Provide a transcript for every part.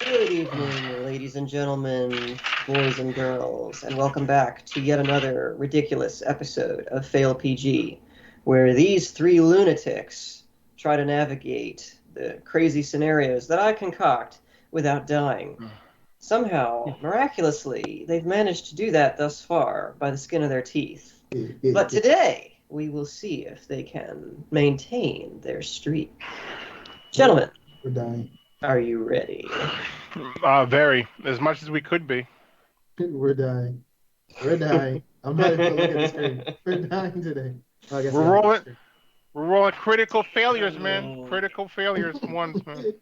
Good evening, ladies and gentlemen, boys and girls, and welcome back to yet another ridiculous episode of Fail PG, where these three lunatics try to navigate the crazy scenarios that I concoct without dying. Somehow, miraculously, they've managed to do that thus far by the skin of their teeth. But today, we will see if they can maintain their streak. Gentlemen, We're dying. are you ready? Very. As much as we could be. We're dying. We're dying. I'm not even gonna look at the screen. We're dying today. Oh, I guess We're I look at rolling. the screen. We're rolling critical failures, man. Critical failures ones, man.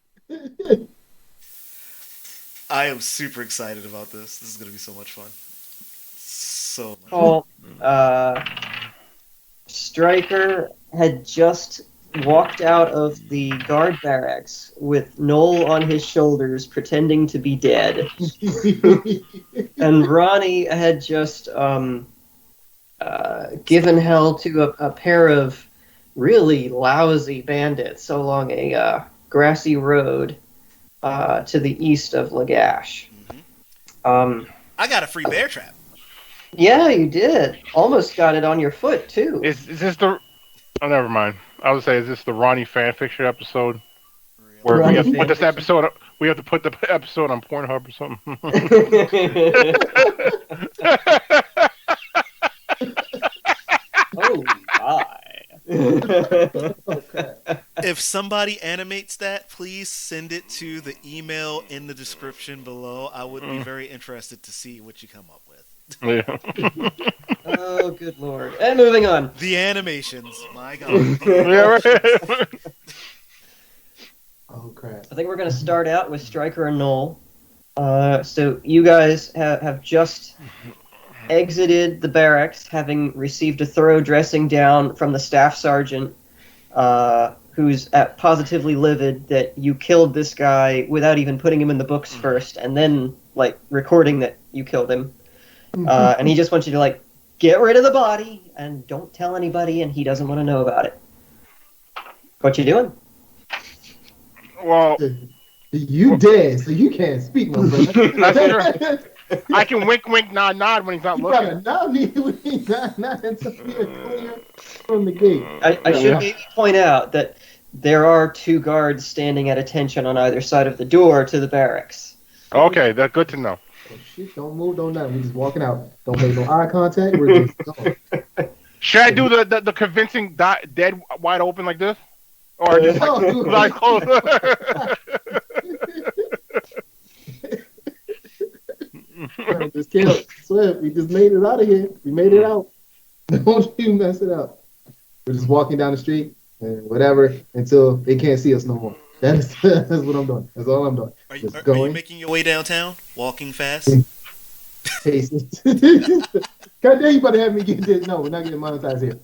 I am super excited about this. This is going to be so much fun. So much Well, Stryker had just walked out of the guard barracks with Noel on his shoulders, pretending to be dead, and Ronnie had just given hell to a pair of really lousy bandits along a grassy road to the east of Lagash. I got a free bear trap. Yeah, you did. Almost got it on your foot, too. Is this the? Oh, never mind. I would say, is this the Ronnie fanfiction episode? Where we have to put this episode? We have to put the episode on Pornhub or something. Oh, my. If somebody animates that, please send it to the email in the description below. I would be very interested to see what you come up with. Yeah. Oh, good lord. And moving on. The animations. My God. Yeah, right. Oh crap. I think we're going to start out with Stryker and Noel. So you guys have just exited the barracks, having received a thorough dressing down from the staff sergeant, who's positively livid that you killed this guy without even putting him in the books first, and then, recording that you killed him. And he just wants you to, get rid of the body, and don't tell anybody, and he doesn't want to know about it. What you doing? Well, You dead, so you can't speak, my brother. that's true. I can wink, wink, nod, nod when he's not You looking. gotta not need not until you're clear from the gate. I should maybe point out that there are two guards standing at attention on either side of the door to the barracks. Okay, that's good to know. Oh, shit, don't move, don't nothing. We're just walking out. Don't make no eye contact. We're just going. Should I do the convincing dead wide open like this, or just eyes closed? Right, just kill. Swift, we just made it out of here. We made it out. Don't you mess it up. We're just walking down the street and whatever until they can't see us no more. That's what I'm doing. That's all I'm doing. Are you, Just are you going. making your way downtown? Walking fast? Tasting. God damn, you better have me get this. No, we're not getting monetized here.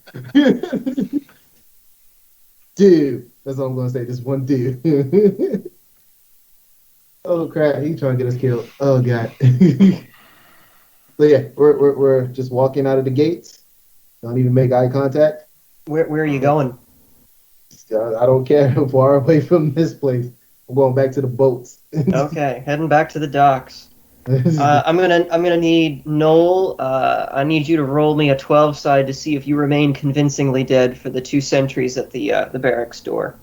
Dude. That's all I'm gonna say. This one dude. Oh crap, he trying to get us killed. Oh god. So yeah, we're just walking out of the gates. Don't even make eye contact. Where are you going? I don't care how far away from this place. I'm going back to the boats. Okay, heading back to the docks. I'm gonna need Noel. I need you to roll me a 12 side to see if you remain convincingly dead for the 2 sentries at the barracks door.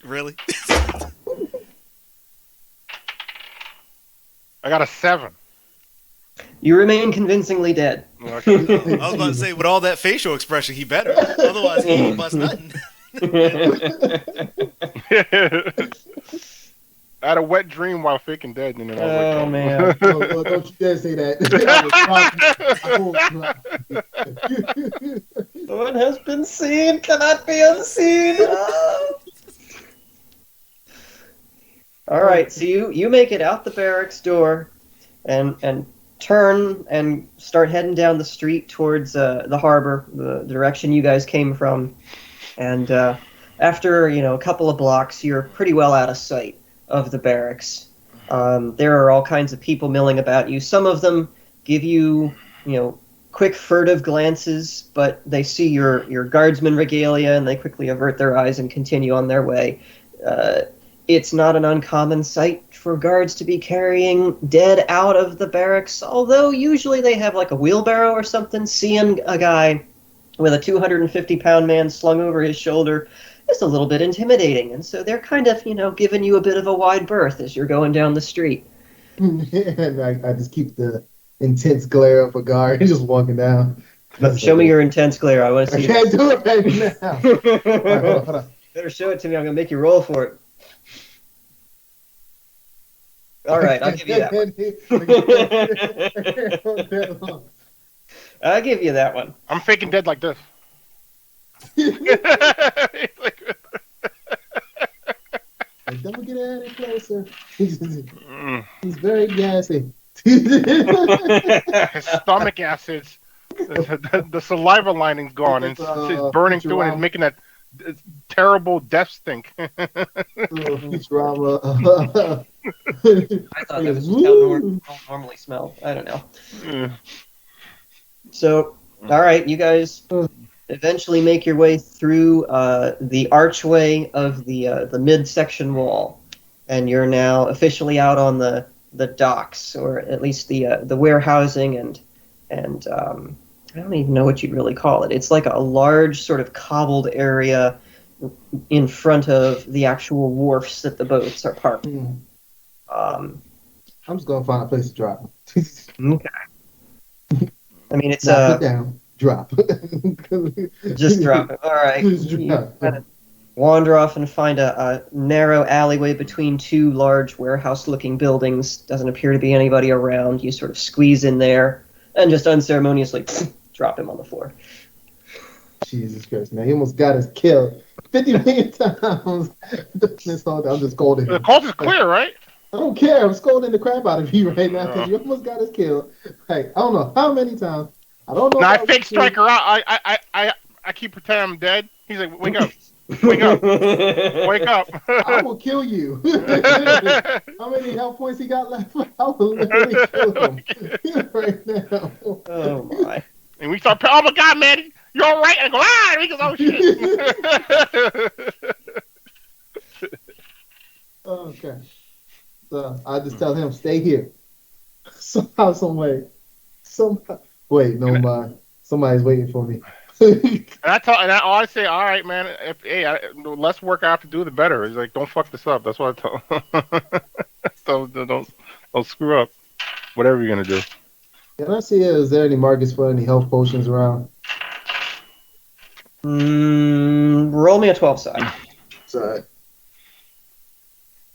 Really? I got a 7. You remain convincingly dead. Okay. I was about to say, with all that facial expression, he better. Otherwise, he ain't bust nothing. I had a wet dream while faking dead, and then I was like, Oh man. Oh, don't you dare say that. What has been seen cannot be unseen. All right, so you make it out the barracks door, and turn and start heading down the street towards the harbor, the direction you guys came from, and after a couple of blocks, you're pretty well out of sight of the barracks. There are all kinds of people milling about you. Some of them give you quick furtive glances, but they see your guardsman regalia and they quickly avert their eyes and continue on their way. It's not an uncommon sight for guards to be carrying dead out of the barracks, although usually they have like a wheelbarrow or something. Seeing a guy with a 250-pound man slung over his shoulder is a little bit intimidating, and so they're kind of, giving you a bit of a wide berth as you're going down the street. And I just keep the intense glare of a guard just walking down. Show me your intense glare. I want to I see can't do it right now. All right, hold on. Better show it to me. I'm going to make you roll for it. All right, I'll give you that one. I'll give you that one. I'm faking dead like this. Don't get any closer. He's very gassy. His stomach acids, the saliva lining's gone, and it's burning through, and it's making that terrible death stink. Drama. I thought that was just how normal normally smell. I don't know. So, all right, you guys eventually make your way through the archway of the midsection wall, and you're now officially out on the docks, or at least the warehousing and I don't even know what you'd really call it. It's like a large sort of cobbled area in front of the actual wharfs that the boats are parked. I'm just gonna find a place to drop. Okay. I mean, it's put down, drop. Just drop it. All right. Just You drop. kind of wander off and find a narrow alleyway between two large warehouse-looking buildings. Doesn't appear to be anybody around. You sort of squeeze in there and just unceremoniously drop him on the floor. Jesus Christ, man. He almost got us killed 50 million times. This whole time, I'm just scolding The him. coast is clear, right? I don't care. I'm scolding the crap out of you right now because you almost got us killed. Like, I don't know how many times. I don't know. Now I if fake Striker out. I keep pretending I'm dead. He's like, wake up. Wake up. Wake up. I will kill you. How many health points he got left? I will literally kill him right now. Oh, my. And we start, oh my God, man, you all right? And I go, and he goes, oh shit. Okay. So I just tell him, stay here. Somehow, some way. Wait, no mind. Somebody's waiting for me. And I always say, all right, man, the less work I have to do, the better. He's like, don't fuck this up. That's what I tell him. don't screw up. Whatever you're going to do. Can I see, is there any markets for any health potions around? Roll me a 12 side. Sorry.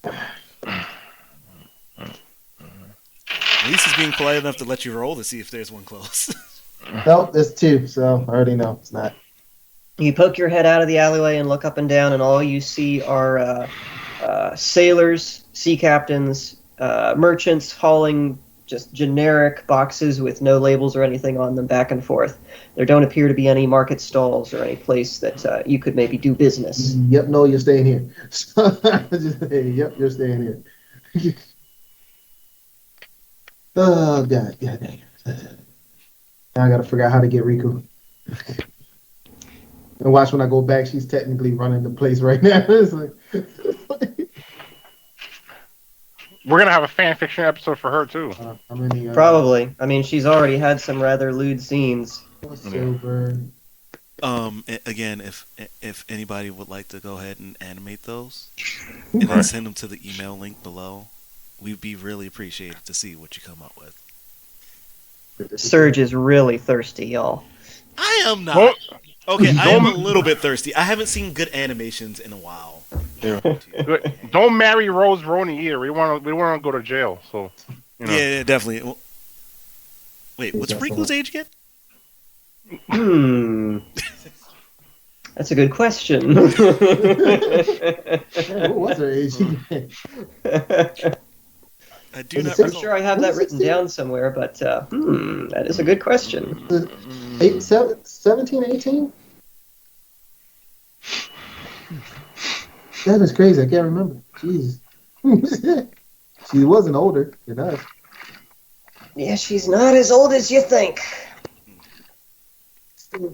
At least he's being polite enough to let you roll to see if there's one close. Nope, there's two, so I already know it's not. You poke your head out of the alleyway and look up and down, and all you see are sailors, sea captains, merchants hauling just generic boxes with no labels or anything on them back and forth. There don't appear to be any market stalls or any place that you could maybe do business. Yep, no, you're staying here. Just say, yep, you're staying here. Oh, God dang. Now I gotta figure out how to get Riku. And watch when I go back, she's technically running the place right now. It's like, We're going to have a fan fiction episode for her, too. how many? Probably. I mean, she's already had some rather lewd scenes. Silver. Again, if anybody would like to go ahead and animate those, and then send them to the email link below, we'd be really appreciated to see what you come up with. Surge is really thirsty, y'all. I am not. Okay, I am a little bit thirsty. I haven't seen good animations in a while. Yeah. Don't marry Rose Roney either. We want to go to jail. So, Yeah, definitely. Well, wait, what's Riku's age again? That's a good question. What was her age? I do not. I'm sure I have that written down somewhere, but that is a good question. 17, 18? That is crazy. I can't remember. Jeez. She wasn't older than us. Yeah, she's not as old as you think.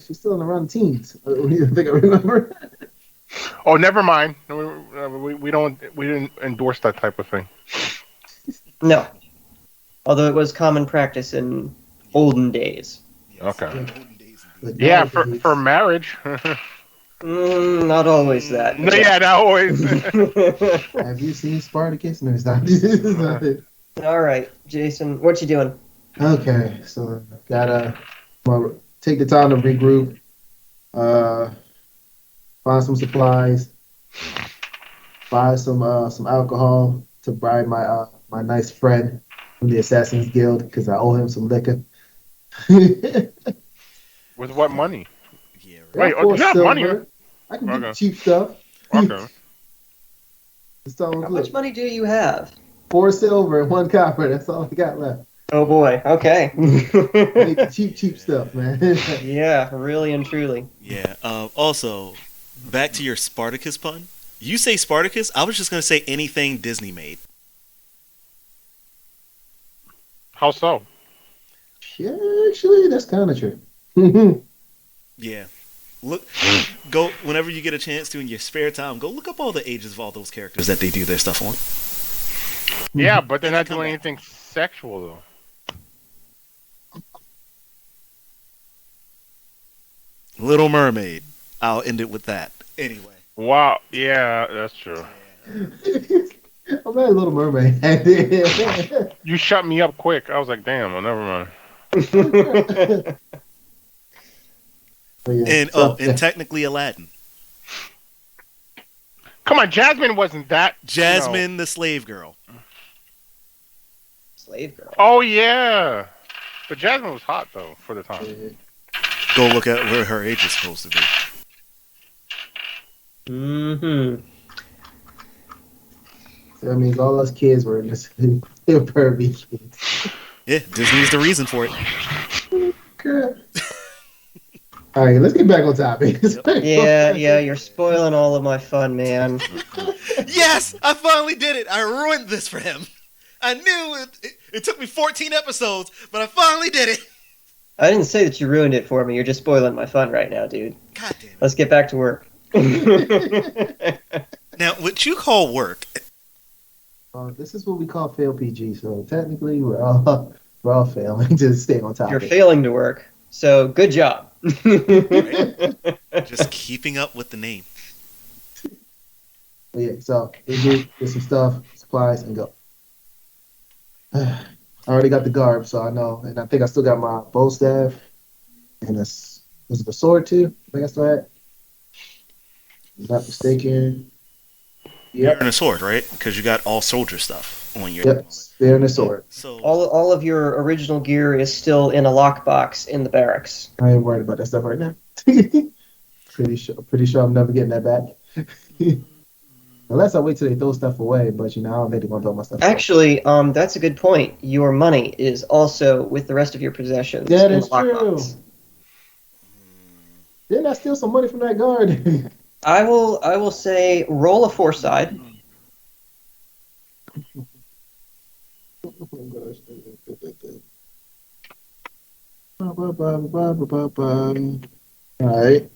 She's still around the teens. I think I remember. Oh, never mind. We didn't endorse that type of thing. No. Although it was common practice in olden days. Okay. But Yeah, nowadays- for marriage. Not always that. No, yeah, not always. Have you seen Spartacus? No, it's not. It's not it. All right, Jason, what you doing? Okay, so gotta take the time to regroup, find some supplies, buy some alcohol to bribe my my nice friend from the Assassin's Guild because I owe him some liquor. With what money? Yeah, right. Wait, For you have silver. money? I can get Okay. cheap stuff. Okay. It's all How good. much money do you have? 4 silver and 1 copper. That's all I got left. Oh boy. Okay. I need cheap stuff, man. Yeah, really and truly. Yeah. Also, back to your Spartacus pun. You say Spartacus. I was just gonna say anything Disney made. How so? Yeah, actually, that's kind of true. Yeah. Look, go whenever you get a chance to in your spare time. Go look up all the ages of all those characters that they do their stuff on. Yeah, but they're not doing anything sexual though. Little Mermaid. I'll end it with that. Anyway. Wow. Yeah, that's true. I'm not a Little Mermaid. You shut me up quick. I was like, damn. Well, never mind. But yeah, And so, and technically Aladdin. Come on, Jasmine wasn't that. Jasmine the slave girl. Slave girl. Oh yeah, but Jasmine was hot though for the time. Go look at where her age is supposed to be. Mm-hmm. so that means all us kids were in this they're pervy kids. Yeah, Disney's the reason for it. Good. All right, let's get back on topic. Yeah, you're spoiling all of my fun, man. Yes, I finally did it. I ruined this for him. I knew it took me 14 episodes, but I finally did it. I didn't say that you ruined it for me. You're just spoiling my fun right now, dude. God damn it. Let's get back to work. Now, what you call work? This is what we call fail PG. So technically, we're all failing to stay on topic. You're failing to work. So good job. Right? Just keeping up with the name. But yeah, so we do get some stuff, supplies, and go. I already got the garb, so I know, and I think I still got my bow staff, and was it the sword too? I think I still had. If I'm not mistaken. You're Yep. in a sword, right? Because you got all soldier stuff on your. Yep. Spear and a sword. So All of your original gear is still in a lockbox in the barracks. I ain't worried about that stuff right now. Pretty sure I'm never getting that back. Unless I wait till they throw stuff away, but I don't think they're gonna throw my stuff away. Actually, that's a good point. Your money is also with the rest of your possessions That in is the lockbox. true. Didn't I steal some money from that guard? I will say roll a 4-side. Alright.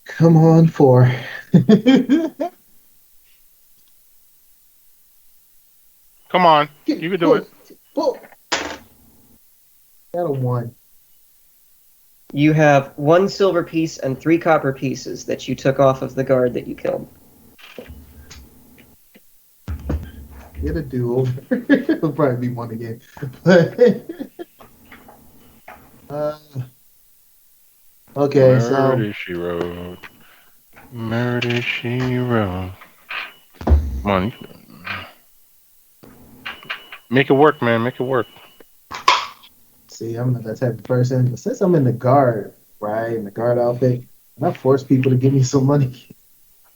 Come on, 4. Come on, you can do it. Got a 1. You have 1 silver piece and 3 copper pieces that you took off of the guard that you killed. Get a do-over. It'll probably be 1 again. Okay, so Murder, she wrote. Murder, she wrote. Come on. Make it work, man. Make it work. see, I'm not that type of person. But since I'm in the guard, right, in the guard outfit, and I force people to give me some money.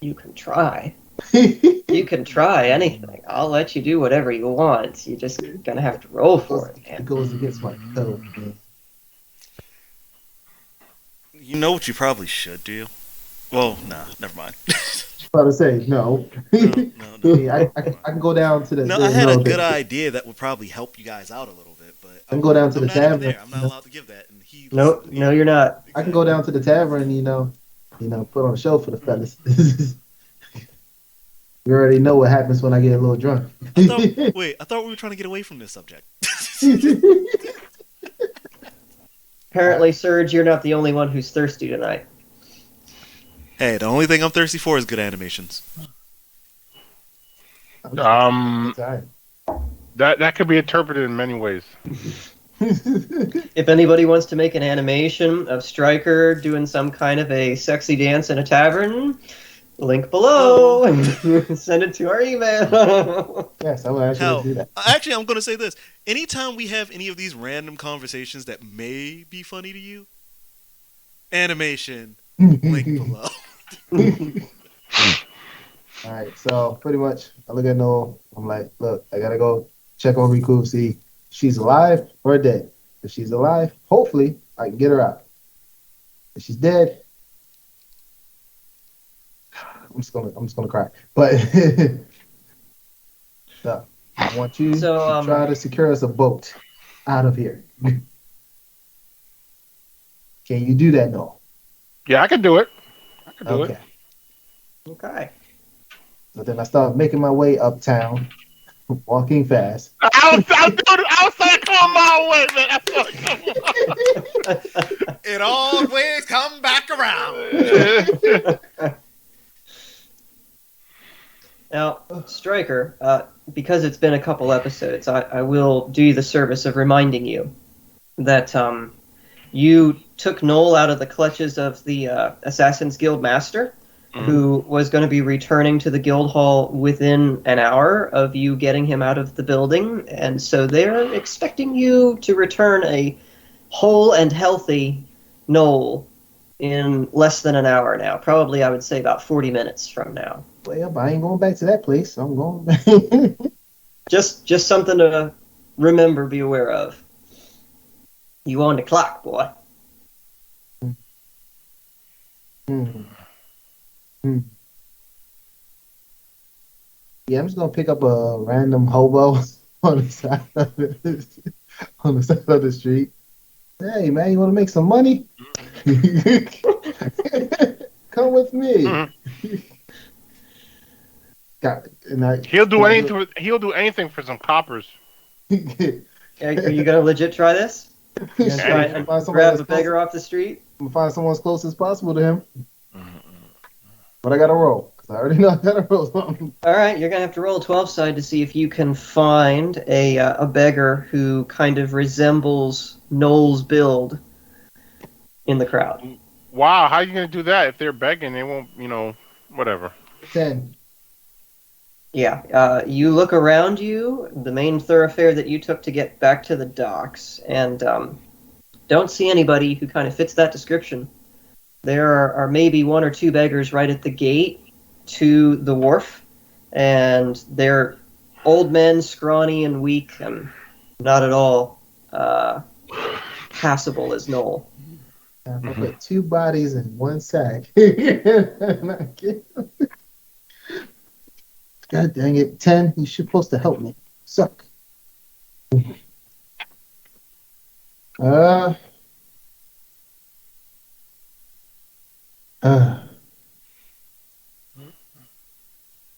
You can try. You can try anything. I'll let you do whatever you want. You're just gonna have to roll for it, It man. goes against my code, man. You know what you probably should do? Well, nah, never mind. About to say no. No. I can go down to the. No, I had a good idea that would probably help you guys out a little bit, but I can go down to I'm the not even tavern. there. I'm not allowed to give that, and Nope, no, you're not. I can go down to the tavern and put on a show for the fellas. You already know what happens when I get a little drunk. I thought we were trying to get away from this subject. Apparently, Serge, you're not the only one who's thirsty tonight. Hey, the only thing I'm thirsty for is good animations. That could be interpreted in many ways. If anybody wants to make an animation of Stryker doing some kind of a sexy dance in a tavern, link below. Send it to our email. Yes, I will actually do that. Actually, I'm going to say this. Anytime we have any of these random conversations that may be funny to you, animation, link below. All right, so pretty much, I look at Noel. I'm like, look, I gotta go check on Riku, see if she's alive or dead. If she's alive, hopefully I can get her out. If she's dead, I'm just gonna cry. But so I want you to try to secure us a boat out of here. Can you do that, Noel? Yeah, I can do it. Okay. Okay. So then I start making my way uptown, walking fast. I was saying, come my way, man. It always come back around. Now, Stryker, because it's been a couple episodes, I will do you the service of reminding you that you took Noel out of the clutches of the Assassin's Guild Master, who was going to be returning to the guild hall within an hour of you getting him out of the building, and so they're expecting you to return a whole and healthy Noel in less than an hour now. Probably, I would say, about 40 minutes from now. Well, I ain't going back to that place. I'm going back. Just something to remember, be aware of. You on the clock, boy. Yeah, I'm just gonna pick up a random hobo on the side of the street. Hey man, you want to make some money? Come with me. He'll do anything. He'll do anything for some coppers. Are you gonna legit try this? Just try and grab a beggar off the street? I'm gonna find someone as close as possible to him. But I gotta roll. I already know I gotta roll something. All right, you're gonna have to roll a 12 side to see if you can find a beggar who kind of resembles Noel's build in the crowd. Wow, how are you gonna do that? If they're begging, they won't. Whatever. 10. Yeah, you look around you, the main thoroughfare that you took to get back to the docks, and don't see anybody who kind of fits that description. There are maybe one or two beggars right at the gate to the wharf, and they're old men, scrawny and weak, and not at all passable as Noel. I put 2 bodies in 1 sack. God dang it. 10, you're supposed to help me. Suck.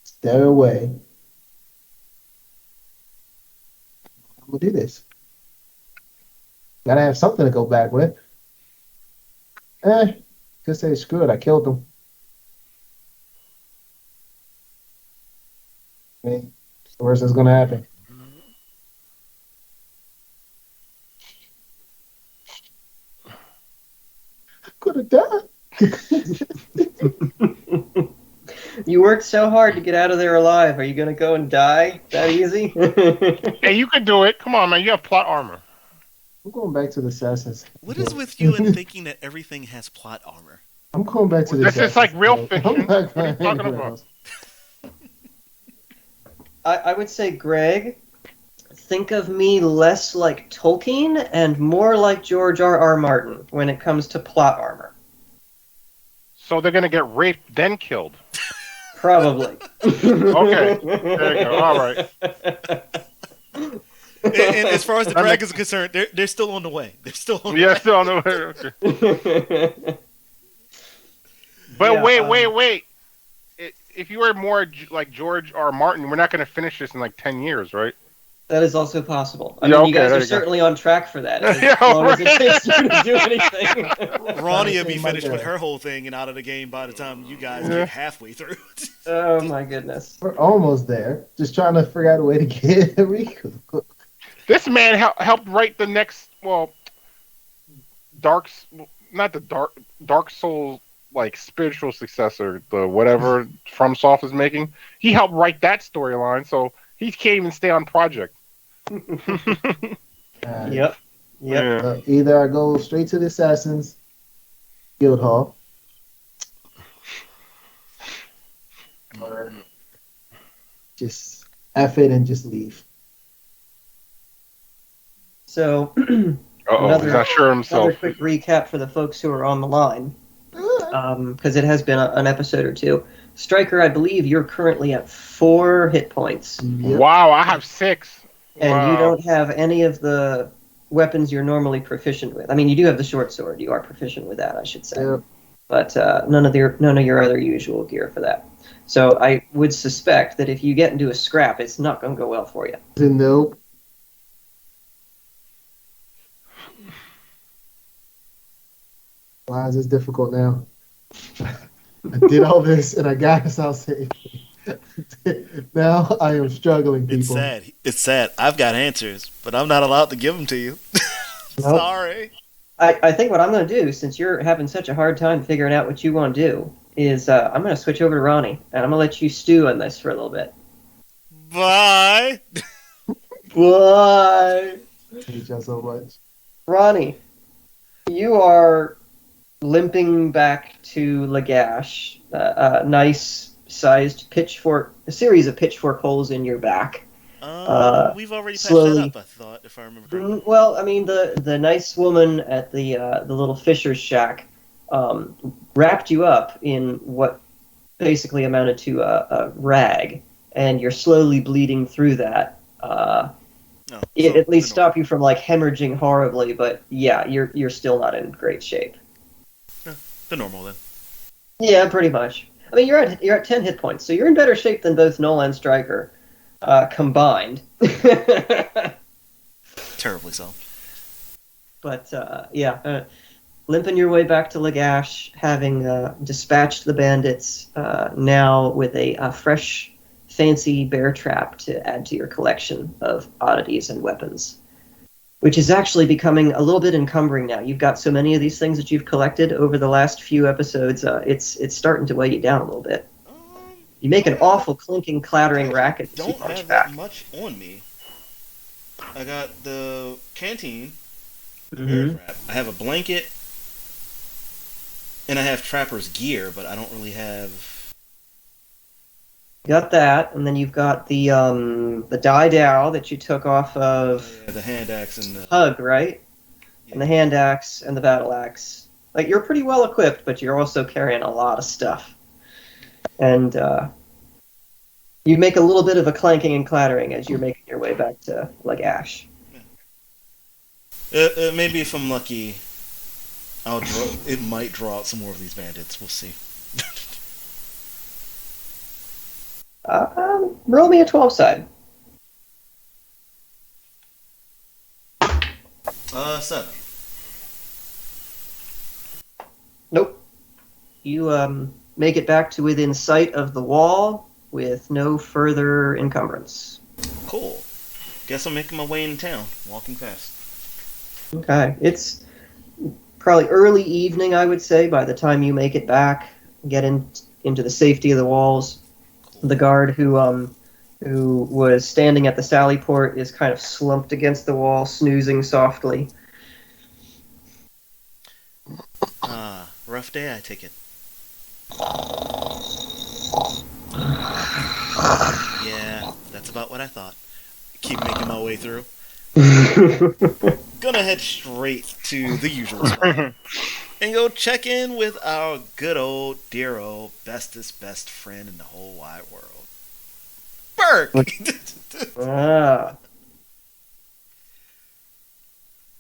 Stay away. I'm gonna do this. Gotta have something to go back with. Just say screw it. I killed them. I mean, the worst is gonna happen. Could have died. You worked so hard to get out of there alive. Are you going to go and die that easy? Hey, you can do it. Come on, man. You have plot armor. I'm going back to the Assassins. What is with you and thinking that everything has plot armor? I'm going back to the This is like real fiction. What are you talking about? I would say, Greg, think of me less like Tolkien and more like George R.R. Martin when it comes to plot armor. So they're going to get raped, then killed. Probably. Okay. There you go. All right. And as far as the dragons are concerned, they're still on the way. They're still on the way. Yeah, still on the way. Okay. But Yeah, wait. If you were more like George R. Martin, we're not going to finish this in like 10 years, right? That is also possible. I Yeah, mean, you okay, guys there are you go. certainly on track for that. As Yeah, long as it right. takes you to do anything. Ronnie will be Same like finished with that. her whole thing and out of the game by the time you guys Yeah. get halfway through. Oh my goodness. We're almost there. Just trying to figure out a way to get Riku. This man helped write the next, well, not the Dark Souls like spiritual successor, the whatever FromSoft is making. He helped write that storyline, so he can't even stay on project. Yep. Yeah. Either I go straight to the Assassins Guild Hall, or just F it and just leave. So, Uh-oh, he's not sure another himself. quick recap for the folks who are on the line, because it has been an episode or two. Stryker, I believe you're currently at 4 hit points, Yep. Wow, I have 6. and Wow. you don't have any of the weapons you're normally proficient with. I mean, you do have the short sword. You are proficient with that, I should say. Yep. But none of your other usual gear for that. So I would suspect that if you get into a scrap, it's not going to go well for you. Nope. Why is this difficult now? I did all this and I got us out safe. Now I am struggling, people. It's sad. It's sad. I've got answers, but I'm not allowed to give them to you. Nope. Sorry. I think what I'm going to do, since you're having such a hard time figuring out what you want to do, is I'm going to switch over to Ronnie, and I'm going to let you stew on this for a little bit. Bye. Why? I hate y'all so much. Ronnie, you are limping back to Lagash, a nice-sized pitchfork, a series of pitchfork holes in your back. We've already patched slowly- that up, I thought, if I remember correctly. Well, I mean, the nice woman at the little fisher's shack wrapped you up in what basically amounted to a rag, and you're slowly bleeding through that. No, It so at least the stop you from like hemorrhaging horribly, but yeah, you're still not in great shape. The normal then. Yeah, pretty much. I mean, you're at 10 hit points, so you're in better shape than both Noel and Stryker combined. Terribly so. But limping your way back to Lagash, having dispatched the bandits, now with a fresh, fancy bear trap to add to your collection of oddities and weapons, which is actually becoming a little bit encumbering now. You've got so many of these things that you've collected over the last few episodes. It's starting to weigh you down a little bit. You make an awful clinking, clattering racket as you Don't punch have back. that much on me. I got the canteen. Mhm. I have a blanket. And I have trapper's gear, but I don't really have... Got that, and then you've got the die dow that you took off of the hand axe and the... Hug, right? And the hand axe and the battle axe. Like, you're pretty well equipped, but you're also carrying a lot of stuff. And you make a little bit of a clanking and clattering as you're making your way back to Lagash. maybe if I'm lucky, it might draw out some more of these bandits. We'll see. Roll me a 12 side. 7. Nope. You make it back to within sight of the wall with no further encumbrance. Cool. Guess I'm making my way into town, walking fast. Okay. It's probably early evening, I would say, by the time you make it back, get into the safety of the walls. The guard who was standing at the sally port is kind of slumped against the wall, snoozing softly. Rough day, I take it. Yeah, that's about what I thought. Keep making my way through. Gonna head straight to the usual spot and go check in with our good old, dear old, bestest best friend in the whole wide world, Burke.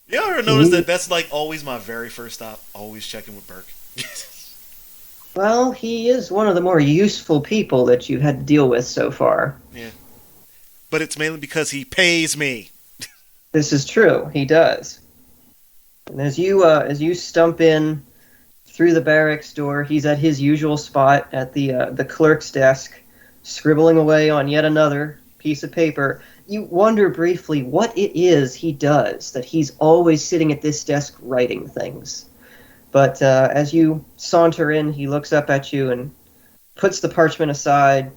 You ever notice that that's like always my very first stop? Always checking with Burke. Well, he is one of the more useful people that you've had to deal with so far. Yeah. But it's mainly because he pays me. This is true. He does. And as you stump in through the barracks door, he's at his usual spot at the clerk's desk, scribbling away on yet another piece of paper. You wonder briefly what it is he does, that he's always sitting at this desk writing things. But as you saunter in, he looks up at you and puts the parchment aside,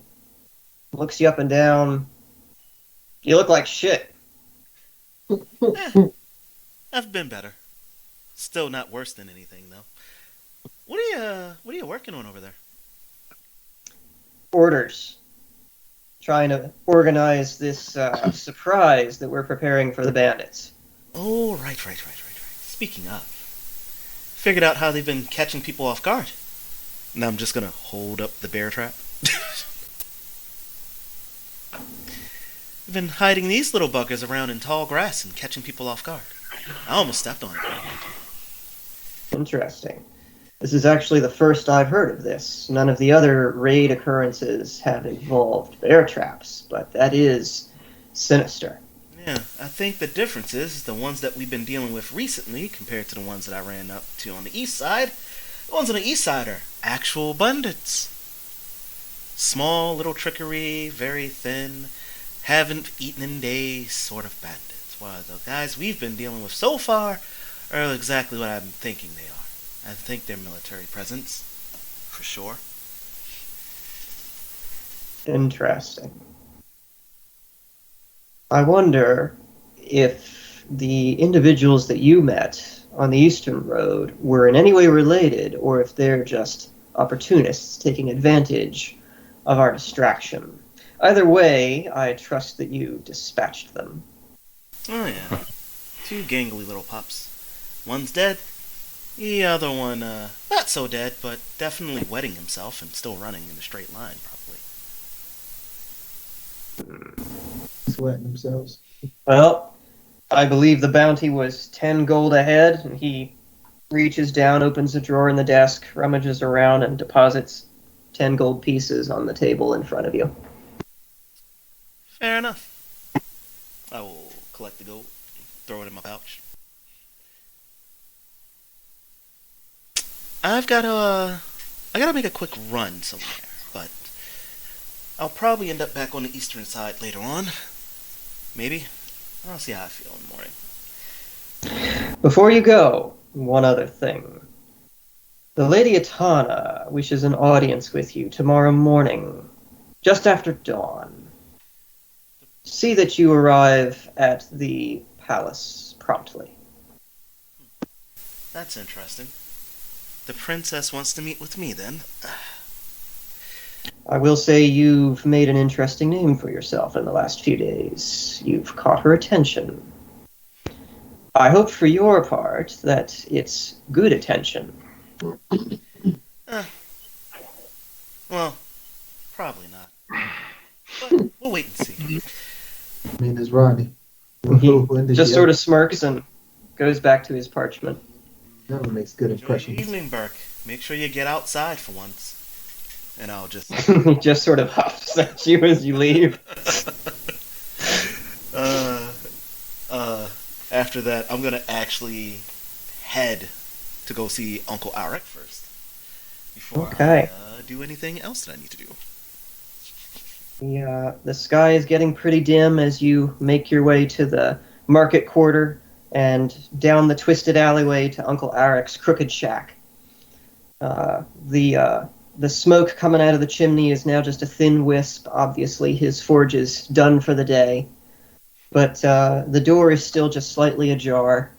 looks you up and down. You look like shit. I've been better. Still not worse than anything, though. What are you working on over there? Orders. Trying to organize this surprise that we're preparing for the bandits. Oh, right. Speaking of, figured out how they've been catching people off guard. Now I'm just gonna hold up the bear trap. They've been hiding these little buggers around in tall grass and catching people off guard. I almost stepped on it. Interesting. This is actually the first I've heard of this. None of the other raid occurrences have involved bear traps, but that is sinister. Yeah, I think the difference is the ones that we've been dealing with recently compared to the ones that I ran up to on the east side. The ones on the east side are actual bandits. Small, little trickery, very thin, haven't eaten in days sort of bandits. While the guys we've been dealing with so far are exactly what I'm thinking they are. I think they're military presence, for sure. Interesting. I wonder if the individuals that you met on the Eastern Road were in any way related, or if they're just opportunists taking advantage of our distraction. Either way, I trust that you dispatched them. Oh yeah, 2 gangly little pups. One's dead. The other one, not so dead, but definitely wetting himself and still running in a straight line, probably. Sweating themselves. Well, I believe the bounty was 10 gold ahead, and he reaches down, opens a drawer in the desk, rummages around, and deposits 10 gold pieces on the table in front of you. Fair enough. I will collect the gold, throw it in my pouch. I gotta make a quick run somewhere, but I'll probably end up back on the eastern side later on. Maybe. I'll see how I feel in the morning. Before you go, one other thing. The Lady Atana wishes an audience with you tomorrow morning, just after dawn. See that you arrive at the palace promptly. That's interesting. The princess wants to meet with me, then. I will say you've made an interesting name for yourself in the last few days. You've caught her attention. I hope for your part that it's good attention. Well, probably not. But we'll wait and see. I mean, it's Ronnie. He just sort of smirks and goes back to his parchment. That one makes good Enjoy impression. your evening, Burke. Make sure you get outside for once. And I'll just... He just sort of huffs at you as you leave. After that, I'm gonna actually head to go see Uncle Arik first. Before Okay. I do anything else that I need to do. The sky is getting pretty dim as you make your way to the market quarter and down the twisted alleyway to Uncle Arik's crooked shack. The smoke coming out of the chimney is now just a thin wisp. Obviously, his forge is done for the day. But the door is still just slightly ajar.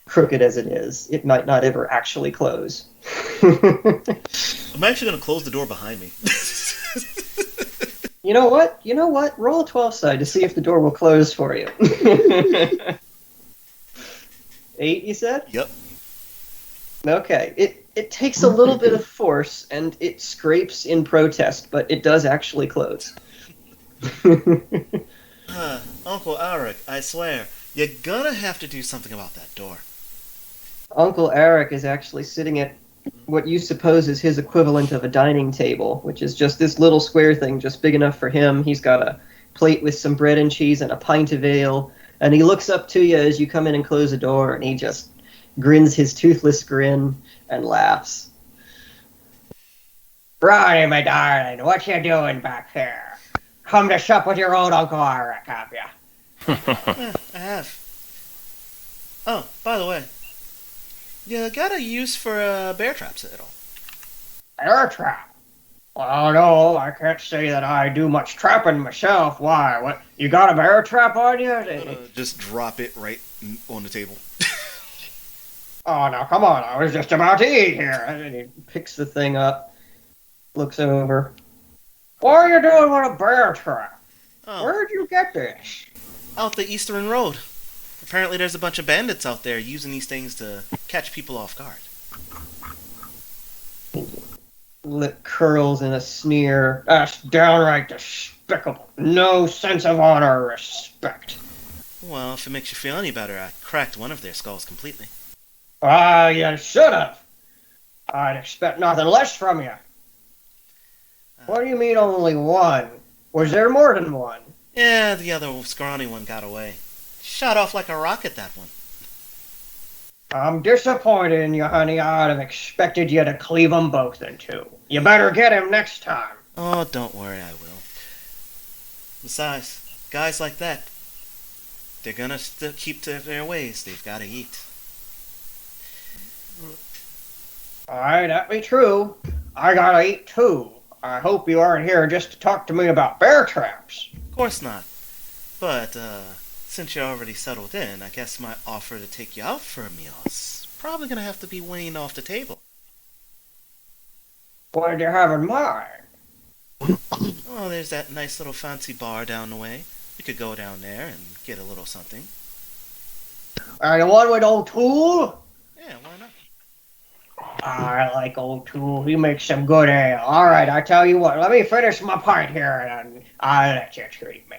Crooked as it is, it might not ever actually close. I'm actually gonna close the door behind me. You know what? Roll a 12 side to see if the door will close for you. 8, you said? Yep. Okay. It takes a little bit of force, and it scrapes in protest, but it does actually close. Uncle Arik, I swear, You're gonna have to do something about that door. Uncle Eric is actually sitting at what you suppose is his equivalent of a dining table, which is just this little square thing, just big enough for him. He's got a plate with some bread and cheese and a pint of ale, and he looks up to you as you come in and close the door, and he just grins his toothless grin and laughs. Ronnie, my darling, what you doing back there? Come to sup with your old Uncle Eric, have ya? Yeah, I have. Oh, by the way, you got a use for bear traps at all? Bear trap? Well, no, I can't say that I do much trapping myself. Why? What? You got a bear trap on you? Just drop it right on the table. Oh, now come on, I was just about to eat here. And he picks the thing up, looks over. What are you doing with a bear trap? Oh, Where'd you get this? out the Eastern Road. Apparently there's a bunch of bandits out there using these things to catch people off guard. Lip curls in a sneer. That's downright despicable. No sense of honor or respect. Well, if it makes you feel any better, I cracked one of their skulls completely. Ah, you should have. I'd expect nothing less from you. What do you mean only one? Was there more than one? Yeah, the other scrawny one got away. Shot off like a rocket, that one. I'm disappointed in you, honey. I'd have expected you to cleave them both in two. You better get him next time. Oh, don't worry, I will. Besides, guys like that, they're gonna still keep to their ways. They've gotta eat. Alright, that be true. I gotta eat too. I hope you aren't here just to talk to me about bear traps. Of course not. But, since you're already settled in, I guess my offer to take you out for a meal is probably gonna have to be weaned off the table. What did you have in mind? Oh, there's that nice little fancy bar down the way. You could go down there and get a little something. The one with O'Toole? Yeah, why not? I like O'Toole. He makes some good ale. Alright, I tell you what. Let me finish my pint here and I'll let you treat me.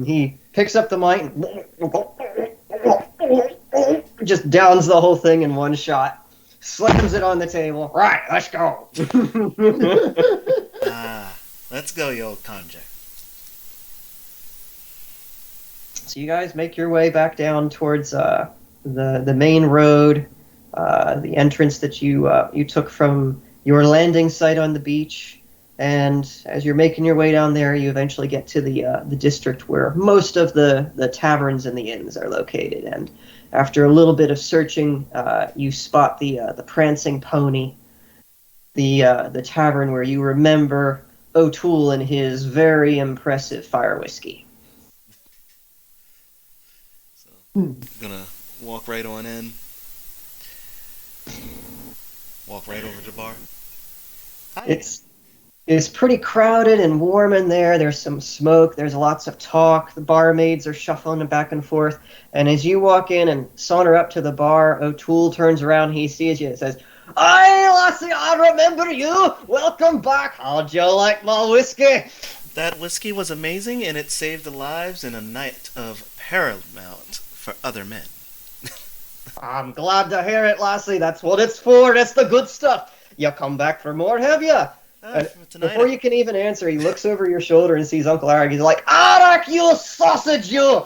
He picks up the mic and just downs the whole thing in one shot. Slams it on the table. Right, let's go. Let's go, you old conjure. So you guys make your way back down towards the main road, the entrance that you took from your landing site on the beach. And as you're making your way down there, you eventually get to the district where most of the taverns and the inns are located. And after a little bit of searching, you spot the Prancing Pony, the tavern where you remember O'Toole and his very impressive fire whiskey. So, gonna walk right on in. Walk right over to the bar. Hi. It's pretty crowded and warm in there. There's some smoke. There's lots of talk. The barmaids are shuffling back and forth. And as you walk in and saunter up to the bar, O'Toole turns around. He sees you and says, "Aye, lassie, I remember you. Welcome back. How'd you like my whiskey?" That whiskey was amazing, and it saved the lives in a night of paramount for other men. I'm glad to hear it, lassie. That's what it's for. That's the good stuff. You come back for more, have you? Before you can even answer, he looks over your shoulder and sees Uncle Eric. He's like, "Eric, you sausage, you!"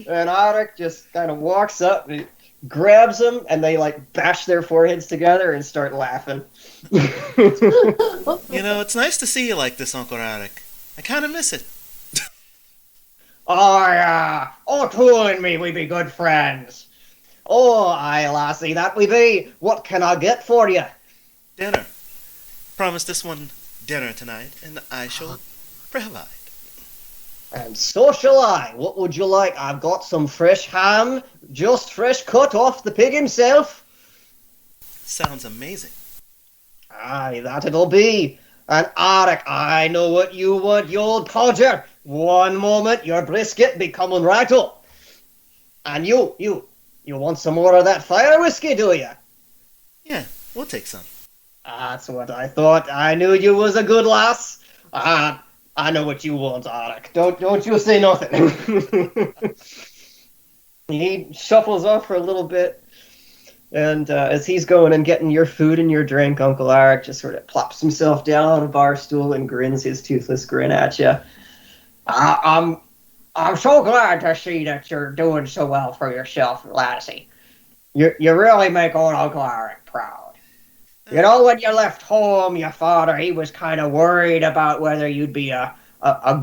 And Eric just kind of walks up and grabs him, and they like bash their foreheads together and start laughing. You know, it's nice to see you like this, Uncle Eric. I kind of miss it. Oh, yeah. O'Toole and me, we be good friends. Oh, aye, lassie, that we be. What can I get for you? Dinner. Promise this one dinner tonight, and I shall provide. And so shall I. What would you like? I've got some fresh ham, just fresh cut off the pig himself. Sounds amazing. Aye, that it'll be. And Eric, I know what you want, you old codger. One moment, your brisket be coming right up. And you want some more of that fire whiskey, do you? Yeah, we'll take some. That's what I thought. I knew you was a good lass. I know what you want, Eric. Don't you say nothing. He shuffles off for a little bit, and as he's going and getting your food and your drink, Uncle Eric just sort of plops himself down on a bar stool and grins his toothless grin at you. I'm so glad to see that you're doing so well for yourself, Lassie. You really make old Uncle Eric proud. You know, when you left home, your father, he was kind of worried about whether you'd be a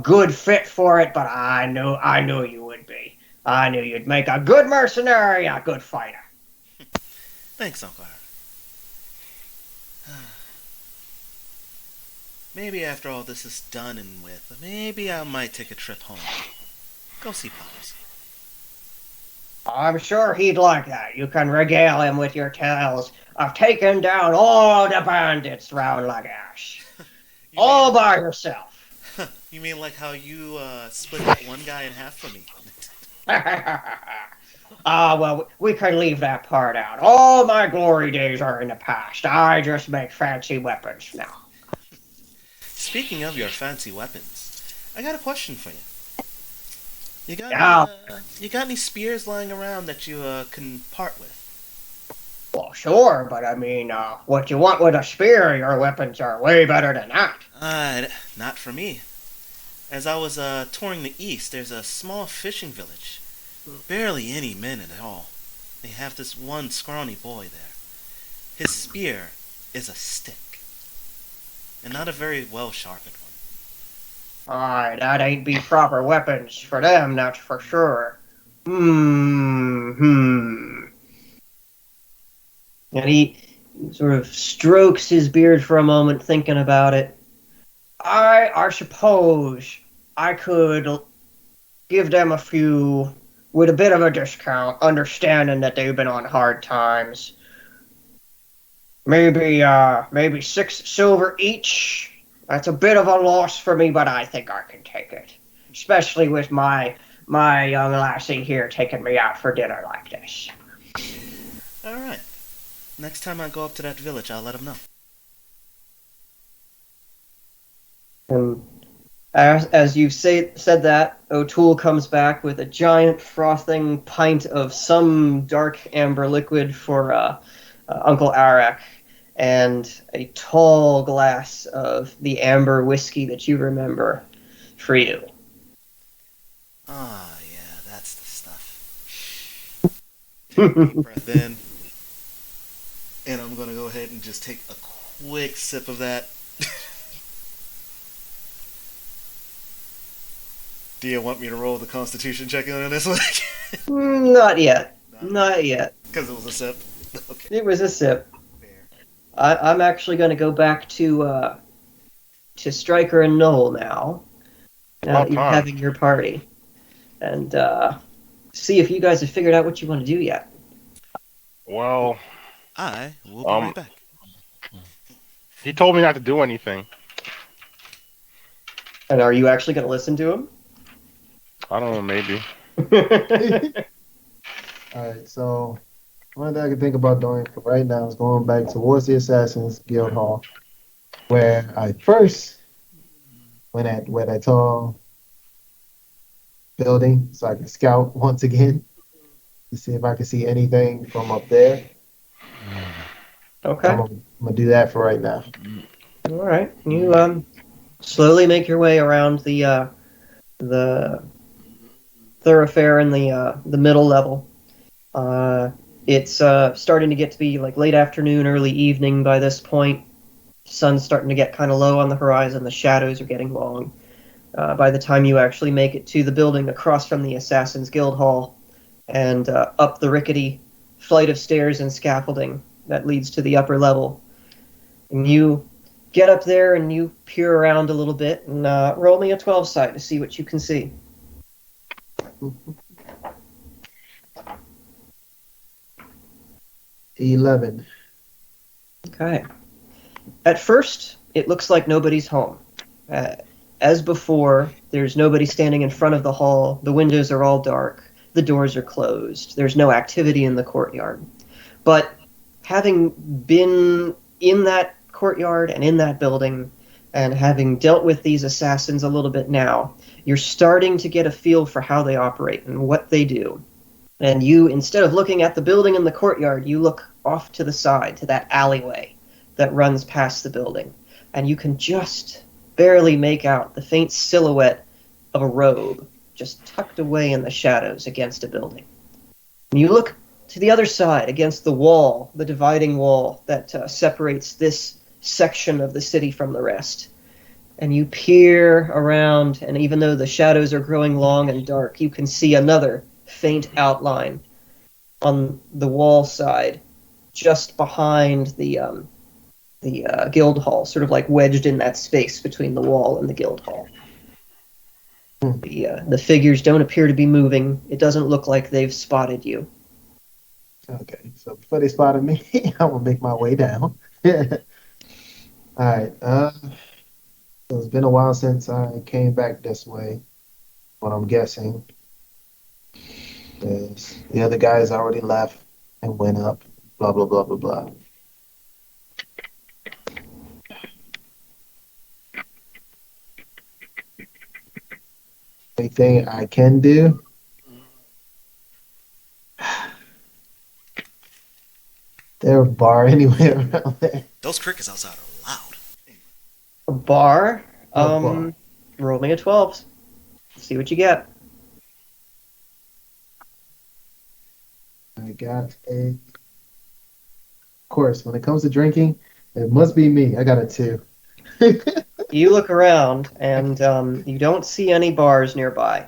good fit for it, but I knew you would be. I knew you'd make a good mercenary, a good fighter. Thanks, Uncle Eric. Maybe after all this is done and with, maybe I might take a trip home. Go see Pops. I'm sure he'd like that. You can regale him with your tales of taking down all the bandits round Lagash. All by yourself. You mean like how you split that one guy in half for me? Well, we can leave that part out. All my glory days are in the past. I just make fancy weapons now. Speaking of your fancy weapons, I got a question for you. You got any spears lying around that you can part with? Well, sure, but I mean, what you want with a spear, your weapons are way better than that. Not for me. As I was touring the east, there's a small fishing village. Barely any men at all. They have this one scrawny boy there. His spear is a stick. And not a very well sharpened one. Alright, that ain't be proper weapons for them, that's for sure. And he sort of strokes his beard for a moment, thinking about it. I suppose I could give them a few with a bit of a discount, understanding that they've been on hard times. Maybe 6 silver each. That's a bit of a loss for me, but I think I can take it. Especially with my young lassie here taking me out for dinner like this. Alright. Next time I go up to that village, I'll let him know. And as you said that, O'Toole comes back with a giant frothing pint of some dark amber liquid for Uncle Arak, and a tall glass of the amber whiskey that you remember for you. Ah, yeah, that's the stuff. Breath in. And I'm gonna go ahead and just take a quick sip of that. Do you want me to roll the Constitution check on this one? Not yet. Not yet. Because it was a sip? Okay. It was a sip. Fair. I'm actually going to go back to Stryker and Noel now that you're having your party. And see if you guys have figured out what you want to do yet. Well, I will be right back. he told me not to do anything. And are you actually going to listen to him? I don't know, maybe. Alright, so one thing I can think about doing for right now is going back towards the Assassin's Guild Hall, where I first went at that tall building so I can scout once again to see if I can see anything from up there. Okay. I'm gonna do that for right now. All right. You slowly make your way around the thoroughfare in the middle level. It's starting to get to be like late afternoon, early evening by this point. Sun's starting to get kind of low on the horizon. The shadows are getting long. By the time you actually make it to the building across from the Assassin's Guild Hall and up the rickety flight of stairs and scaffolding that leads to the upper level, and you get up there and you peer around a little bit and roll me a 12 side to see what you can see. 11. Okay. At first, it looks like nobody's home. As before, there's nobody standing in front of the hall. The windows are all dark. The doors are closed. There's no activity in the courtyard. But having been in that courtyard and in that building, and having dealt with these assassins a little bit now, you're starting to get a feel for how they operate and what they do. And you, instead of looking at the building in the courtyard, you look off to the side, to that alleyway that runs past the building. And you can just barely make out the faint silhouette of a robe just tucked away in the shadows against a building. And you look to the other side, against the wall, the dividing wall that separates this section of the city from the rest. And you peer around, and even though the shadows are growing long and dark, you can see another faint outline on the wall side, just behind the guild hall, sort of like wedged in that space between the wall and the guild hall. The figures don't appear to be moving. It doesn't look like they've spotted you. Okay, so before they spotted me, I'm gonna make my way down. All right. So it's been a while since I came back this way. What I'm guessing is the other guys already left and went up. Blah blah blah blah blah. Anything I can do? There a bar anywhere around there? Those crickets outside are loud. A bar? A bar. Roll me a 12. See what you get. I got a. Of course, when it comes to drinking, it must be me. I got a 2. You look around, and you don't see any bars nearby.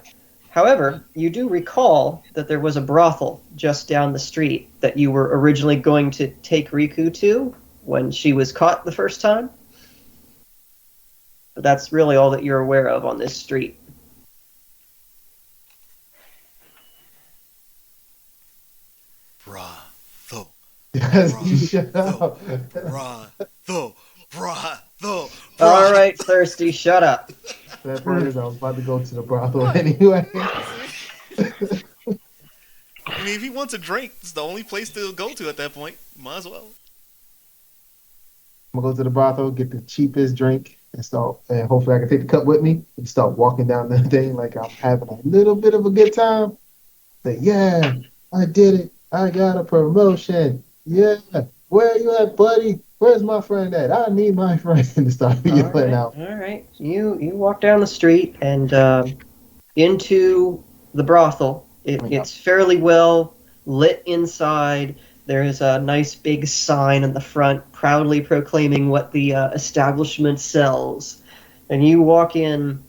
However, you do recall that there was a brothel just down the street that you were originally going to take Riku to when she was caught the first time. But that's really all that you're aware of on this street. Bravo. Yes, shut up. Bravo. Bravo. All right, Thirsty, shut up. That part is I was about to go to the brothel anyway. I mean, if he wants a drink, it's the only place to go to at that point. Might as well. I'm gonna go to the brothel, get the cheapest drink, and hopefully I can take the cup with me and start walking down the thing like I'm having a little bit of a good time. Say, yeah, I did it. I got a promotion. Yeah, where are you at, buddy? Where's my friend at? I need my friend to start yelling out. All right. You walk down the street and into the brothel. It's fairly well lit inside. There is a nice big sign in the front proudly proclaiming what the establishment sells. And you walk in,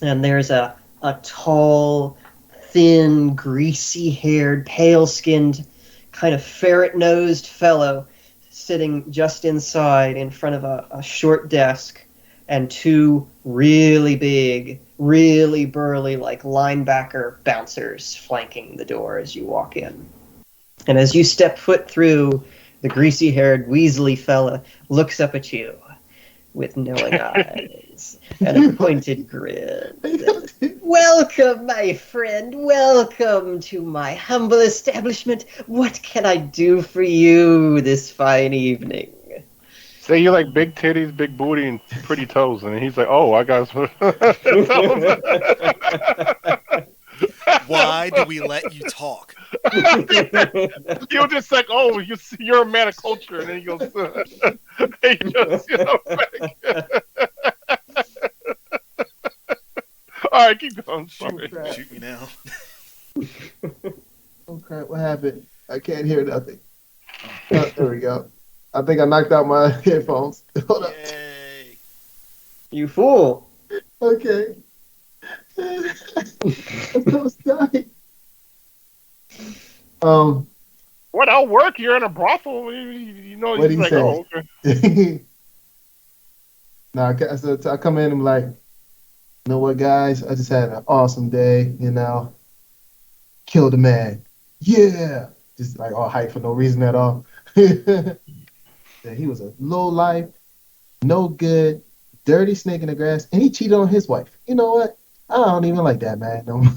and there's a tall, thin, greasy-haired, pale-skinned, kind of ferret-nosed fellow sitting just inside in front of a short desk and 2 really big, really burly, like linebacker bouncers flanking the door as you walk in. And as you step foot through, the greasy-haired, weaselly fella looks up at you with knowing eyes and a pointed grin. Welcome, my friend. Welcome to my humble establishment. What can I do for you this fine evening? Say you like big titties, big booty, and pretty toes, and he's like, "Oh, I got." Why do we let you talk? You're just like, "Oh, you're a man of culture," and then he goes, he just, all right, keep going. Sorry. Shoot me now. Oh crap! What happened? I can't hear nothing. Oh, there we go. I think I knocked out my headphones. Hold up. Yay. You fool. Okay. I'm sorry. What? I'll work. You're in a brothel. You know. What'd He's he like, say? "Oh, okay." I come in and I'm like, you know what, guys? I just had an awesome day. Killed a man. Yeah. Just like all hype for no reason at all. That he was a low life, no good, dirty snake in the grass, and he cheated on his wife. You know what? I don't even like that man no more.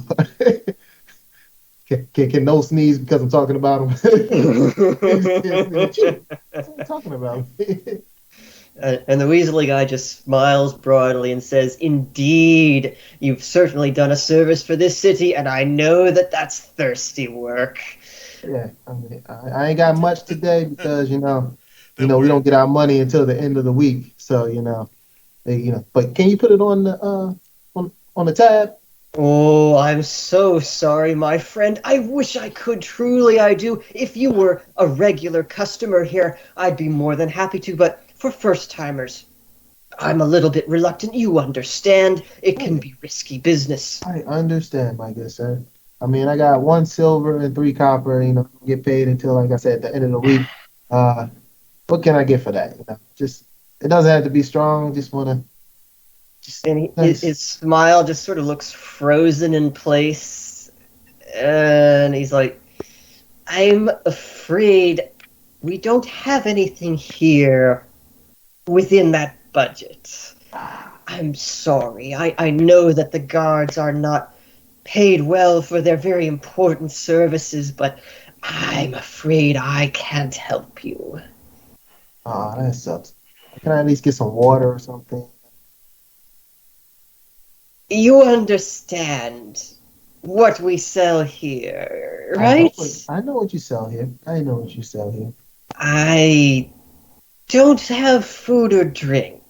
Can no sneeze because I'm talking about him? That's what I'm talking about. And the Weasley guy just smiles broadly and says, "Indeed, you've certainly done a service for this city, and I know that that's thirsty work." Yeah, I mean, I ain't got much today because we Then don't get our money until the end of the week. So but can you put it on the on the tab? Oh, I'm so sorry, my friend. I wish I could. Truly, I do. If you were a regular customer here, I'd be more than happy to. But for first-timers, I'm a little bit reluctant. You understand. It can be risky business. I understand, my good sir. I mean, I got 1 silver and 3 copper. Don't get paid until, like I said, at the end of the week. What can I get for that? Just it doesn't have to be strong. Just wanna. And his smile just sort of looks frozen in place. And he's like, "I'm afraid we don't have anything here within that budget. I'm sorry. I know that the guards are not paid well for their very important services, but I'm afraid I can't help you." Oh, that sucks. Can I at least get some water or something? You understand what we sell here, right? I know what you sell here. I don't have food or drink.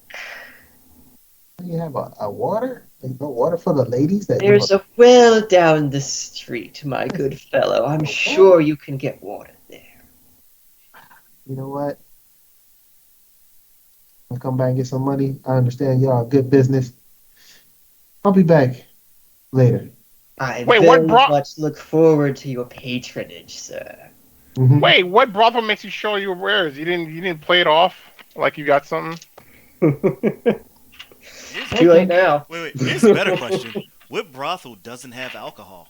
You have a water? Like no water for the ladies? There's a well down the street, my good fellow. I'm sure you can get water there. You know what? I'll come back and get some money. I understand y'all good business. I'll be back later. I very much look forward to your patronage, sir. Mm-hmm. Wait, what brothel makes you show your wares? You didn't play it off like you got something? Too late now. Wait. Here's a better question. What brothel doesn't have alcohol?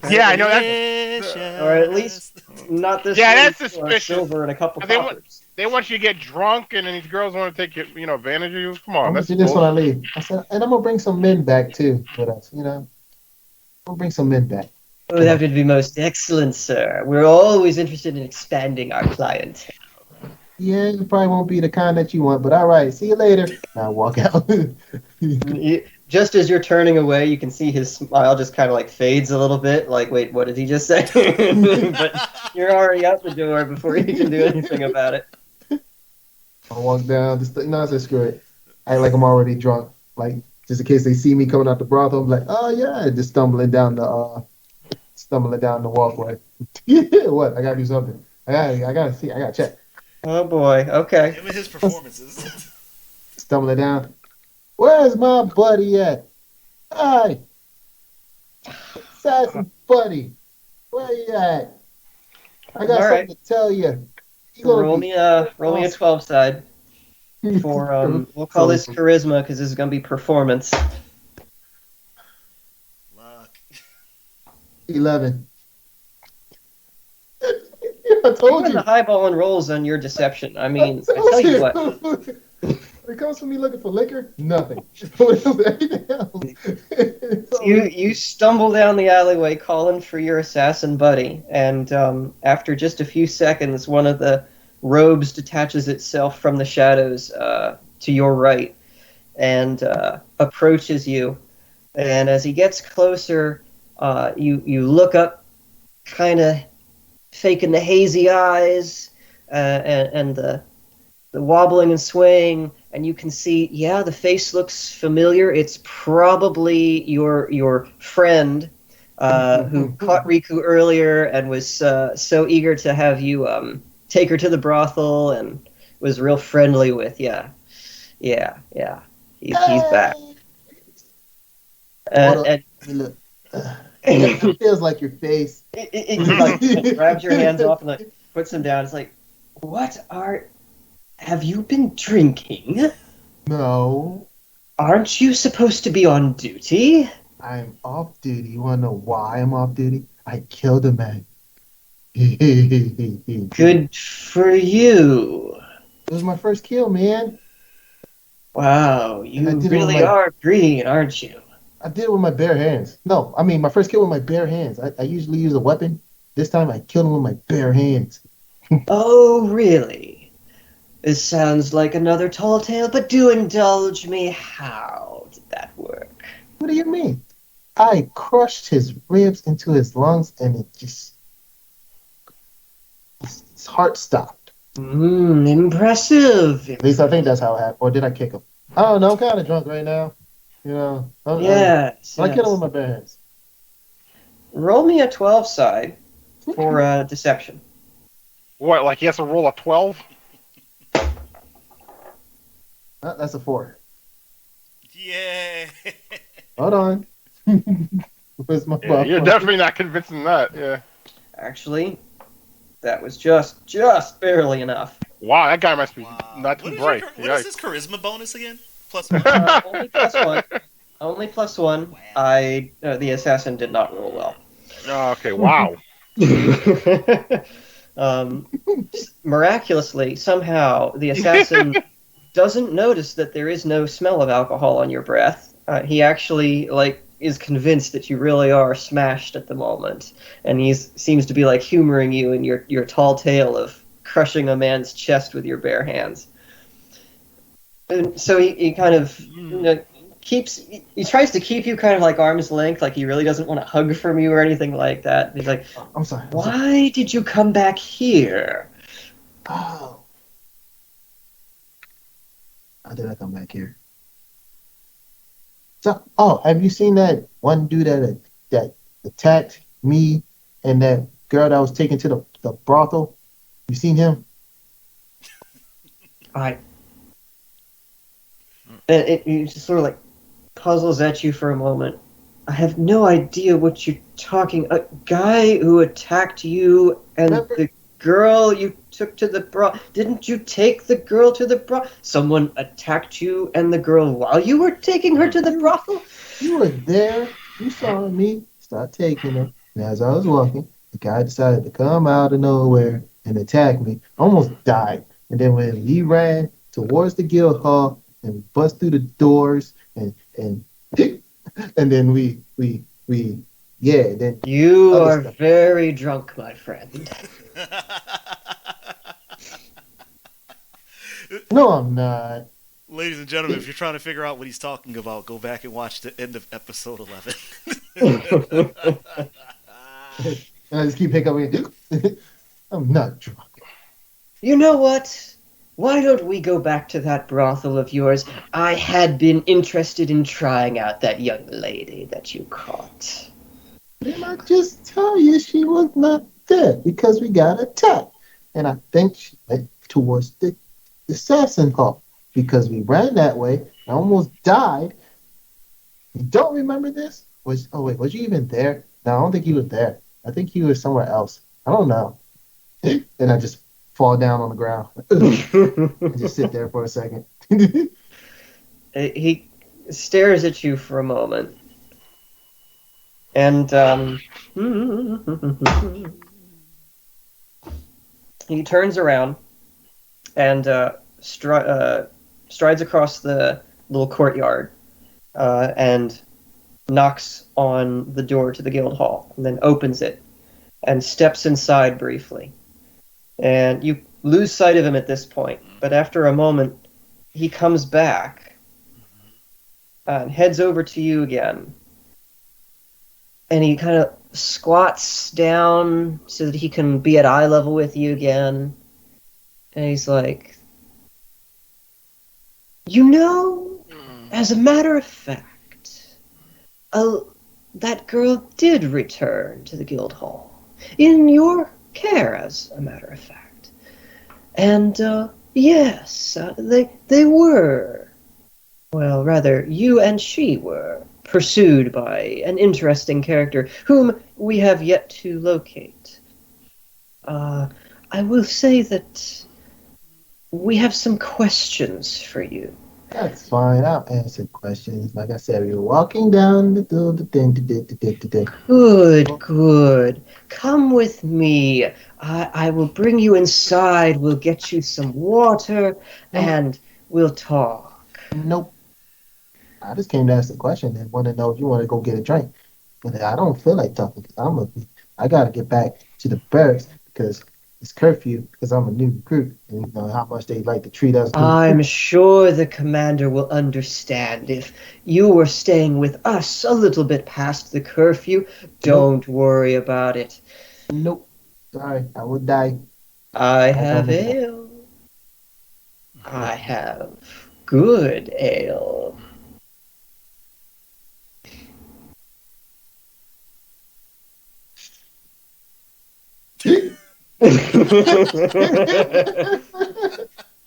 Yeah, I know that. Or at least not this. Yeah, that's suspicious. Silver and a couple coppers. They want you to get drunk, and then these girls want to take advantage of you. Come on, I'm gonna do this when I leave. I said, and I'm gonna bring some men back too with us. We'll bring some men back. Oh, that would be most excellent, sir. We're always interested in expanding our clientele. Yeah, it probably won't be the kind that you want, but all right. See you later. Now walk out. Just as you're turning away, you can see his smile just kind of like fades a little bit. Like, wait, what did he just say? But you're already out the door before you can do anything about it. I walk down. I said, screw it. I act like I'm already drunk. Like, just in case they see me coming out the brothel, I'm like, oh yeah, just stumbling down the walkway. What? I gotta do something. I gotta see. I gotta check. Oh boy. Okay. Him and his performances. Stumbling down. Where's my buddy at? Hi, assassin buddy. Where you at? I got something to tell you. Roll me a 12 side for we'll call this charisma because this is gonna be performance. Luck. 11. I told you. The highballing rolls on your deception. I mean, I tell you what. When it comes to me looking for liquor, nothing. You stumble down the alleyway calling for your assassin buddy, and after just a few seconds, one of the robes detaches itself from the shadows to your right and approaches you. And as he gets closer, you look up, kind of faking the hazy eyes and the wobbling and swaying, and you can see, yeah, the face looks familiar. It's probably your friend who caught Riku earlier and was so eager to have you take her to the brothel and was real friendly with. Yeah. He's back. And it feels like your face. It grabs your hands off and like puts them down. It's like, have you been drinking? No. Aren't you supposed to be on duty? I'm off duty. You wanna know why I'm off duty? I killed a man. Good for you. It was my first kill, man. Wow, you really are green, aren't you? I did it with my bare hands. No, I mean my first kill with my bare hands. I usually use a weapon. This time I killed him with my bare hands. Oh, really? This sounds like another tall tale, but do indulge me. How did that work? What do you mean? I crushed his ribs into his lungs, and his heart stopped. Impressive. At least I think that's how it happened. Or did I kick him? I don't know. I'm kind of drunk right now. You know. Yes. I kill him with my bare hands. Roll me a 12 side for deception. What? Like he has to roll a 12? That's a 4. Yeah. Hold on. Where's my Yeah, you're buff? definitely not convincing that. Yeah. Actually, that was just barely enough. Wow, that guy must be Wow. not too What is bright. What is his charisma bonus again? +1. Only +1. Only +1. Wow. The assassin did not roll well. Oh, okay, wow. Miraculously, somehow, the assassin doesn't notice that there is no smell of alcohol on your breath. He actually is convinced that you really are smashed at the moment, and he seems to be humoring you in your tall tale of crushing a man's chest with your bare hands. And so he kind of he tries to keep you kind of arm's length, he really doesn't want to hug from you or anything like that. He's like, I'm sorry. why did you come back here? Oh. How did I come back here? So, have you seen that one dude that attacked me and that girl that was taken to the brothel? You seen him? It just sort of puzzles at you for a moment. I have no idea what you're talking. A guy who attacked you and the girl you took to the brothel. Didn't you take the girl to the brothel? Someone attacked you and the girl while you were taking her to the brothel? You were there. You saw me start taking her. And as I was walking, the guy decided to come out of nowhere and attack me. I almost died. And then when he ran towards the guild hall and bust through the doors and then we then you are very drunk, my friend. No, I'm not. Ladies and gentlemen, if you're trying to figure out what he's talking about, go back and watch the end of episode 11. I just keep hiccuping. I'm not drunk. You know what? Why don't we go back to that brothel of yours? I had been interested in trying out that young lady that you caught. Didn't I just tell you she was not there because we got attacked? And I think she went towards the assassin hall because we ran that way. I almost died. You don't remember this? Was you even there? No, I don't think you were there. I think you were somewhere else. I don't know. And I just fall down on the ground. And just sit there for a second. He stares at you for a moment. And he turns around and strides across the little courtyard and knocks on the door to the guild hall and then opens it and steps inside briefly. And you lose sight of him at this point, but after a moment, he comes back and heads over to you again. And he kind of squats down so that he can be at eye level with you again. And he's like, as a matter of fact, that girl did return to the guild hall. In your care, as a matter of fact. And, yes, they were. Well, rather, you and she were pursued by an interesting character whom we have yet to locate. I will say that we have some questions for you. That's fine. I'll answer questions. Like I said, we were walking down the thing. Good. Come with me. I will bring you inside. We'll get you some water, and we'll talk. Nope. I just came to ask the question and want to know if you want to go get a drink. But I don't feel like talking because I got to get back to the barracks because it's curfew because I'm a new recruit, and you know how much they like to treat us. I'm sure the commander will understand if you were staying with us a little bit past the curfew. Don't worry about it. Nope. Sorry, I would die. I don't have make that. ale. I have good ale.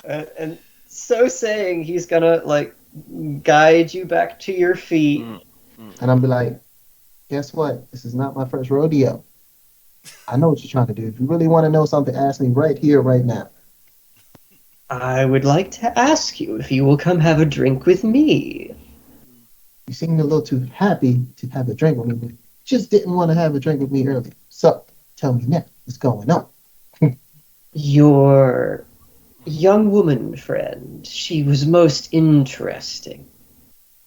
And so saying, he's gonna like guide you back to your feet. And I'll be like, guess what? This is not my first rodeo. I know what you're trying to do. If you really want to know something, ask me right here, right now. I would like to ask you if you will come have a drink with me. You seem a little too happy to have a drink with me. But just didn't want to have a drink with me earlier. So tell me now, what's going on? Your young woman friend, she was most interesting.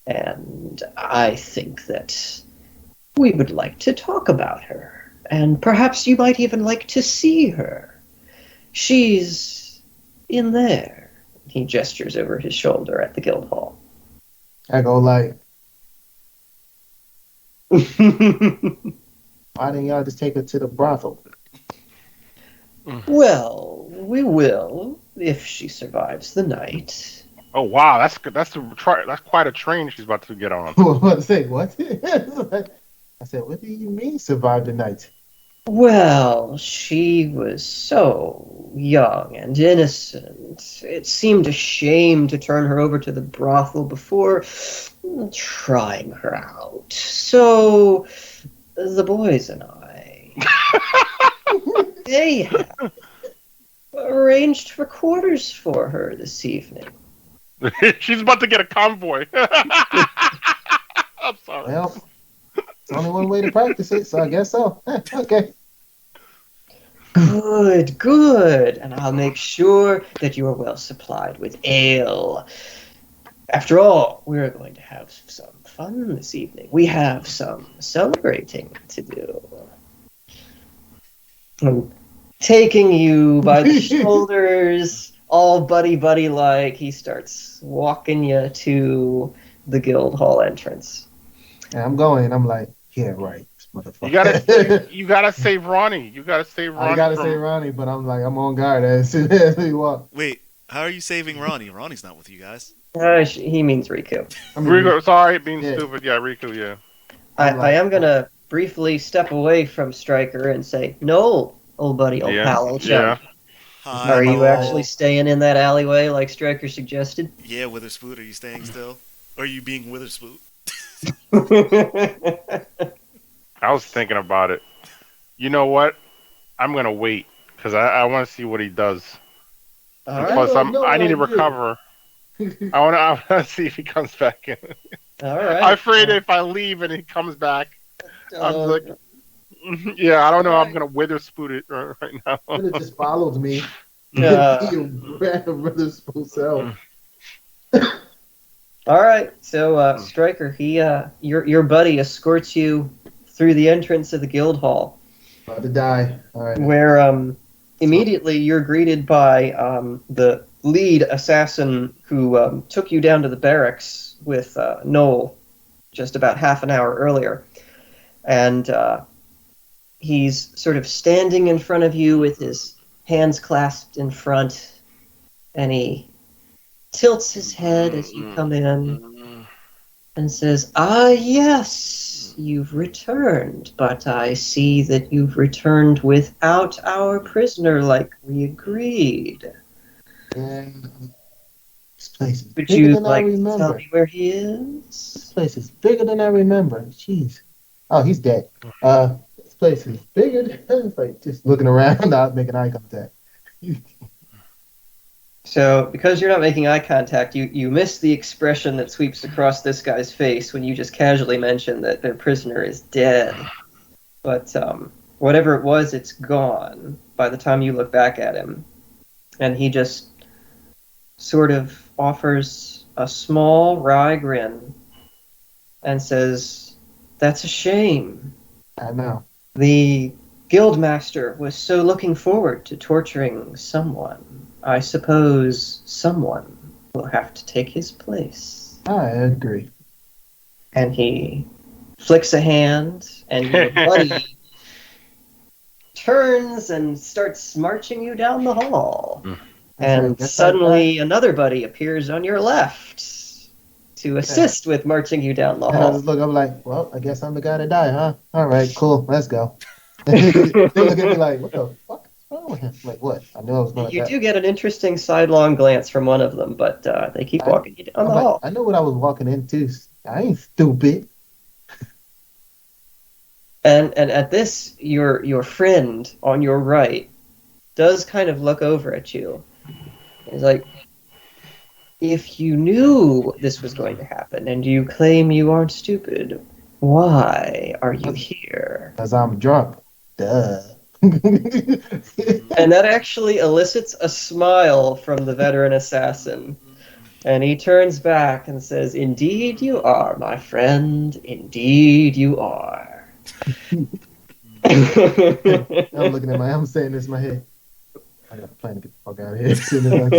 And I think that we would like to talk about her. And perhaps you might even like to see her. She's in there. He gestures over his shoulder at the guild hall. I go like, why didn't y'all just take her to the brothel? Well, we will, if she survives the night. Oh wow, that's good. That's quite a train she's about to get on. I say, what? I said, what do you mean survive the night? Well, she was so young and innocent. It seemed a shame to turn her over to the brothel before trying her out. So, the boys and I, they have arranged for quarters for her this evening. She's about to get a convoy. I'm sorry. Well, it's only one way to practice it, so I guess so. Okay. Good, good. And I'll make sure that you are well supplied with ale. After all, we're going to have some fun this evening. We have some celebrating to do. I'm taking you by the shoulders, all buddy-buddy like, he starts walking you to the guild hall entrance. And I'm going, and I'm like, yeah, right, motherfucker. You gotta save Ronnie. You gotta save Ronnie. I gotta say Ronnie, but I'm like, I'm on guard as soon as we walk. Wait, how are you saving Ronnie? Ronnie's not with you guys. He means Riku. Riku, sorry, being Yeah. stupid. Yeah, Riku, yeah. I am going to briefly step away from Stryker and say, no, old buddy, old pal, old chum. Hi, Are you hello. actually staying in that alleyway like Stryker suggested? Yeah, Witherspoon, are you staying still? Or are you being Witherspoon? I was thinking about it. You know what? I'm gonna wait because I want to see what he does. All And right. plus, No I need to idea. recover. I want to see if he comes back in. All right. I'm afraid if I leave and he comes back, I'm Uh, like, yeah, I don't know. I'm gonna Witherspoon it right now. Could have just followed me. Uh. You ran a brother spoon self. all right. So, Stryker, your buddy escorts you through the entrance of the guild hall, About to die. All right. where immediately you're greeted by the lead assassin who took you down to the barracks with Noel just about half an hour earlier. And he's sort of standing in front of you with his hands clasped in front, and he tilts his head as you come in and says, "Ah, yes, you've returned, but I see that you've returned without our prisoner like we agreed. And this place is Would bigger you than like I to tell remember. me where he is?" This place is bigger than I remember. Jeez. Oh, he's dead. This place is bigger than it's like just looking around, not making eye contact. So, because you're not making eye contact, you miss the expression that sweeps across this guy's face when you just casually mention that their prisoner is dead. But whatever it was, it's gone by the time you look back at him. And he just sort of offers a small, wry grin and says, "That's a shame. I know. The Guildmaster was so looking forward to torturing someone. I suppose someone will have to take his place. I agree. And he flicks a hand, and your buddy turns and starts marching you down the hall. And suddenly another buddy appears on your left to assist with marching you down the And I hall. just look, I'm like, well, I guess I'm the guy to die, huh? All right, cool, let's go. They look at me like, what the fuck is wrong with him? I'm like, what? I knew I was going to You die. do get an interesting sidelong glance from one of them, but they keep walking you down the hall. I know what I was walking into. I ain't stupid. And at this, your friend on your right does kind of look over at you. He's like, if you knew this was going to happen and you claim you aren't stupid, why are you here? Because I'm drunk. Duh. And that actually elicits a smile from the veteran assassin. And he turns back and says, indeed you are, my friend. Indeed you are. I'm looking at I'm saying this in my head. I got a plan to get the fuck out of here as soon as I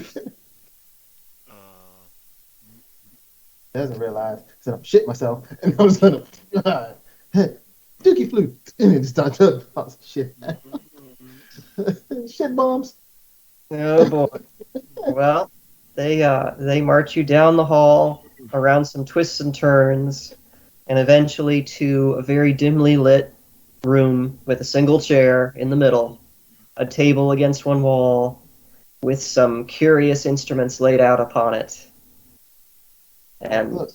can. Doesn't realize, so I'm shit myself, and I'm just gonna dookie flute, and then just start to shit. Shit bombs. Oh boy. Well, they march you down the hall around some twists and turns, and eventually to a very dimly lit room with a single chair in the middle, a table against one wall, with some curious instruments laid out upon it. And Look,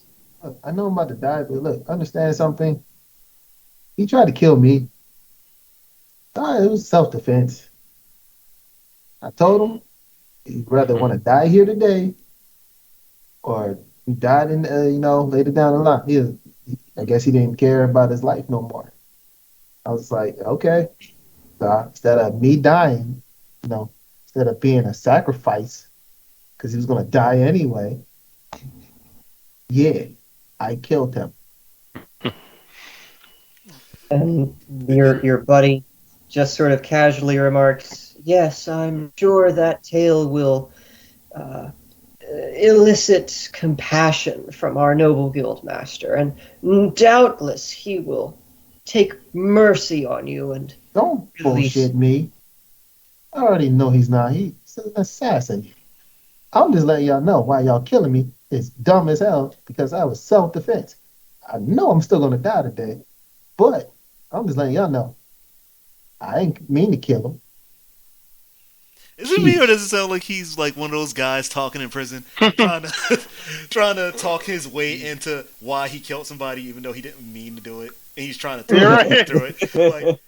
I know I'm about to die, but look, understand something. He tried to kill me. It was self-defense. I told him he'd rather want to die here today, or he died in, later down the line. I guess he didn't care about his life no more. I was like, okay. So instead of me dying, instead of being a sacrifice, because he was going to die anyway, yeah, I killed him. And your buddy just sort of casually remarks, yes, I'm sure that tale will elicit compassion from our noble guildmaster, and doubtless he will take mercy on you and Don't release. bullshit me. I already know he's not. He's an assassin. I'm just letting y'all know why y'all killing me is dumb as hell, because I was self-defense. I know I'm still going to die today, but I'm just letting y'all know. I ain't mean to kill him. Is it me, or does it sound like he's like one of those guys talking in prison, trying to talk his way into why he killed somebody even though he didn't mean to do it, and he's trying to talk through it. Like,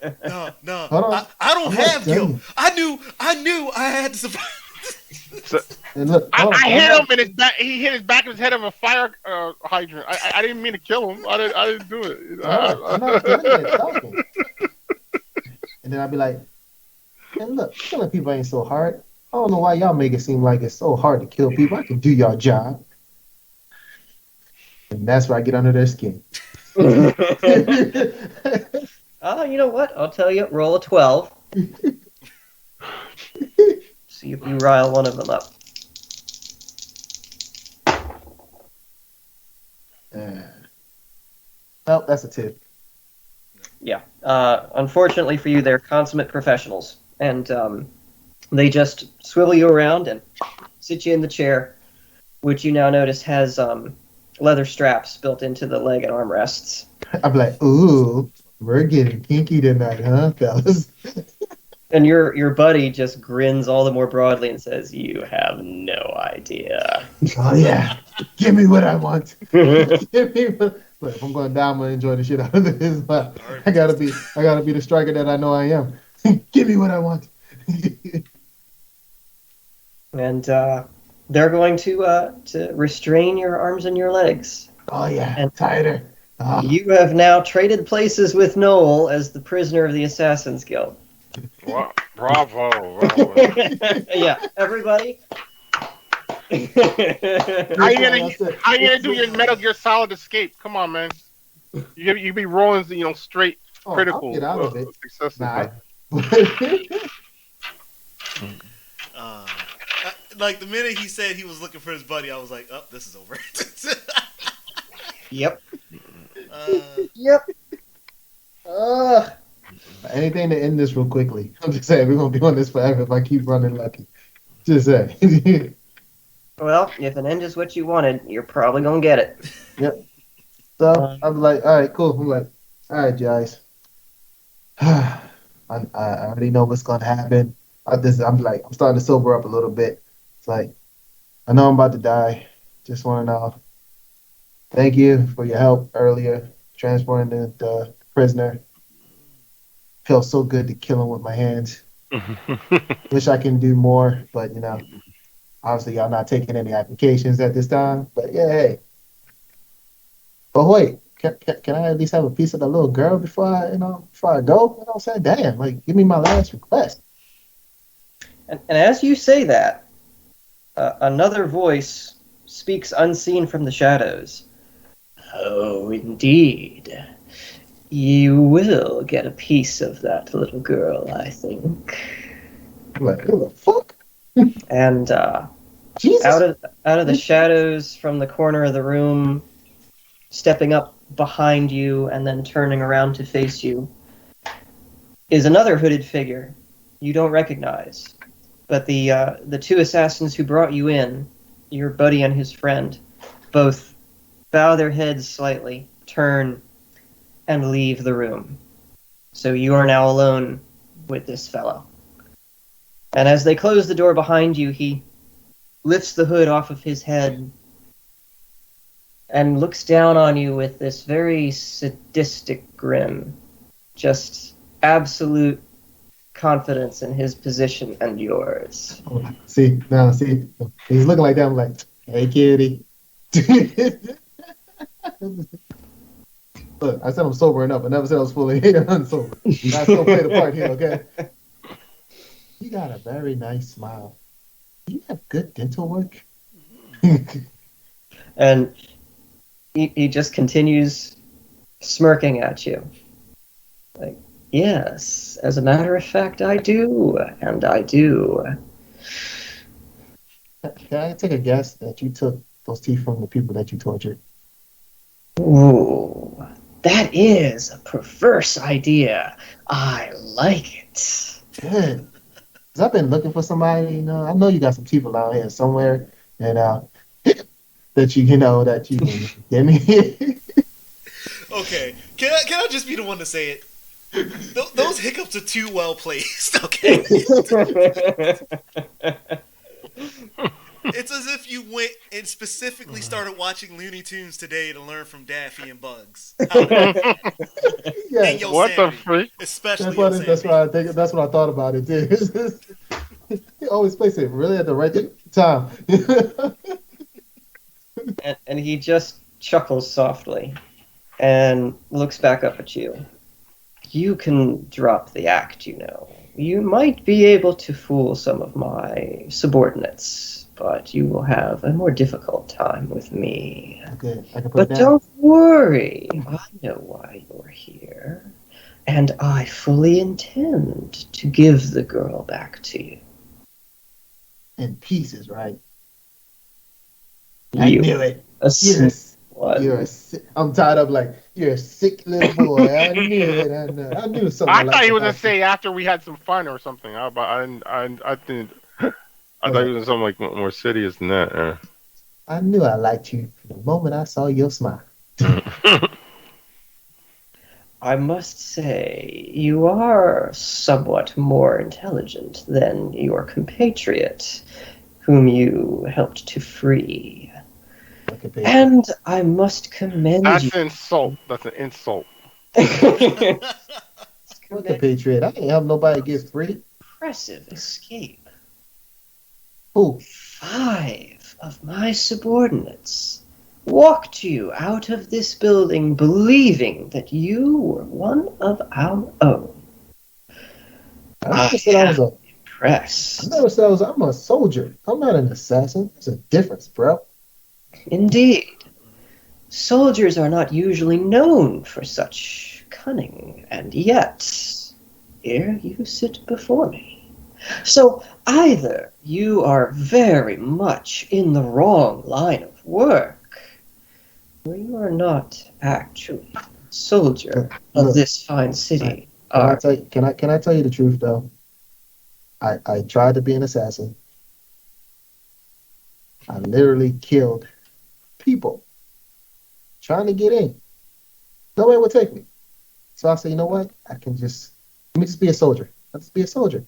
no, I don't have guilt. I knew I had to survive. And look, I hit him in his back. He hit his back of his head of a fire hydrant. I didn't mean to kill him. I didn't do it. I'm not doing it, talking. And then I'd be like, and look, killing people ain't so hard. I don't know why y'all make it seem like it's so hard to kill people. I can do y'all job. And that's where I get under their skin. Oh, you know what? I'll tell you. Roll a 12. See if you rile one of them up. Well, that's a tip. Yeah. Unfortunately for you, they're consummate professionals. And they just swivel you around and sit you in the chair, which you now notice has leather straps built into the leg and armrests. I'm like, ooh, we're getting kinky tonight, huh, fellas? And your buddy just grins all the more broadly and says, "You have no idea." Oh yeah, give me what I want. Give me what. Look, if I'm going to die, I'm gonna enjoy the shit out of this. But I gotta be the striker that I know I am. Give me what I want. And they're going to restrain your arms and your legs. Oh yeah, And tighter. Oh. You have now traded places with Noel as the prisoner of the Assassin's Guild. Bravo. Yeah, everybody. How you gonna do your Metal Gear Solid escape? Come on, man. You be rolling, straight Oh, critical I'll get out of it. successes. Nah, Uh, like the minute he said he was looking for his buddy, I was like, "Oh, this is over." Yep. uh, Yep. anything to end this real quickly. I'm just saying we're gonna be on this forever if I keep running lucky. Just say. Well, if an end is what you wanted, you're probably gonna get it. Yep. So I'm like, all right, cool. I'm like, all right, guys. I already know what's gonna happen. I'm starting to sober up a little bit. It's like, I know I'm about to die. Just want to know. Thank you for your help earlier, transporting the prisoner. Felt so good to kill him with my hands. Wish I can do more, but obviously y'all not taking any applications at this time. But yeah, hey. But wait, can I at least have a piece of the little girl before I go? You know what I'm saying? Damn, like give me my last request. And as you say that, another voice speaks unseen from the shadows. Oh, indeed. You will get a piece of that little girl, I think. I'm like, who the fuck? And Jesus. out of the shadows from the corner of the room, stepping up behind you and then turning around to face you, is another hooded figure you don't recognize. But the two assassins who brought you in, your buddy and his friend, both bow their heads slightly, turn, and leave the room. So you are now alone with this fellow. And as they close the door behind you, he lifts the hood off of his head and looks down on you with this very sadistic grin. Just absolute confidence in his position and yours. See, he's looking like that. I'm like, hey, kitty. Look, I said I'm sobering up. I never said I was fully unsober. I still play the part here, okay? You got a very nice smile. Do you have good dental work? And he just continues smirking at you. Like, yes, as a matter of fact, I do. And I do. Can I take a guess that you took those teeth from the people that you tortured? Ooh, that is a perverse idea. I like it. Good. Because I've been looking for somebody, I know you got some people out here somewhere, and that you can get me. okay, can I just be the one to say it? Those hiccups are too well placed. Okay. It's as if you went and specifically started watching Looney Tunes today to learn from Daffy and Bugs. Yes. What the freak? Especially That's what I thought about it too. He always plays it really at the right time. And he just chuckles softly and looks back up at you. You can drop the act, You might be able to fool some of my subordinates, but you will have a more difficult time with me. Okay, I can put But it down. don't worry, I know why you're here, and I fully intend to give the girl back to you. In pieces, right? I You, knew it. a I'm tied up like you're a sick little boy. I knew it. I knew something. I thought he was gonna say after we had some fun or something. I think I thought he was something like more serious than that. I knew I liked you from the moment I saw your smile. I must say, you are somewhat more intelligent than your compatriot, whom you helped to free. And I must commend That's you. an insult. That's an insult. What compatriot? I ain't help nobody get free. Impressive escape. Who? 5 of my subordinates walked you out of this building believing that you were one of our own. I never said I was impressed. I never said I'm a soldier. I'm not an assassin. There's a difference, bro. Indeed. soldiers are not usually known for such cunning, and yet here you sit before me. So either you are very much in the wrong line of work, or you are not actually a soldier of Look, this fine city. Can I tell you the truth though? I tried to be an assassin. I literally killed people trying to get in. Nobody would take me. So I said, you know what? Let me just be a soldier. I'll just be a soldier.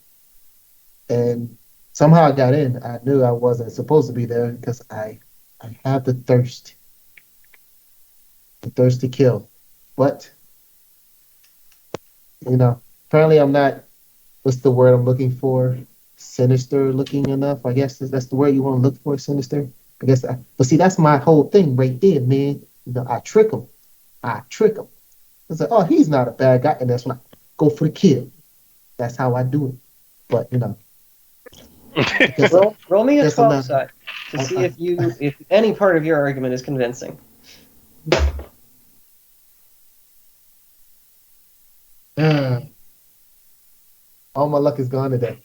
And somehow I got in. I knew I wasn't supposed to be there because I have the thirst to kill. But, apparently I'm not, what's the word I'm looking for? Sinister looking enough. I guess that's the word you want to look for, sinister. But see, that's my whole thing right there, man. I trick him. It's like, oh, he's not a bad guy. And that's when I go for the kill. That's how I do it. But, Roll me a Yes, 12 I'm side to see if any part of your argument is convincing. All my luck is gone today.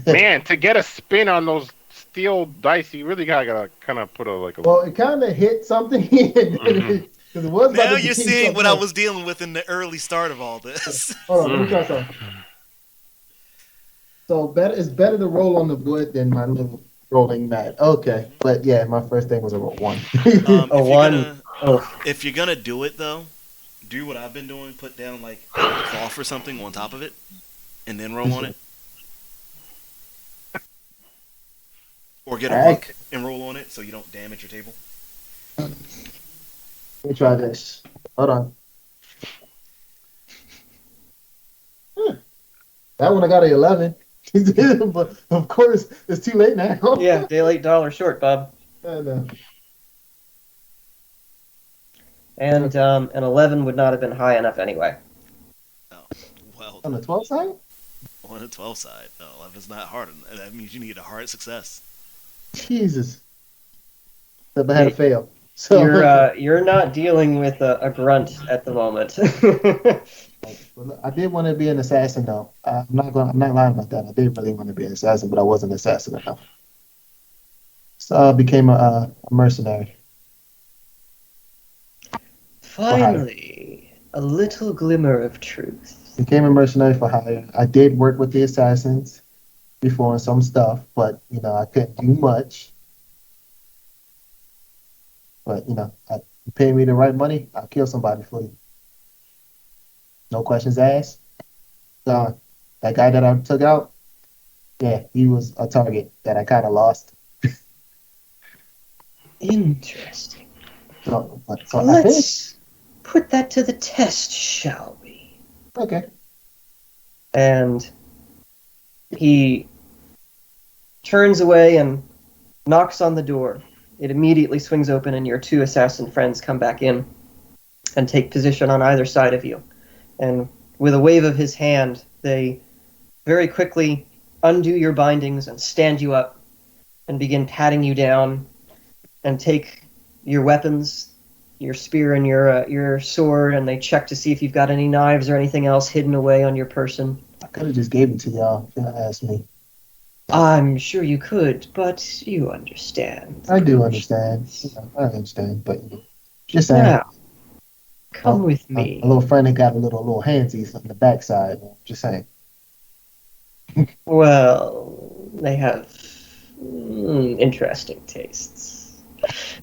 Man, to get a spin on those steel dice, you really gotta kind of put a Well, it kind of hit something because it was. Now you're seeing what I was dealing with in the early start of all this. Hold on, let me try something. So it's better to roll on the wood than my little rolling mat. Okay, but yeah, my first thing was a roll 1. If you're gonna do it though, do what I've been doing. Put down like a cloth or something on top of it, and then roll on it. Or get a book and roll on it so you don't damage your table. Let me try this. Hold on. That one I got an 11. But of course, it's too late now. Yeah, daylight dollar short, Bob. I know. And an 11 would not have been high enough anyway. Oh, well. On the 12 side? On the 12 side. No, 11's not hard. That means you need a hard success. Jesus. But I had to fail. So you're not dealing with a grunt at the moment. I did want to be an assassin though. I'm not lying about that. I did really want to be an assassin, but I wasn't an assassin enough. So I became a mercenary. Finally, a little glimmer of truth. Became a mercenary for hire. I did work with the assassins before on some stuff, but I couldn't do much. But you pay me the right money, I'll kill somebody for you. No questions asked. That guy that I took out, yeah, he was a target that I kind of lost. Interesting. So Let's put that to the test, shall we? Okay. And he turns away and knocks on the door. It immediately swings open, and your two assassin friends come back in and take position on either side of you. And with a wave of his hand, they very quickly undo your bindings and stand you up and begin patting you down and take your weapons, your spear and your sword, and they check to see if you've got any knives or anything else hidden away on your person. I could have just gave it to y'all if y'all asked me. I'm sure you could, but you understand. I do understand. I understand, but just saying. Now, come with me. A little friend that got a little handsies on the backside. Just saying. Well, they have interesting tastes.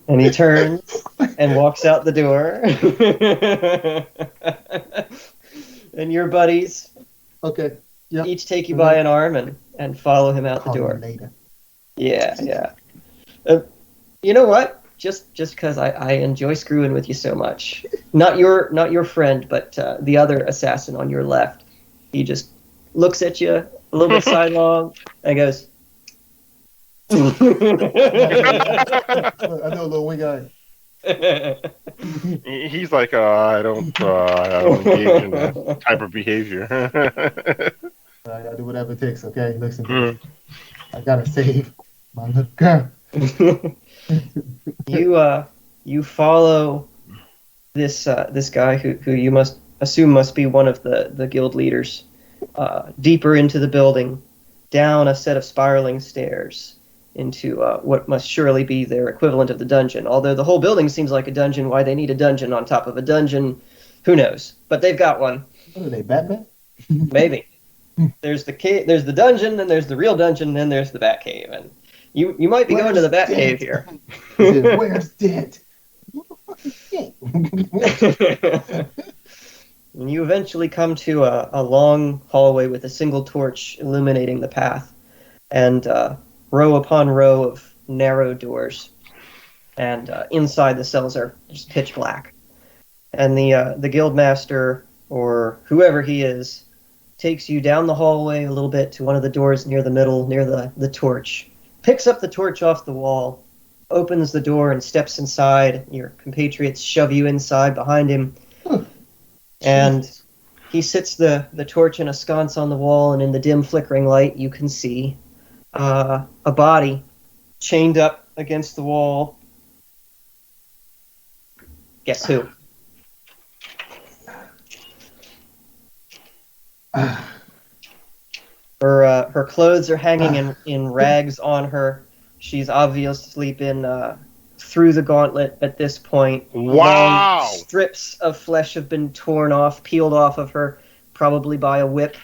And he turns and walks out the door. And your buddies each take you by an arm and follow him out the door. Later. Yeah. You know what? Just because I enjoy screwing with you so much. Not your friend, but the other assassin on your left. He just looks at you a little bit sidelong and goes. I know a little wing eye. He's like, I don't engage in that type of behavior. I gotta do whatever it takes. Okay, listen. I gotta save my little girl. You follow this guy who you must assume must be one of the guild leaders, deeper into the building, down a set of spiraling stairs into what must surely be their equivalent of the dungeon. Although the whole building seems like a dungeon, why they need a dungeon on top of a dungeon, who knows? But they've got one. What are they, Batman? Maybe. There's the dungeon, then there's the real dungeon, then there's the Batcave, and you might be going to the Batcave here. Where's Dent? And you eventually come to a long hallway with a single torch illuminating the path, and row upon row of narrow doors. And inside the cells are just pitch black. And the guildmaster, or whoever he is, takes you down the hallway a little bit to one of the doors near the middle, near the torch, picks up the torch off the wall, opens the door and steps inside. Your compatriots shove you inside behind him. And he sits the torch in a sconce on the wall, and in the dim flickering light you can see a body chained up against the wall. Guess who? Her clothes are hanging in rags on her. She's obviously been through the gauntlet at this point. Wow! Long strips of flesh have been torn off, peeled off of her, probably by a whip.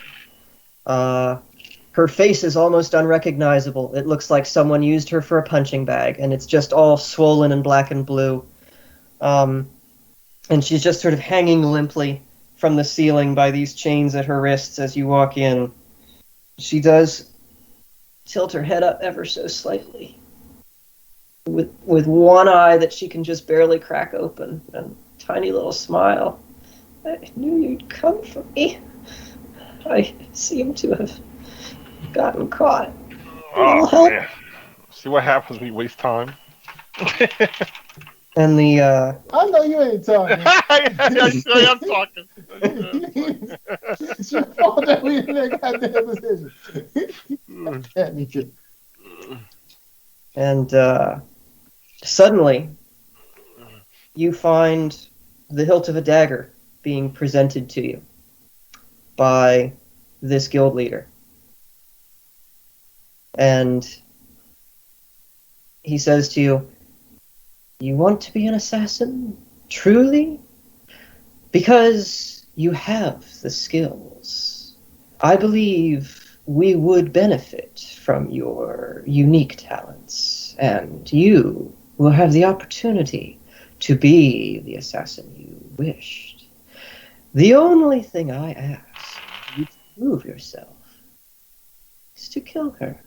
Her face is almost unrecognizable. It looks like someone used her for a punching bag, and it's just all swollen and black and blue. And she's just sort of hanging limply from the ceiling by these chains at her wrists as you walk in. She does tilt her head up ever so slightly, with one eye that she can just barely crack open, and a tiny little smile. I knew you'd come for me. I seem to have gotten caught. Oh, help. man. See what happens when you waste time? And the I know you ain't talking. I am talking. It's your fault that we didn't make goddamn decision. At me too. And suddenly, you find the hilt of a dagger being presented to you by this guild leader. And he says to you, "You want to be an assassin, truly? Because you have the skills. I believe we would benefit from your unique talents, and you will have the opportunity to be the assassin you wished. The only thing I ask you to prove yourself is to kill her.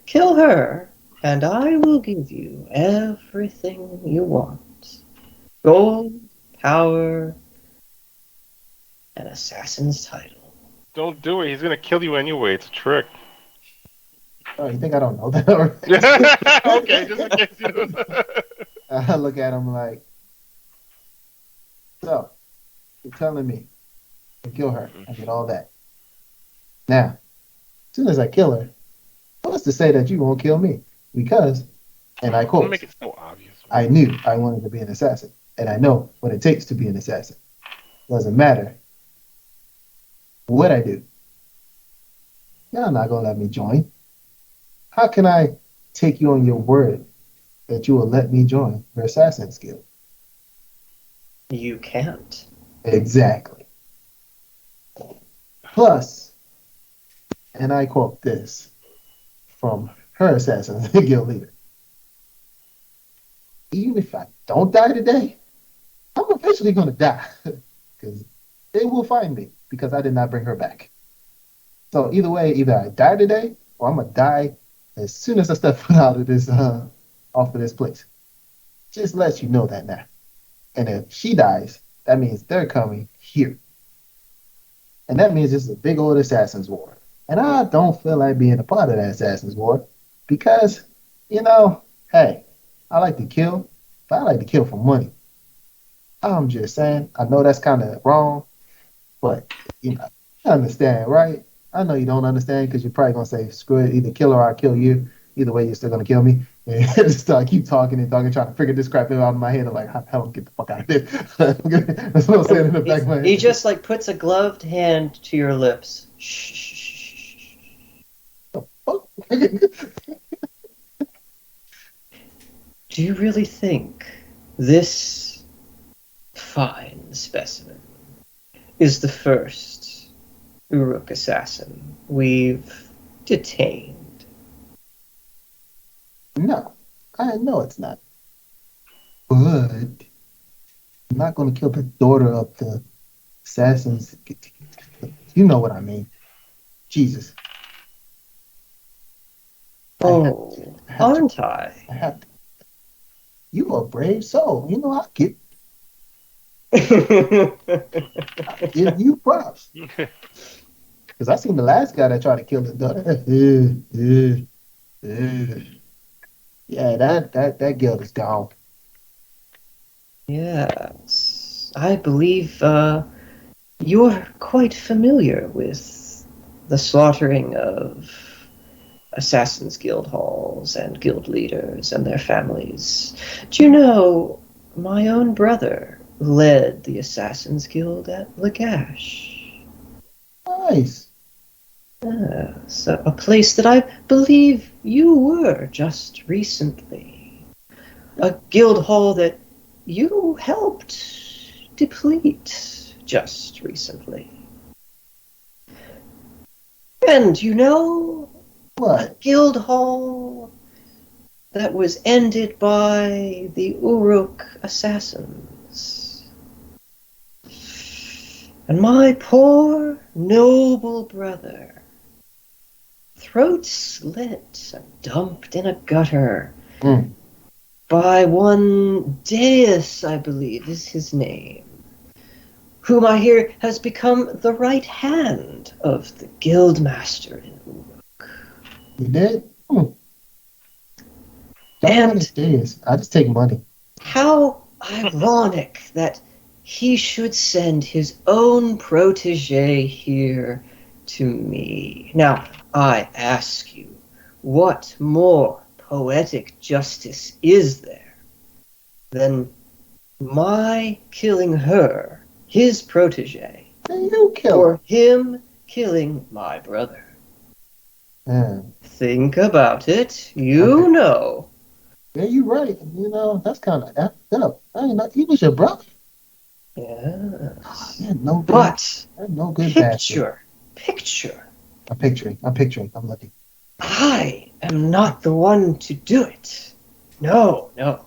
Kill her, and I will give you everything you want. Gold, power, an assassin's title." Don't do it. He's gonna kill you anyway. It's a trick. Oh, you think I don't know that already? Okay, just in case you. I look at him like, so, you're telling me to kill her. I get all that. Now, as soon as I kill her, what's to say that you won't kill me? Because, and I Don't quote, make it so obvious. I knew I wanted to be an assassin, and I know what it takes to be an assassin. Doesn't matter what I do. Y'all not gonna let me join. How can I take you on your word that you will let me join your assassin's guild? You can't. Exactly. Plus, and I quote this from her assassin's guild leader, even if I don't die today, I'm eventually going to die because they will find me because I did not bring her back. So either way, either I die today or I'm going to die as soon as I step foot out of this, off of this place. Just let you know that now. And if she dies, that means they're coming here. And that means this is a big old assassin's war. And I don't feel like being a part of that assassin's war because, you know, hey, I like to kill, but I like to kill for money. I'm just saying, I know that's kind of wrong, but, you know, you understand, right? I know you don't understand because you're probably going to say, screw it, either kill her or I'll kill you. Either way, you're still going to kill me. And I just start keep talking and talking, trying to figure this crap out in my head. I'm like, how the hell do I get the fuck out of here? That's what I'm saying in the back of my head. He just like puts a gloved hand to your lips. Shh. Fuck. Do you really think this fine specimen is the first Uruk assassin we've detained? No, I know it's not. But I'm not going to kill the daughter of the assassins. You know what I mean. Jesus. Oh, aren't I? I have to. You are a brave soul. You know, I give you props. Because I seen the last guy that tried to kill his daughter. Yeah, that guild is gone. Yes, I believe you're quite familiar with the slaughtering of Assassins' Guild halls and guild leaders and their families. Do you know, my own brother led the Assassins' Guild at Lagash. Nice. Yes, a place that I believe you were just recently. A guild hall that you helped deplete just recently. And you know, a What? guild hall that was ended by the Uruk assassins. And my poor noble brother, throat slit and dumped in a gutter by one Deus, I believe is his name, whom I hear has become the right hand of the guildmaster in Uruk. You did? And Understand. I just take money. how ironic that he should send his own protege here to me. Now, I ask you, what more poetic justice is there than my killing her, his protege, Then you kill or him killing my brother? her. Think about it. You know. Yeah, you're right. You know, that's kind of effed up. I ain't know, he was your brother. Yes. Yeah, no good. But No good bastard. picture. I'm picturing. I'm looking. I am not the one to do it. No. No.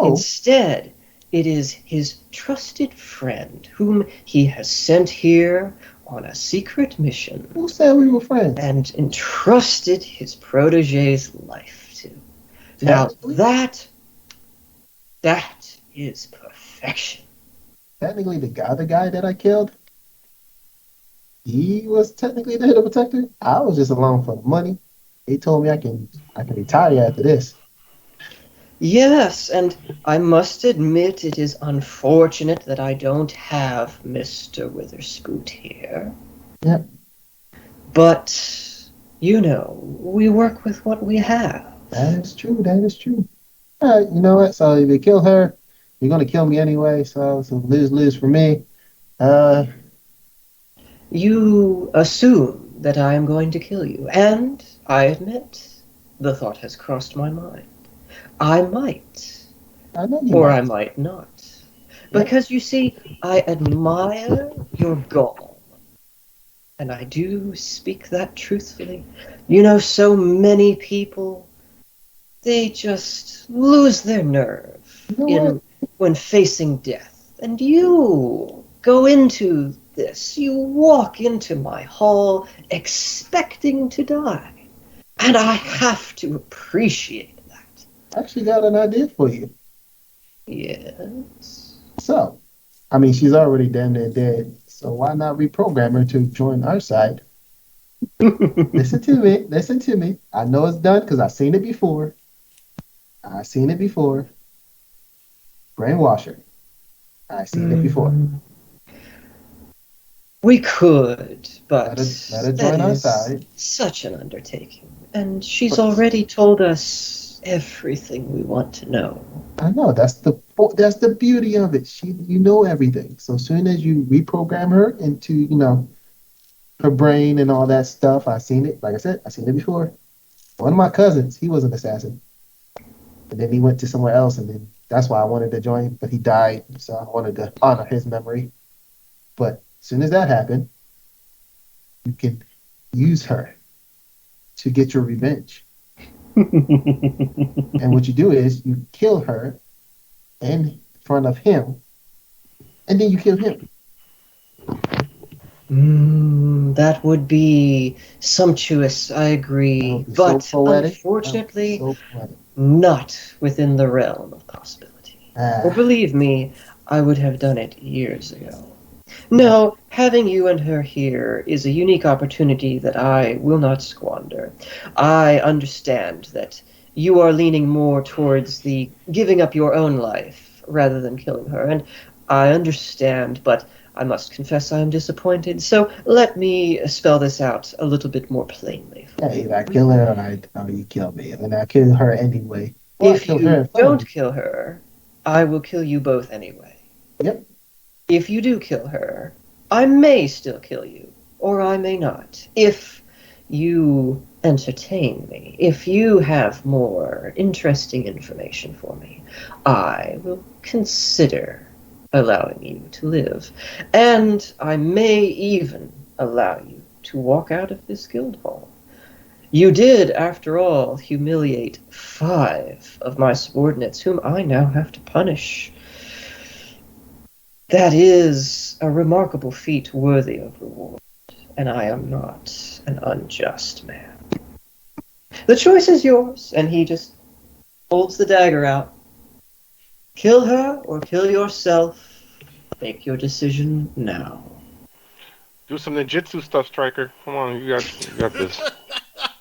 Instead, it is his trusted friend whom he has sent here on a secret mission Who said we were friends? and entrusted his protege's life to. Now Technically? that is perfection. Technically, the other guy that I killed, he was technically the hidden protector. I was just along for the money. He told me I can retire after this. Yes, and I must admit it is unfortunate that I don't have Mr. Witherspoon here. Yep. But, you know, we work with what we have. That is true. All right, you know what? So if you kill her, you're gonna kill me anyway. So lose for me. You assume that I am going to kill you, and I admit the thought has crossed my mind. I might, I know you. or might. I might not. Because you see, I admire your gall. And I do speak that truthfully. You know, so many people, they just lose their nerve You know when facing death. And you go into this, you walk into my hall expecting to die. And I have to appreciate that. I actually got an idea for you. Yes. So, I mean, she's already damn near dead. So why not reprogram her to join our side? Listen to me. I know it's done because I've seen it before. Brainwash her. I've seen it before. We could, but Let her join that our is side. such an undertaking. And she's already told us everything we want to know. I know that's the beauty of it. You know everything. So as soon as you reprogram her into her brain and all that stuff, I seen it. Like I said, I seen it before. One of my cousins, he was an assassin, and then he went to somewhere else, and then that's why I wanted to join. But he died, so I wanted to honor his memory. But as soon as that happened, you can use her to get your revenge. And what you do is you kill her in front of him, and then you kill him. That would be sumptuous, I agree, but so poetic. unfortunately, So poetic. not within the realm of possibility. Or believe me, I would have done it years ago. No, having you and her here is a unique opportunity that I will not squander. I understand that you are leaning more towards the giving up your own life rather than killing her, and I understand, but I must confess I am disappointed, so let me spell this out a little bit more plainly. Yeah, either I kill her or you kill me, and I kill her anyway. Or If you don't kill her, I will kill you both anyway. Yep. If you do kill her, I may still kill you, or I may not. If you entertain me, if you have more interesting information for me, I will consider allowing you to live. And I may even allow you to walk out of this guild hall. You did, after all, humiliate 5 of my subordinates, whom I now have to punish. That is a remarkable feat worthy of reward, and I am not an unjust man. The choice is yours, and he just holds the dagger out. Kill her or kill yourself. Make your decision now. Do some ninjutsu stuff, Striker. Come on, you got this.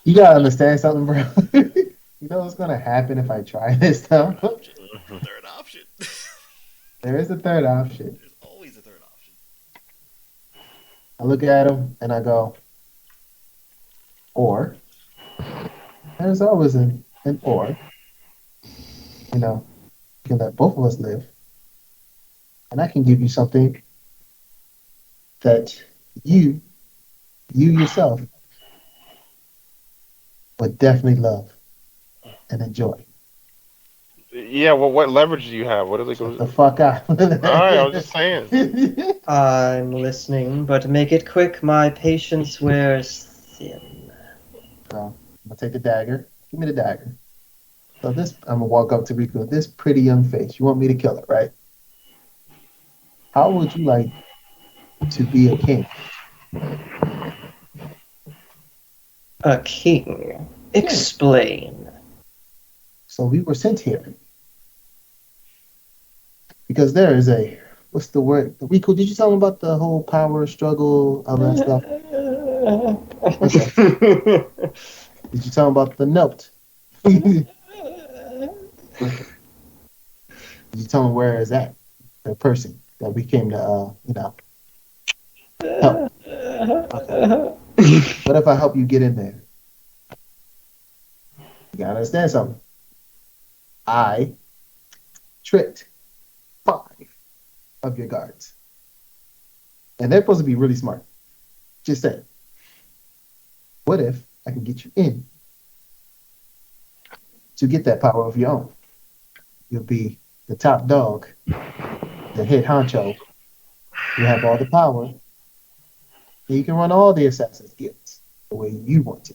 You gotta understand something, bro. You know what's gonna happen if I try this stuff? Third option. There is a third option. There's always a third option. I look at him and I go, or. There's always an or. You know, you can let both of us live. And I can give you something that you yourself would definitely love and enjoy. Yeah, well, what leverage do you have? What is it? Shut the fuck out. All right, I was just saying. I'm listening, but make it quick. My patience wears thin. So I'm gonna take the dagger. Give me the dagger. So I'm gonna walk up to Riku with this pretty young face. You want me to kill her, right? How would you like to be a king? A king. Explain. So we were sent here because there is what's the word? Riku, did you tell him about the whole power struggle, all that stuff? Okay. Did you tell him about the note? Did you tell him where is that? The person that we came to, help. Okay. What if I help you get in there? You gotta understand something. I tricked 5 of your guards. And they're supposed to be really smart. Just saying. What if I can get you in to get that power of your own? You'll be the top dog, the head honcho. You have all the power. And you can run all the Assassin's Guilds the way you want to.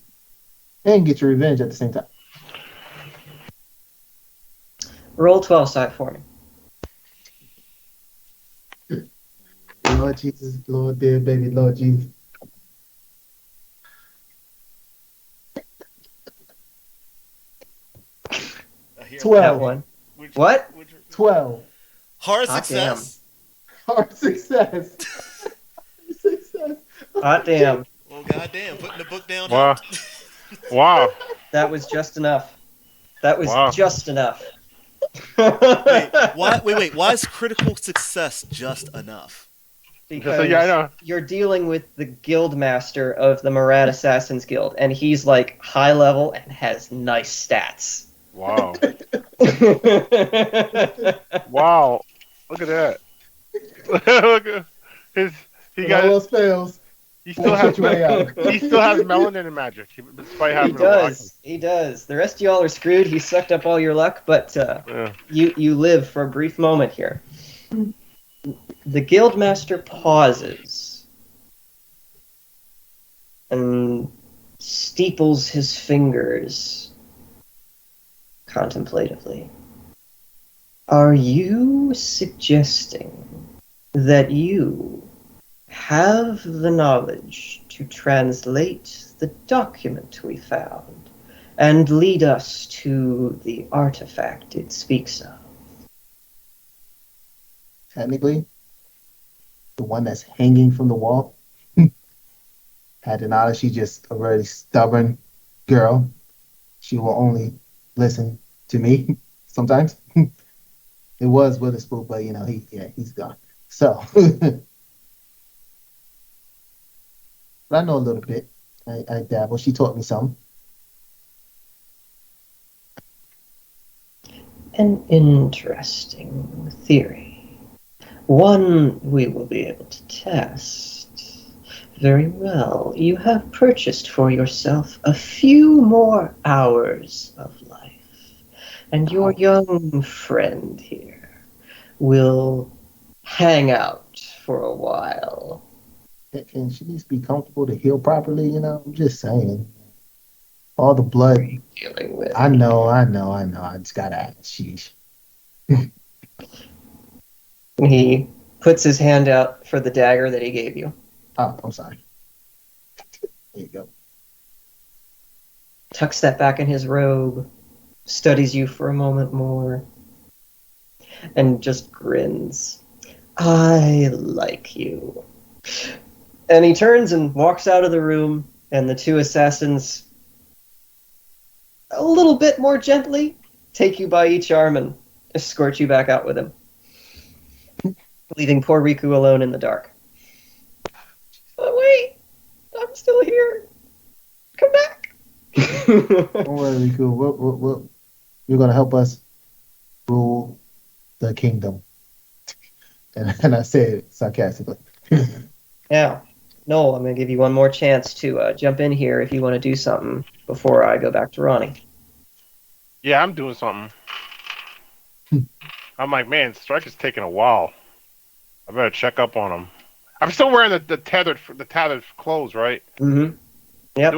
And get your revenge at the same time. Roll 12 side for me. Lord Jesus, Lord dear baby, Lord Jesus. Here, 12. That one. What? 12. Hard Hot success. Hard success. Success. Hot damn. Well, goddamn, putting the book down. Wow. Wow. That was just enough. That was Wow. just enough. Wait. Why is critical success just enough? Because Yeah, I know. you're dealing with the guild master of the Murad Assassins Guild, and he's like high level and has nice stats. Wow. Wow. Look at that. Look at his. He When all got. else fails, He still has. shut your way out. He still has melanin and magic, despite He having a rock. does. He does. The rest of y'all are screwed. He sucked up all your luck, but Yeah. you live for a brief moment here. The guildmaster pauses and steeples his fingers contemplatively. Are you suggesting that you have the knowledge to translate the document we found and lead us to the artifact it speaks of? Technically, the one that's hanging from the wall had the knowledge. She's just a very stubborn girl. She will only listen to me sometimes. It was Witherspoon, but he's gone. So, but I know a little bit. I dabble. She taught me some. An interesting theory. One we will be able to test. Very well. You have purchased for yourself a few more hours of life. And your young friend here will hang out for a while. And she needs to be comfortable to heal properly. I'm just saying. All the blood. Dealing with. I know. I just gotta ask. Sheesh. He puts his hand out for the dagger that he gave you. Oh, I'm sorry. There you go. Tucks that back in his robe, studies you for a moment more, and just grins. I like you. And he turns and walks out of the room, and the two assassins, a little bit more gently, take you by each arm and escort you back out with him, leaving poor Riku alone in the dark. Oh, wait! I'm still here! Come back! Don't worry, Riku. You're gonna help us rule the kingdom. And I say it sarcastically. Yeah. No, I'm going to give you one more chance to jump in here if you want to do something before I go back to Ronnie. Yeah, I'm doing something. I'm like, man, Striker's taking a while. I better check up on him. I'm still wearing the tethered clothes, right? Mm-hmm. Yep.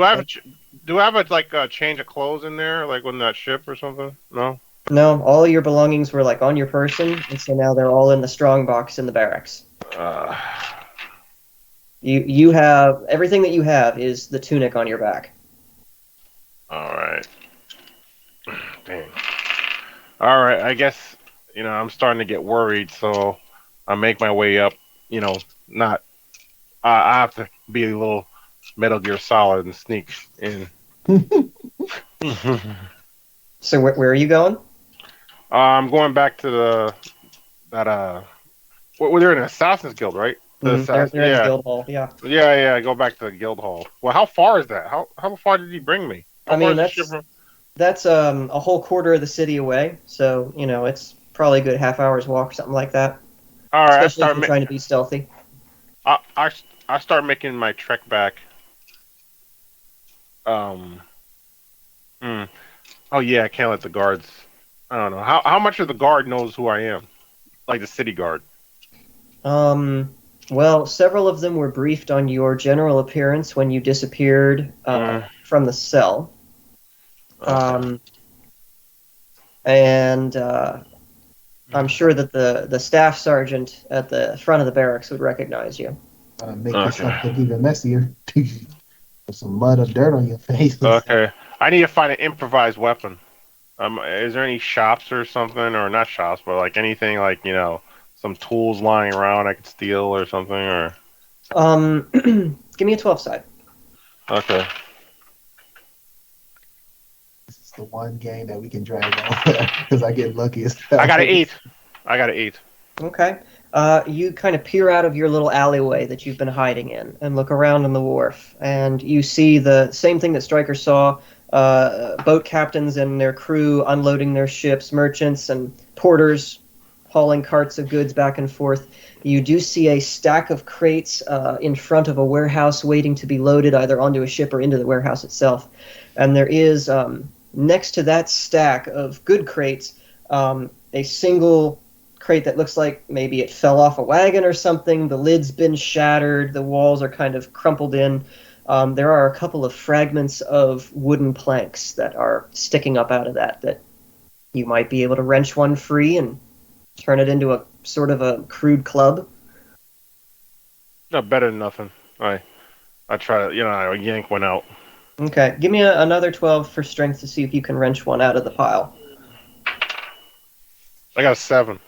Do I have a change of clothes in there, like on that ship or something? No. No, all your belongings were on your person, and so now they're all in the strong box in the barracks. You have everything that you have is the tunic on your back. All right. Dang. All right. I guess I'm starting to get worried, so I make my way up. Not. I have to be a little Metal Gear Solid and sneak in. So where are you going? I'm going back to they're in an Assassin's Guild, right? They're in the guild hall, yeah. Yeah, go back to the guild hall. Well, how far is that? How far did he bring me? That's a whole quarter of the city away, so it's probably a good half hour's walk, something like that. All right, especially if you're trying to be stealthy. I start making my trek back. Oh yeah, I can't let the guards. I don't know how much of the guard knows who I am, like the city guard. Well, several of them were briefed on your general appearance when you disappeared from the cell. And I'm sure that the staff sergeant at the front of the barracks would recognize you. Make yourself look even messier. With some mud or dirt on your face. Okay. I need to find an improvised weapon. Is there any shops or something, or not shops, but anything some tools lying around I could steal or something, or? Give me a 12 side. Okay. This is the one game that we can drag on because I get lucky as hell. I got an 8. Okay. You kind of peer out of your little alleyway that you've been hiding in and look around on the wharf, and you see the same thing that Stryker saw, boat captains and their crew unloading their ships, merchants and porters hauling carts of goods back and forth. You do see a stack of crates in front of a warehouse waiting to be loaded either onto a ship or into the warehouse itself. And there is, next to that stack of good crates, a single crate that looks like maybe it fell off a wagon or something. The lid's been shattered. The walls are kind of crumpled in. There are a couple of fragments of wooden planks that are sticking up out of that you might be able to wrench one free and turn it into a sort of a crude club. No, better than nothing. I try to, I yank one out. Okay, give me another 12 for strength to see if you can wrench one out of the pile. I got a 7.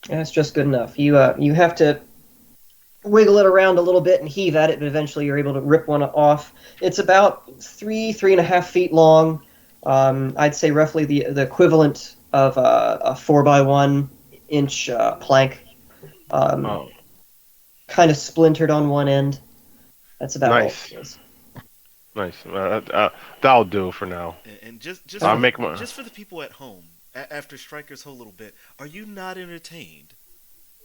That's just good enough. You have to wiggle it around a little bit and heave at it, but eventually you're able to rip one off. It's about 3.5 feet long. I'd say roughly the equivalent of a 4x1 inch plank. Kind of splintered on one end. That's about Nice. all it is. Nice. That'll do for now. And just I'll for, make my... just for the people at home, after Striker's whole little bit, are you not entertained?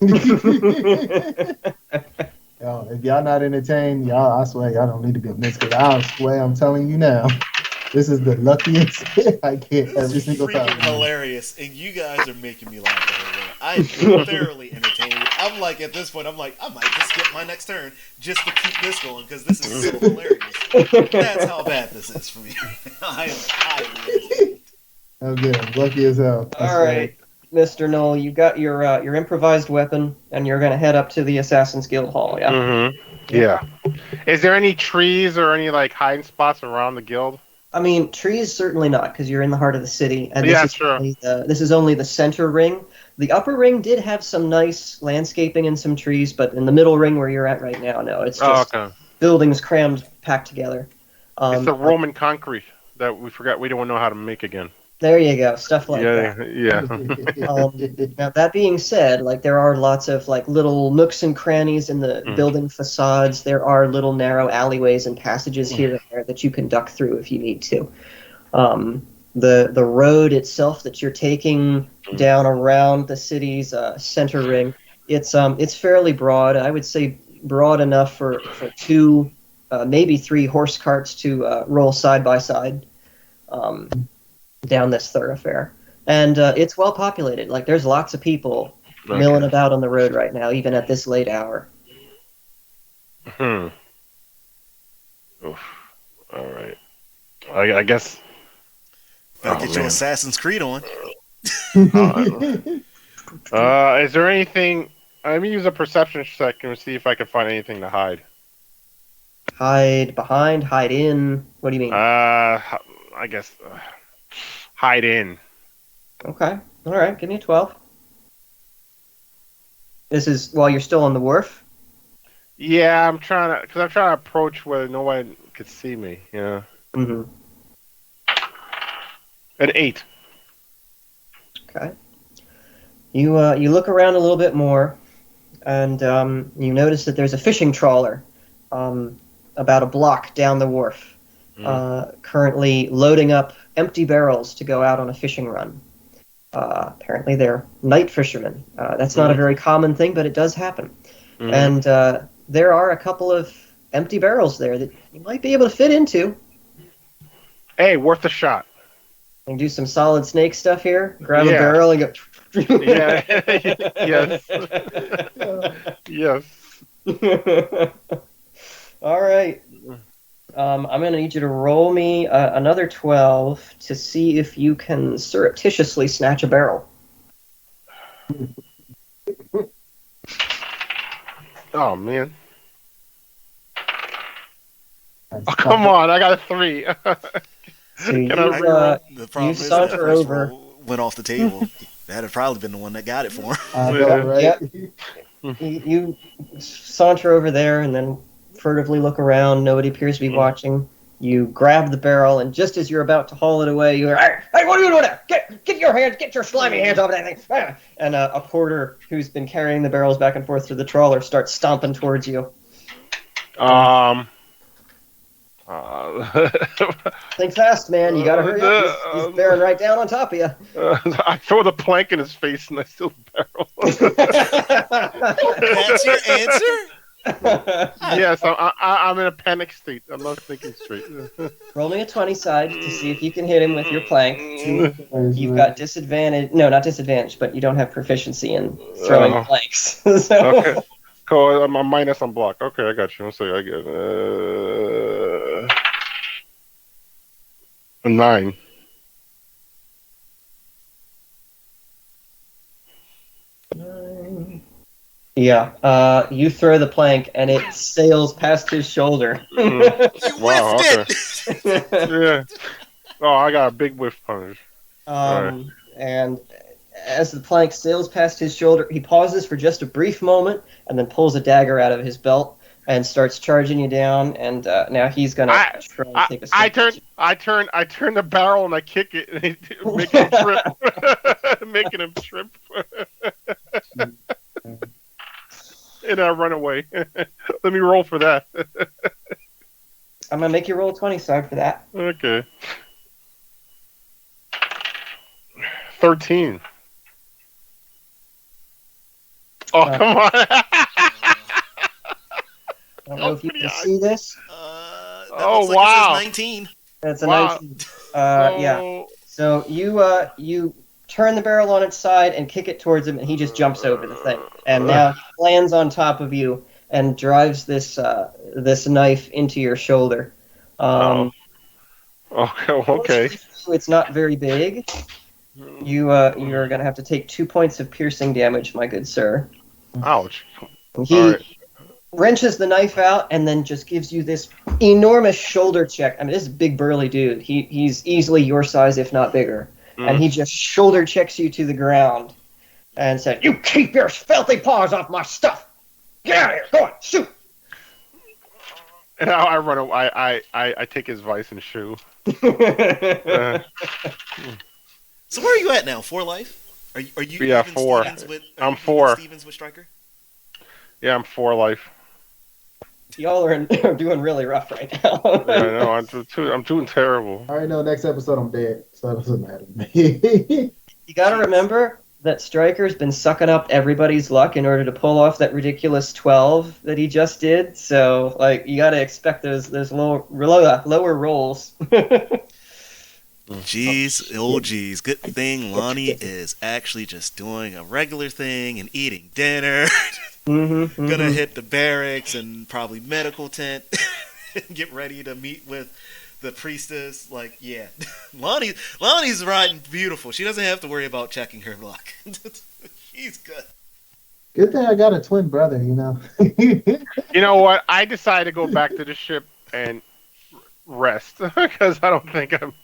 Yo, if y'all not entertained, y'all, I swear y'all don't need to be in this, because I swear I'm telling you now, this is the luckiest I get every This is single freaking time. hilarious, and you guys are making me laugh the whole way. I'm thoroughly entertained. I'm like, at this point, I might just skip my next turn just to keep this going, because this is so hilarious. That's how bad this is for me. I am highly entertained. I'm good. I'm lucky as hell. I All swear. right, Mr. Knoll, you got your improvised weapon, and you're going to head up to the Assassin's Guild Hall, yeah? Mm-hmm. Yeah. Is there any trees or any hiding spots around the guild? I mean, trees certainly not, because you're in the heart of the city, and Yeah, this is sure. this is only the center ring. The upper ring did have some nice landscaping and some trees, but in the middle ring where you're at right now, no, it's just okay. buildings crammed, packed together. It's the Roman concrete that we forgot we don't know how to make again. There you go, stuff like that. Yeah. Now that being said, there are lots of little nooks and crannies in the building facades. There are little narrow alleyways and passages here and there that you can duck through if you need to. The road itself that you're taking down around the city's center ring, it's fairly broad. I would say broad enough for 2, maybe 3 horse carts to roll side by side. Down this thoroughfare, and it's well populated. There's lots of people milling about on the road right now, even at this late hour. Oof. All right. I guess. Better get your Assassin's Creed on. Is there anything? Let me use a perception check and see if I can find anything to hide. Hide behind, hide in. What do you mean? I guess hide in. Okay. All right. Give me a 12. This is while you're still on the wharf. Yeah, I'm trying to approach where no one could see me. Yeah. Mm-hmm. An 8. Okay. You look around a little bit more, and you notice that there's a fishing trawler about a block down the wharf, currently loading up empty barrels to go out on a fishing run. Apparently they're night fishermen. That's not a very common thing, but it does happen. And there are a couple of empty barrels there that you might be able to fit into. Hey, worth a shot. You can do some solid snake stuff here. Grab a barrel and go... Yeah. Yes. All right. I'm going to need you to roll me another 12 to see if you can surreptitiously snatch a barrel. Oh, man. Oh, come on. I got a 3. So you, The problem is that saunter first over. roll went off the table. That'd have probably been the one that got it for him. I know, right? Yep. You saunter over there and then furtively look around. Nobody appears to be watching. You grab the barrel, and just as you're about to haul it away, you hear, "Hey, what are you doing there? Get your slimy hands off that thing!" And a porter who's been carrying the barrels back and forth through the trawler starts stomping towards you. Think fast, man. You gotta hurry up. He's bearing right down on top of you. I throw the plank in his face and I still barrel. That's your answer? Yes, I'm in a panic state. I'm not thinking straight. Roll me a 20 side to see if you can hit him with your plank. You've You've got disadvantage. No, not disadvantage, but you don't have proficiency in throwing planks. So. Okay. Cool. I'm a minus on block. Okay, I got you. So I get a 9. Yeah, you throw the plank and it sails past his shoulder. You Wow, whiffed it! Yeah. Oh, I got a big whiff punish. And as the plank sails past his shoulder, he pauses for just a brief moment and then pulls a dagger out of his belt and starts charging you down. And now he's gonna try and take a step. I turn the barrel and I kick it, making him trip. Making him trip. And I run away. Let me roll for that. I'm gonna make you roll a 20 side for that. Okay. 13. Oh, come on. I don't know if you can see this. Looks like wow. it says 19. That's a Wow. 19. Yeah. So you turn the barrel on its side and kick it towards him, and he just jumps over the thing. And now he lands on top of you and drives this knife into your shoulder. Okay. Fortunately for you, it's not very big. You're going to have to take 2 points of piercing damage, my good sir. Ouch. He All right. wrenches the knife out and then just gives you this enormous shoulder check. I mean, this is a big burly dude. He's easily your size, if not bigger. And he just shoulder checks you to the ground and said, "You keep your filthy paws off my stuff! Get out of here! Go on, shoot!" And I run away. I take his vice and shoe. So where are you at now? 4 life? Are you Yeah, even 4. Stevens with, I'm 4. Stevens with Stryker? Yeah, I'm 4 life. Y'all are doing really rough right now. Yeah, I know. I'm doing terrible. I already know next episode I'm dead, so it doesn't matter to me. You gotta remember that Stryker's been sucking up everybody's luck in order to pull off that ridiculous 12 that he just did. So, like, you gotta expect those lower rolls. Jeez. Good thing Lonnie is actually just doing a regular thing and eating dinner. Gonna hit the barracks and probably medical tent. Get ready to meet with the priestess. Like, yeah. Lonnie's riding beautiful. She doesn't have to worry about checking her luck. She's good. Good thing I got a twin brother, you know. You know what? I decided to go back to the ship and rest because I don't think I'm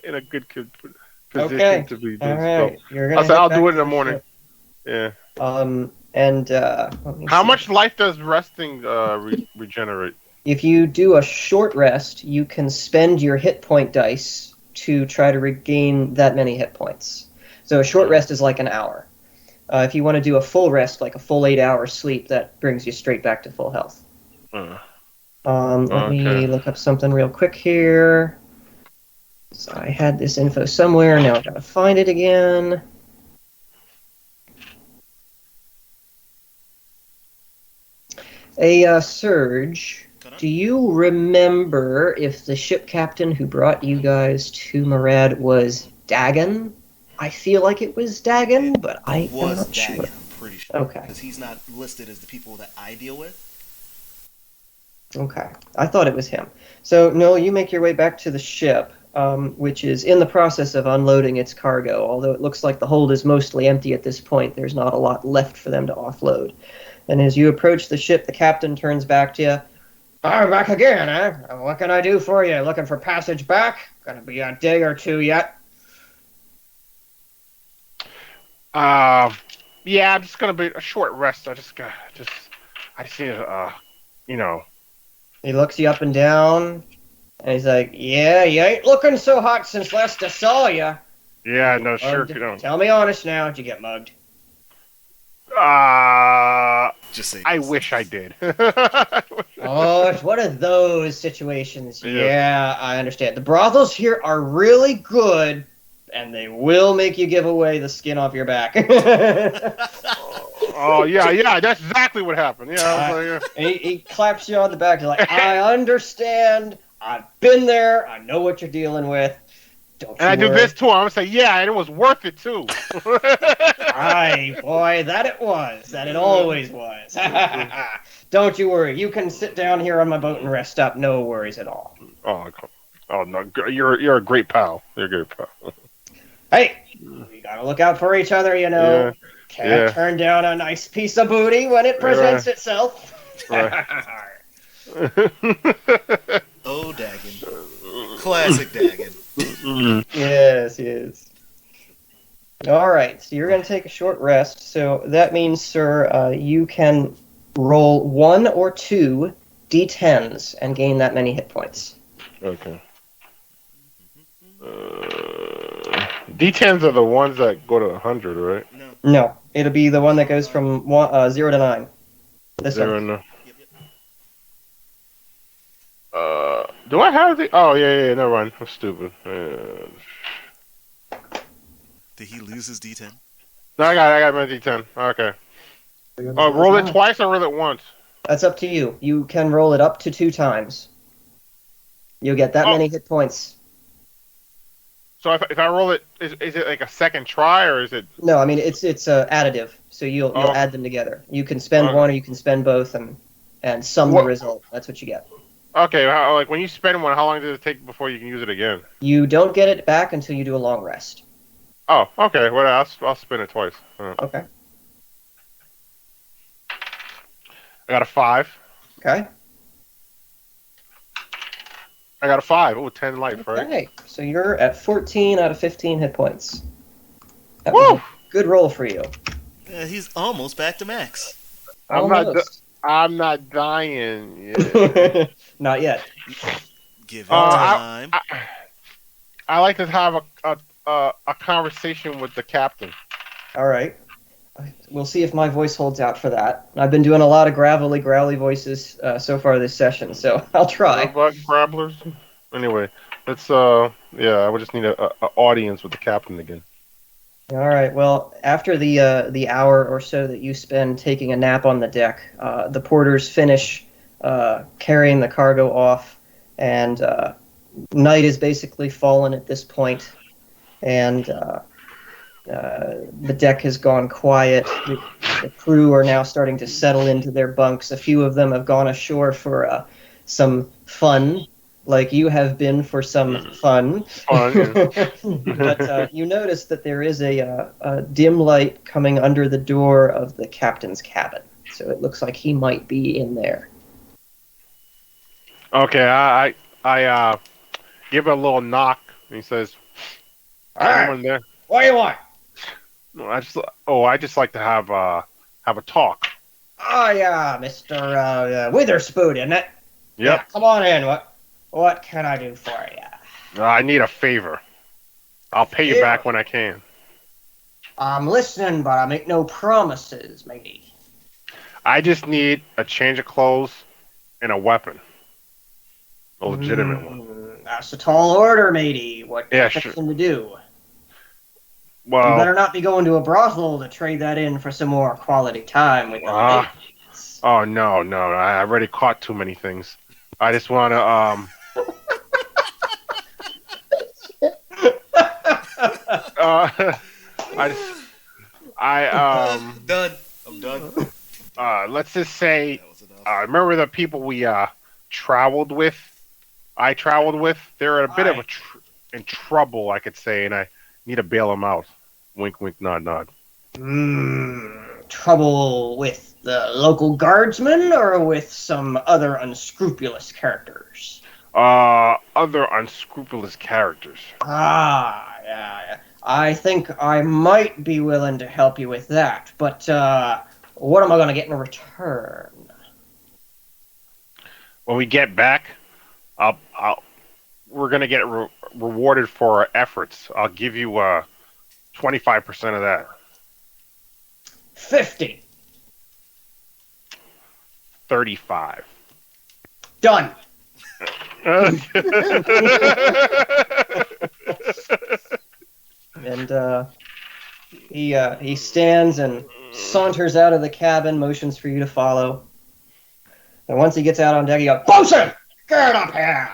in a good position to be doing All right. stuff. I'll do it in the morning. Yeah. How much life does resting regenerate? If you do a short rest, you can spend your hit point dice to try to regain that many hit points. So a short rest is like an hour. If you want to do a full rest, like a full 8-hour sleep, that brings you straight back to full health. Let me look up something real quick here. So I had this info somewhere. Now I've got to find it again. Surge, do you remember if the ship captain who brought you guys to Marad was Dagon? I feel like it was Dagon, but I am not sure. Dagon, I'm pretty sure. Okay. Because he's not listed as the people that I deal with. Okay. I thought it was him. So, Noel, you make your way back to the ship, which is in the process of unloading its cargo. Although it looks like the hold is mostly empty at this point, there's not a lot left for them to offload. And as you approach the ship, the captain turns back to you. I'm back again, eh? What can I do for you? Looking for passage back? Gonna be a day or two yet. Yeah, I'm just gonna be a short rest. I just need to, He looks you up and down, and he's like, Yeah, you ain't looking so hot since last I saw you. Yeah, no, sure. Tell me honest now, did you get mugged? Just say. I yes. wish I did. Oh, it's one of those situations. Yeah. Yeah, I understand. The brothels here are really good, and they will make you give away the skin off your back. Oh yeah, that's exactly what happened. Yeah, I was like, And he claps you on the back. He's like, I understand. I've been there. I know what you're dealing with. Don't and I you do worry. this too. I'm gonna say, yeah, and it was worth it too. Aye, boy, that it was. That it always was. Don't you worry. You can sit down here on my boat and rest up. No worries at all. Oh no, you're a great pal. You're a great pal. Hey, we gotta look out for each other, you know. Yeah, Can't yeah. turn down a nice piece of booty when it presents itself. Right. Oh, Dagon. Classic Dagon. Yes. All right, so you're going to take a short rest. So that means, sir, you can roll 1 or 2 d10s and gain that many hit points. Okay. D10s are the ones that go to 100, right? No. No, it'll be the one that goes from 0 to 9. This Zero one. and Yep. do I have the? Oh yeah, never mind. I'm stupid. Did he lose his D10? No, I got my D10. Okay. Oh, roll it twice or roll it once? That's up to you. You can roll it up to 2 times. You'll get that many hit points. So if I roll it, is it like a second try or is it? No, I mean it's additive, so you'll add them together. You can spend one or you can spend both and sum the result. That's what you get. Okay, like when you spend one, how long does it take before you can use it again? You don't get it back until you do a long rest. Oh, okay. Well, I'll spin it twice. Okay. I got a 5. Okay. I got a 5. Oh, 10 life, right? Okay. So you're at 14 out of 15 hit points. That was a good roll for you. He's almost back to max. I'm not dying yet. Not yet. Give it time. I like to have a conversation with the captain. All right. We'll see if my voice holds out for that. I've been doing a lot of gravelly, growly voices so far this session, so I'll try. Robot grabblers. Anyway, let's I would just need a audience with the captain again. All right. Well, after the hour or so that you spend taking a nap on the deck, the porters finish carrying the cargo off, and night is basically fallen at this point, and the deck has gone quiet. The crew are now starting to settle into their bunks. A few of them have gone ashore for some fun, like you have been for some fun. But you notice that there is a dim light coming under the door of the captain's cabin. So it looks like he might be in there. Okay, I give it a little knock, and he says, "Anyone there?" What do you want? No, I just like to have a talk. Oh, yeah, Mr. Witherspoon, isn't it? Yep. Yeah, come on in. What can I do for you? I need a favor. I'll pay you back when I can. I'm listening, but I make no promises, matey. I just need a change of clothes and a weapon. A legitimate one. That's a tall order, matey. What you fixing to do? Well, You better not be going to a brothel to trade that in for some more quality time with the ladies. Oh, no. I already caught too many things. I just want to, Done. I'm done. let's just say, remember the people we traveled with? I traveled with. They're in a bit of in trouble, I could say, and I need to bail them out. Wink, wink, nod, nod. Trouble with the local guardsmen or with some other unscrupulous characters? Other unscrupulous characters. Yeah. I think I might be willing to help you with that, but what am I going to get in return? When we get back, we're gonna get rewarded for our efforts. I'll give you 25% of that. 50. 35. Done. And he stands and saunters out of the cabin, motions for you to follow. And once he gets out on deck, he goes, "Bosun, get up here!"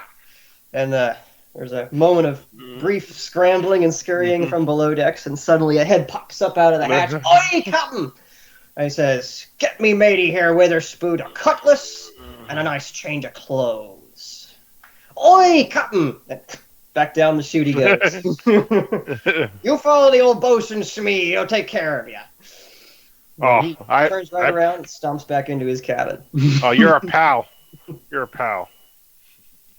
And there's a moment of brief scrambling and scurrying from below decks, and suddenly a head pops up out of the hatch. "Oi, Captain!" And he says, "Get me matey here, Witherspoon, a cutlass and a nice change of clothes." "Oi, Captain!" Back down the chute he goes. "You follow the old bosun Smee, he'll take care of you." He turns around and stomps back into his cabin. Oh, you're a pal. You're a pal.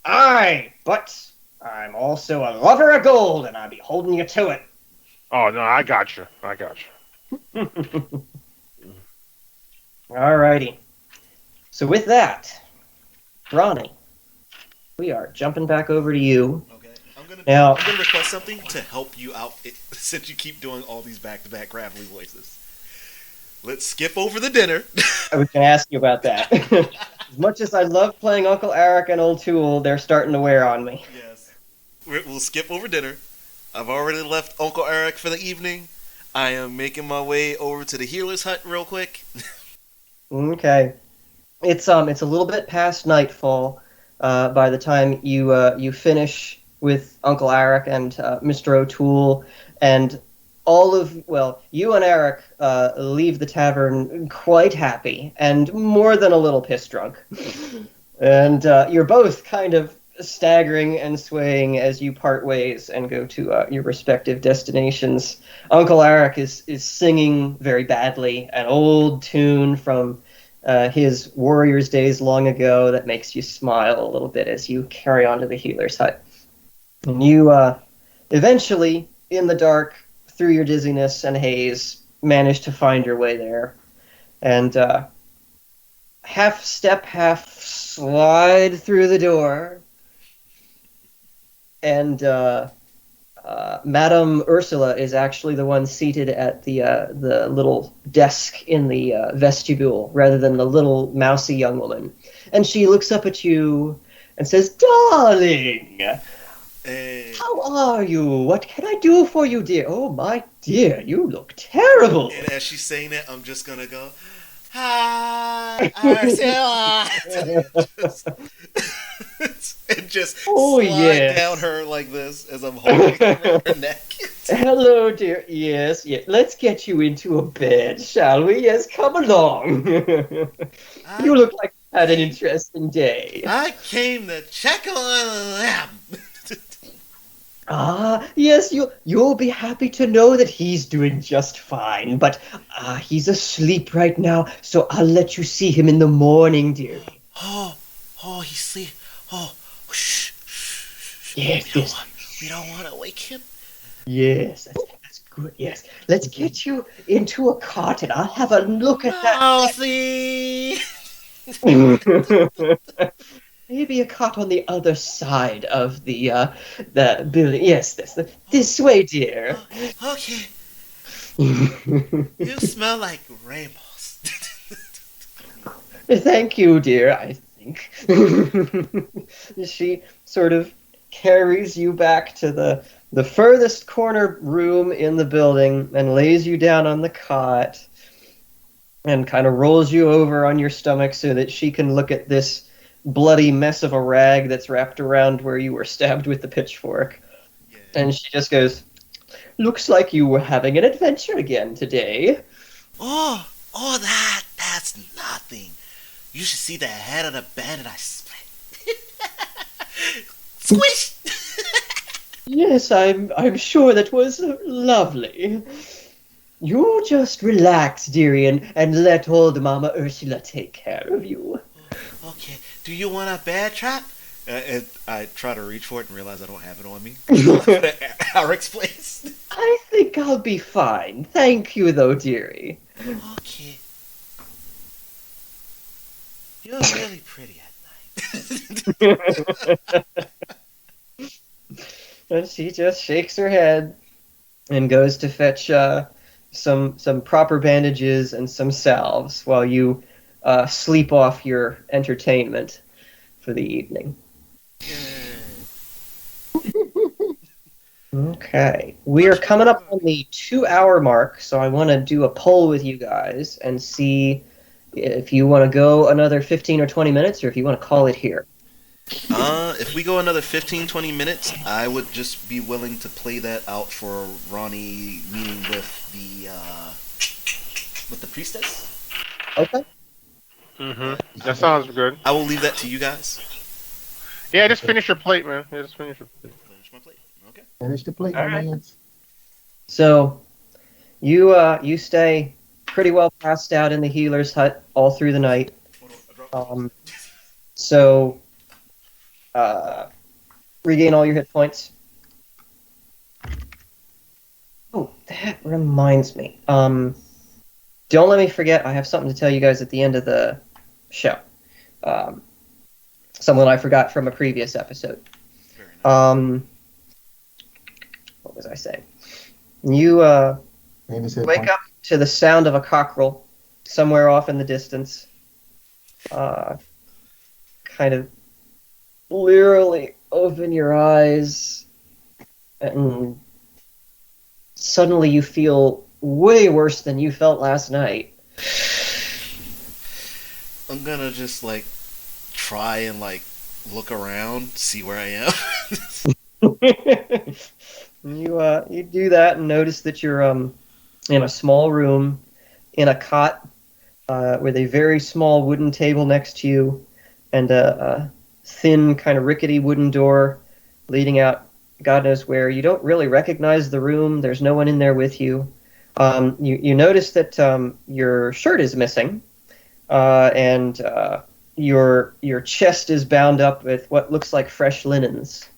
"Aye, but I'm also a lover of gold, and I'll be holding you to it." Oh, no, I got you. Alrighty. So with that, Ronnie, we are jumping back over to you. Okay. I'm Now- gonna request something to help you out since you keep doing all these back-to-back gravelly voices. Let's skip over the dinner. I was going to ask you about that. As much as I love playing Uncle Eric and Old Tool, they're starting to wear on me. Yes. We'll skip over dinner. I've already left Uncle Eric for the evening. I am making my way over to the healer's hut real quick. Okay. It's a little bit past nightfall by the time you finish with Uncle Eric and Mr. O'Toole, and you and Eric leave the tavern quite happy and more than a little piss drunk. And you're both kind of staggering and swaying as you part ways and go to your respective destinations. Uncle Eric is singing very badly an old tune from his Warriors days long ago that makes you smile a little bit as you carry on to the healer's hut. And you eventually, in the dark, through your dizziness and haze, manage to find your way there. And half step, half slide through the door. And Madame Ursula is actually the one seated at the little desk in the vestibule, rather than the little mousy young woman. And she looks up at you and says, "Darling! Hey. How are you? What can I do for you, dear?" "Oh, my dear, you look terrible." And as she's saying that, I'm just gonna go, "Hi, Ursula!" and just slide down her like this as I'm holding her neck. "Hello, dear. Yes. Let's get you into a bed, shall we? Yes, come along." You look like you had an interesting day. I came to check on them. Yes, you'll be happy to know that he's doing just fine, but he's asleep right now, so I'll let you see him in the morning, dear. Oh, he's asleep. Oh, shh. Yes, We don't want to wake him. Yes, that's good, yes. Let's get you into a cot and I'll have a look at that. Mousy! Maybe a cot on the other side of the building. Yes, this way, dear. Okay. You smell like rainbows. Thank you, dear, I think. She sort of carries you back to the furthest corner room in the building and lays you down on the cot and kind of rolls you over on your stomach so that she can look at this bloody mess of a rag that's wrapped around where you were stabbed with the pitchfork. Yeah. And she just goes, "Looks like you were having an adventure again today." Oh, that's nothing. You should see the head of the bandit I split. Squish! Yes, I'm sure that was lovely. You just relax, dearie, and let old Mama Ursula take care of you. Okay, do you want a bear trap? And I try to reach for it and realize I don't have it on me. Eric's place. I think I'll be fine. Thank you, though, dearie. Okay. You're really pretty at night. And she just shakes her head and goes to fetch some proper bandages and some salves while you sleep off your entertainment for the evening. Okay. We are coming up on the 2-hour mark, so I want to do a poll with you guys and see if you want to go another 15 or 20 minutes or if you want to call it here. If we go another 15, 20 minutes, I would just be willing to play that out for Ronnie meeting with the priestess. Okay. That sounds good. I will leave that to you guys. Yeah, just finish your plate, man. Yeah, just finish your plate. Finish my plate. Okay. Finish the plate, All my right. man. So you stay pretty well passed out in the healer's hut all through the night. So regain all your hit points. Oh, that reminds me. Don't let me forget, I have something to tell you guys at the end of the show. Something I forgot from a previous episode. Very nice. What was I saying? You wake up to the sound of a cockerel somewhere off in the distance. Kind of literally open your eyes, and suddenly you feel way worse than you felt last night. I'm gonna just try and look around, see where I am. You do that and notice that you're in a small room, in a cot, with a very small wooden table next to you, and a thin, kind of rickety wooden door leading out God knows where. You don't really recognize the room. There's no one in there with you. You notice that your shirt is missing, and your chest is bound up with what looks like fresh linens.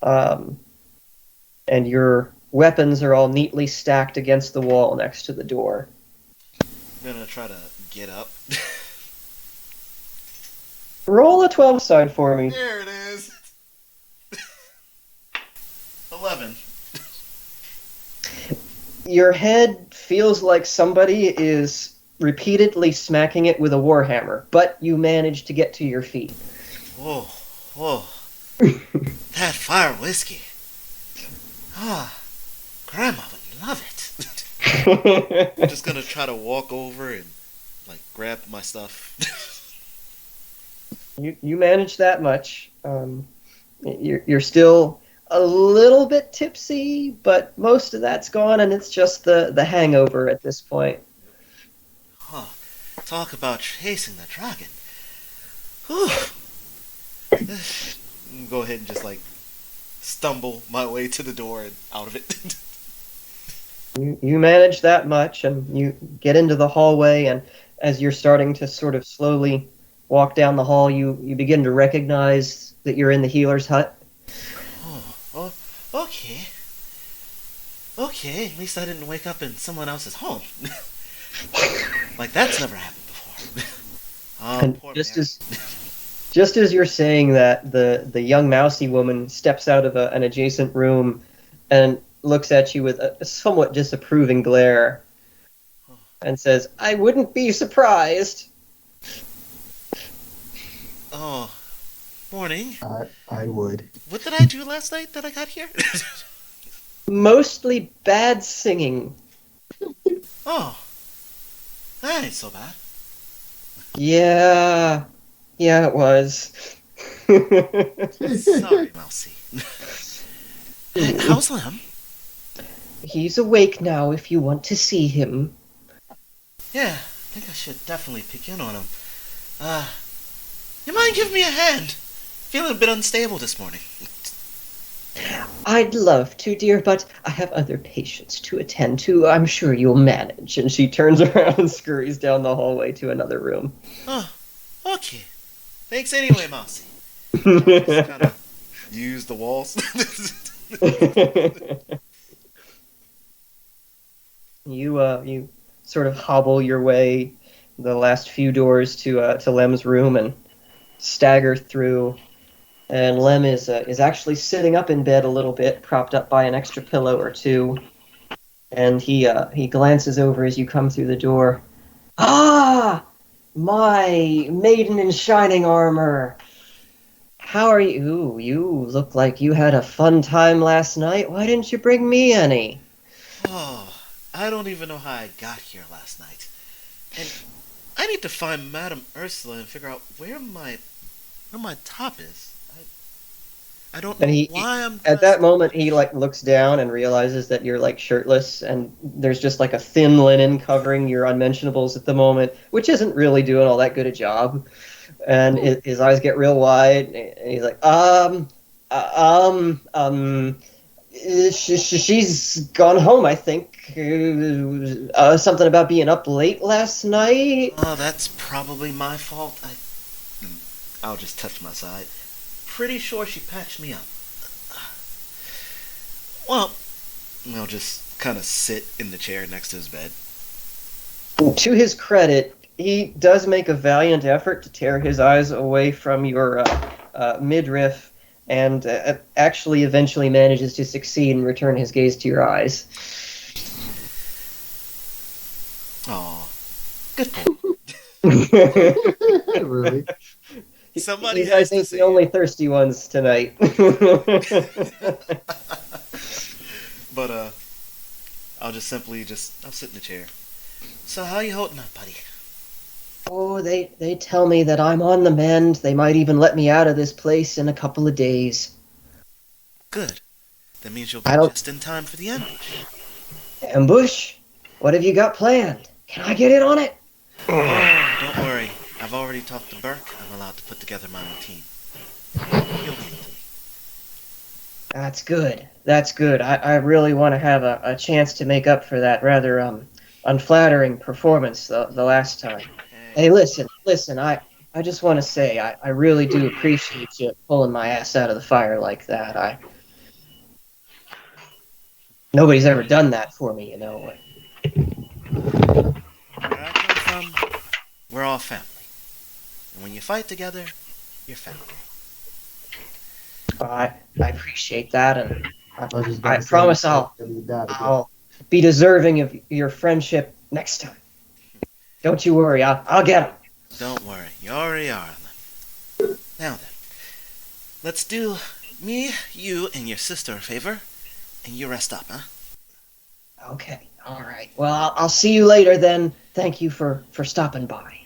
And your weapons are all neatly stacked against the wall next to the door. I'm gonna try to get up. Roll a 12 side for me. There it is. 11. Your head feels like somebody is repeatedly smacking it with a warhammer, but you manage to get to your feet. Whoa, whoa. That fire whiskey. Ah, Grandma would love it. I'm just gonna try to walk over and grab my stuff. You manage that much. You're still a little bit tipsy, but most of that's gone, and it's just the hangover at this point. Huh. Talk about chasing the dragon. Whew. Go ahead and just stumble my way to the door and out of it. You manage that much, and you get into the hallway, and as you're starting to sort of slowly walk down the hall, you begin to recognize that you're in the healer's hut. Oh, okay. Okay, at least I didn't wake up in someone else's home. That's never happened before. Oh, And poor just Mary. just as you're saying that, the young mousy woman steps out of an adjacent room and looks at you with a somewhat disapproving glare and says, "I wouldn't be surprised." Oh, morning. I would. What did I do last night that I got here? Mostly bad singing. Oh, that ain't so bad. Yeah, it was. Sorry, Mousy. How's Lem? He's awake now if you want to see him. Yeah, I think I should definitely pick in on him. You mind giving me a hand? Feeling a bit unstable this morning. I'd love to, dear, but I have other patients to attend to. I'm sure you'll manage. And she turns around and scurries down the hallway to another room. Oh, okay. Thanks anyway, Mousy. Just kind of use the walls. You sort of hobble your way the last few doors to Lem's room and stagger through. And Lem is actually sitting up in bed a little bit, propped up by an extra pillow or two. And he glances over as you come through the door. Ah, my maiden in shining armor. How are you? Ooh, you look like you had a fun time last night. Why didn't you bring me any? Oh, I don't even know how I got here last night. And I need to find Madame Ursula and figure out where my top is. I don't know And why I'm at that dressed. moment, he like looks down and realizes that you're like shirtless, and there's just like a thin linen covering your unmentionables at the moment, which isn't really doing all that good a job. And his eyes get real wide, and he's like, she's gone home, I think. Something about being up late last night. Oh, that's probably my fault. I'll just touch my side. Pretty sure she patched me up. Well, I'll just kind of sit in the chair next to his bed. To his credit, he does make a valiant effort to tear his eyes away from your midriff, and actually eventually manages to succeed and return his gaze to your eyes. Oh, good point. Really? Somebody You has guys to ain't say the only thirsty ones tonight. But I'll just simply I'll sit in the chair. So how you holding up, buddy? Oh, they tell me that I'm on the mend. They might even let me out of this place in a couple of days. Good. That means you'll be I don't- just in time for the ambush. Ambush? What have you got planned? Can I get in on it? Oh, don't worry. I've already talked to Burke. I'm allowed to put together my own team. You'll leave it to me. That's good. That's good. I really want to have a chance to make up for that rather unflattering performance the last time. Hey, listen. I just want to say I really do appreciate you pulling my ass out of the fire like that. Nobody's ever done that for me, you know. Where I come from, we're all family. And when you fight together, you're family. I appreciate that, and was just about I to say, promise I'll be deserving of your friendship next time. Don't you worry, I'll get him. Don't worry. You already are. Now then, let's do me, you, and your sister a favor, and you rest up, huh? Okay, all right. Well, I'll see you later then. Thank you for stopping by.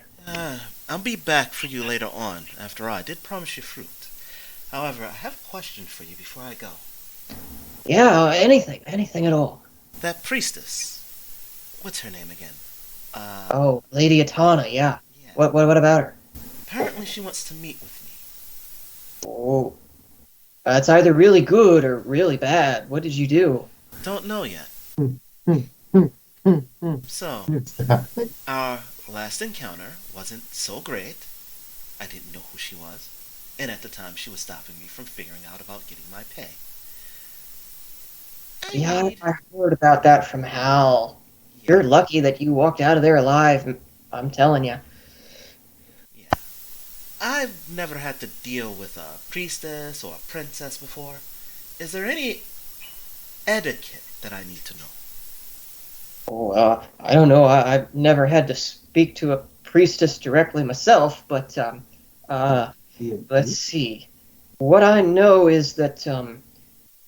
I'll be back for you later on. After all, I did promise you fruit. However, I have a question for you before I go. Yeah, anything at all. That priestess, what's her name again? Oh, Lady Atana, yeah. Yeah. What about her? Apparently she wants to meet with me. Oh, that's either really good or really bad. What did you do? Don't know yet. So, our last encounter wasn't so great. I didn't know who she was. And at the time, she was stopping me from figuring out about getting my pay. Yeah, I heard about that from Hal. You're lucky that you walked out of there alive. I'm telling you. Yeah. I've never had to deal with a priestess or a princess before. Is there any etiquette that I need to know? Oh, I don't know. I've never had to speak to a priestess directly myself, but let's see. What I know is that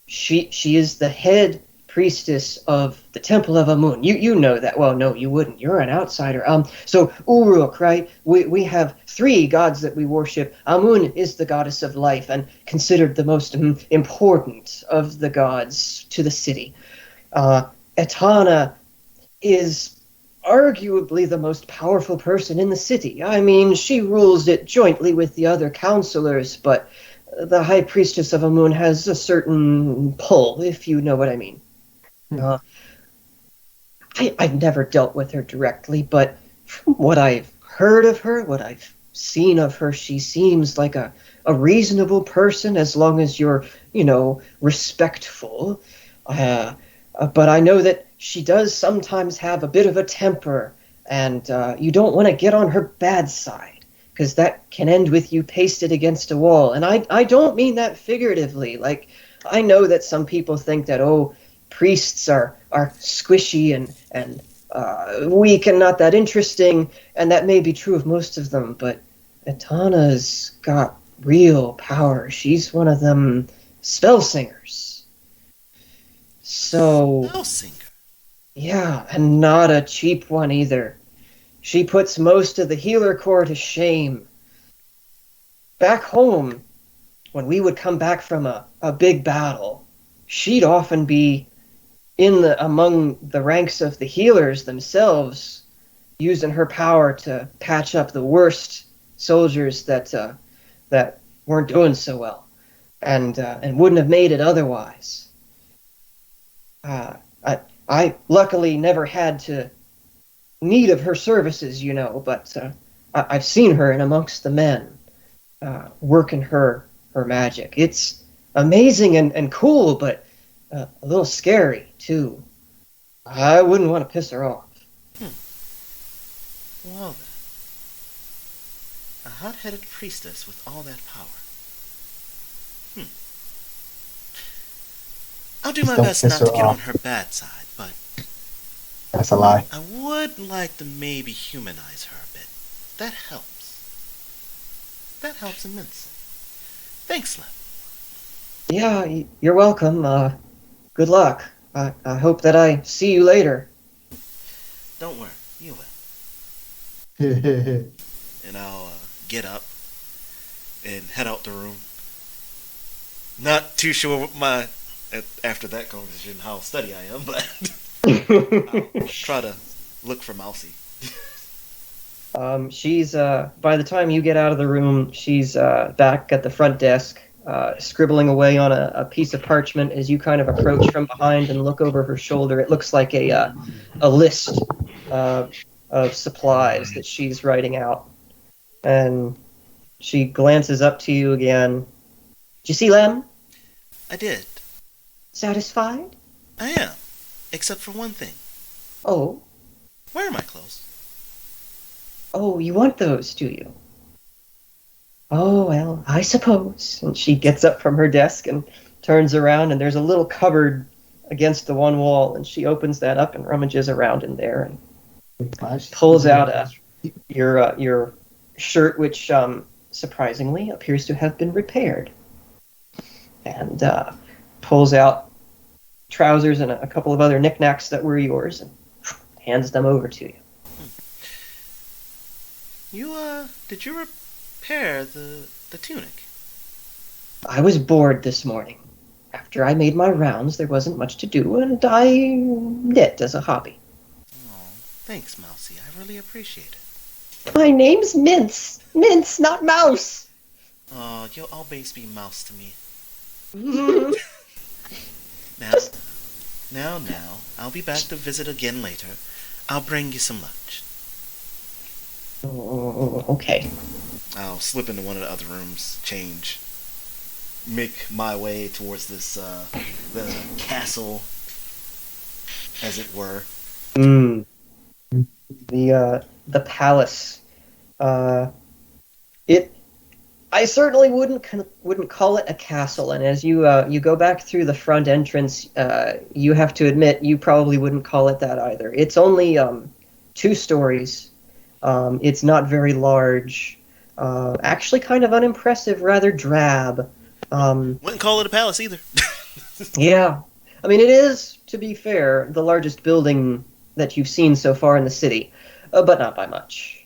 she is the head priestess of the Temple of Amun. You know that. Well, no, you wouldn't. You're an outsider. So Uruk, right? We have three gods that we worship. Amun is the goddess of life and considered the most important of the gods to the city. Etana is arguably the most powerful person in the city. I mean, she rules it jointly with the other counselors, but the High Priestess of Amun has a certain pull, if you know what I mean. I've never dealt with her directly, but from what I've heard of her, what I've seen of her, she seems like a reasonable person as long as you're, respectful. But I know that she does sometimes have a bit of a temper, and you don't want to get on her bad side, because that can end with you pasted against a wall. And I don't mean that figuratively. Like, I know that some people think that, priests are squishy and weak and not that interesting, and that may be true of most of them, but Etana's got real power. She's one of them spell singers. So, Hellsinger. yeah, and not a cheap one either. She puts most of the healer corps to shame. Back home, when we would come back from a big battle, she'd often be among the ranks of the healers themselves, using her power to patch up the worst soldiers that weren't doing so well, and wouldn't have made it otherwise. I luckily never had to need of her services, but I've seen her in amongst the men, working her magic. It's amazing and cool, but a little scary too. I wouldn't want to piss her off. Well then, a hot-headed priestess with all that power. I'll do my Don't best piss not to her get on off. her bad side, but That's a lie. I would like to maybe humanize her a bit. That helps. That helps immensely. Thanks, Lem. Yeah, you're welcome. Good luck. I hope that I see you later. Don't worry, you will. That's And I'll get up and head out the room. Not too sure what after that conversation how steady I am, but I'll try to look for Mousy. She's by the time you get out of the room, she's back at the front desk, scribbling away on a piece of parchment. As you kind of approach from behind and look over her shoulder, it looks like a list of supplies that she's writing out. And she glances up to you again. Did you see Lem? I did. Satisfied? I am. Except for one thing. Oh. Where are my clothes? Oh, you want those, do you? Oh, well, I suppose. And she gets up from her desk and turns around, and there's a little cupboard against the one wall, and she opens that up and rummages around in there and pulls out your shirt, which surprisingly appears to have been repaired, and pulls out trousers and a couple of other knickknacks that were yours and hands them over to you. Did you repair the tunic? I was bored this morning. After I made my rounds, there wasn't much to do, and I knit as a hobby. Oh, thanks, Mousy. I really appreciate it. My name's Mince. Mince, not Mouse. Oh, you'll always be Mouse to me. Mhm. Now, I'll be back to visit again later. I'll bring you some lunch. Oh, okay. I'll slip into one of the other rooms, change, make my way towards this, the castle, as it were. The palace. I certainly wouldn't call it a castle. And as you go back through the front entrance, you have to admit you probably wouldn't call it that either. It's only 2 stories. It's not very large. Actually, kind of unimpressive, rather drab. Wouldn't call it a palace either. Yeah. I mean, it is, to be fair, the largest building that you've seen so far in the city, but not by much.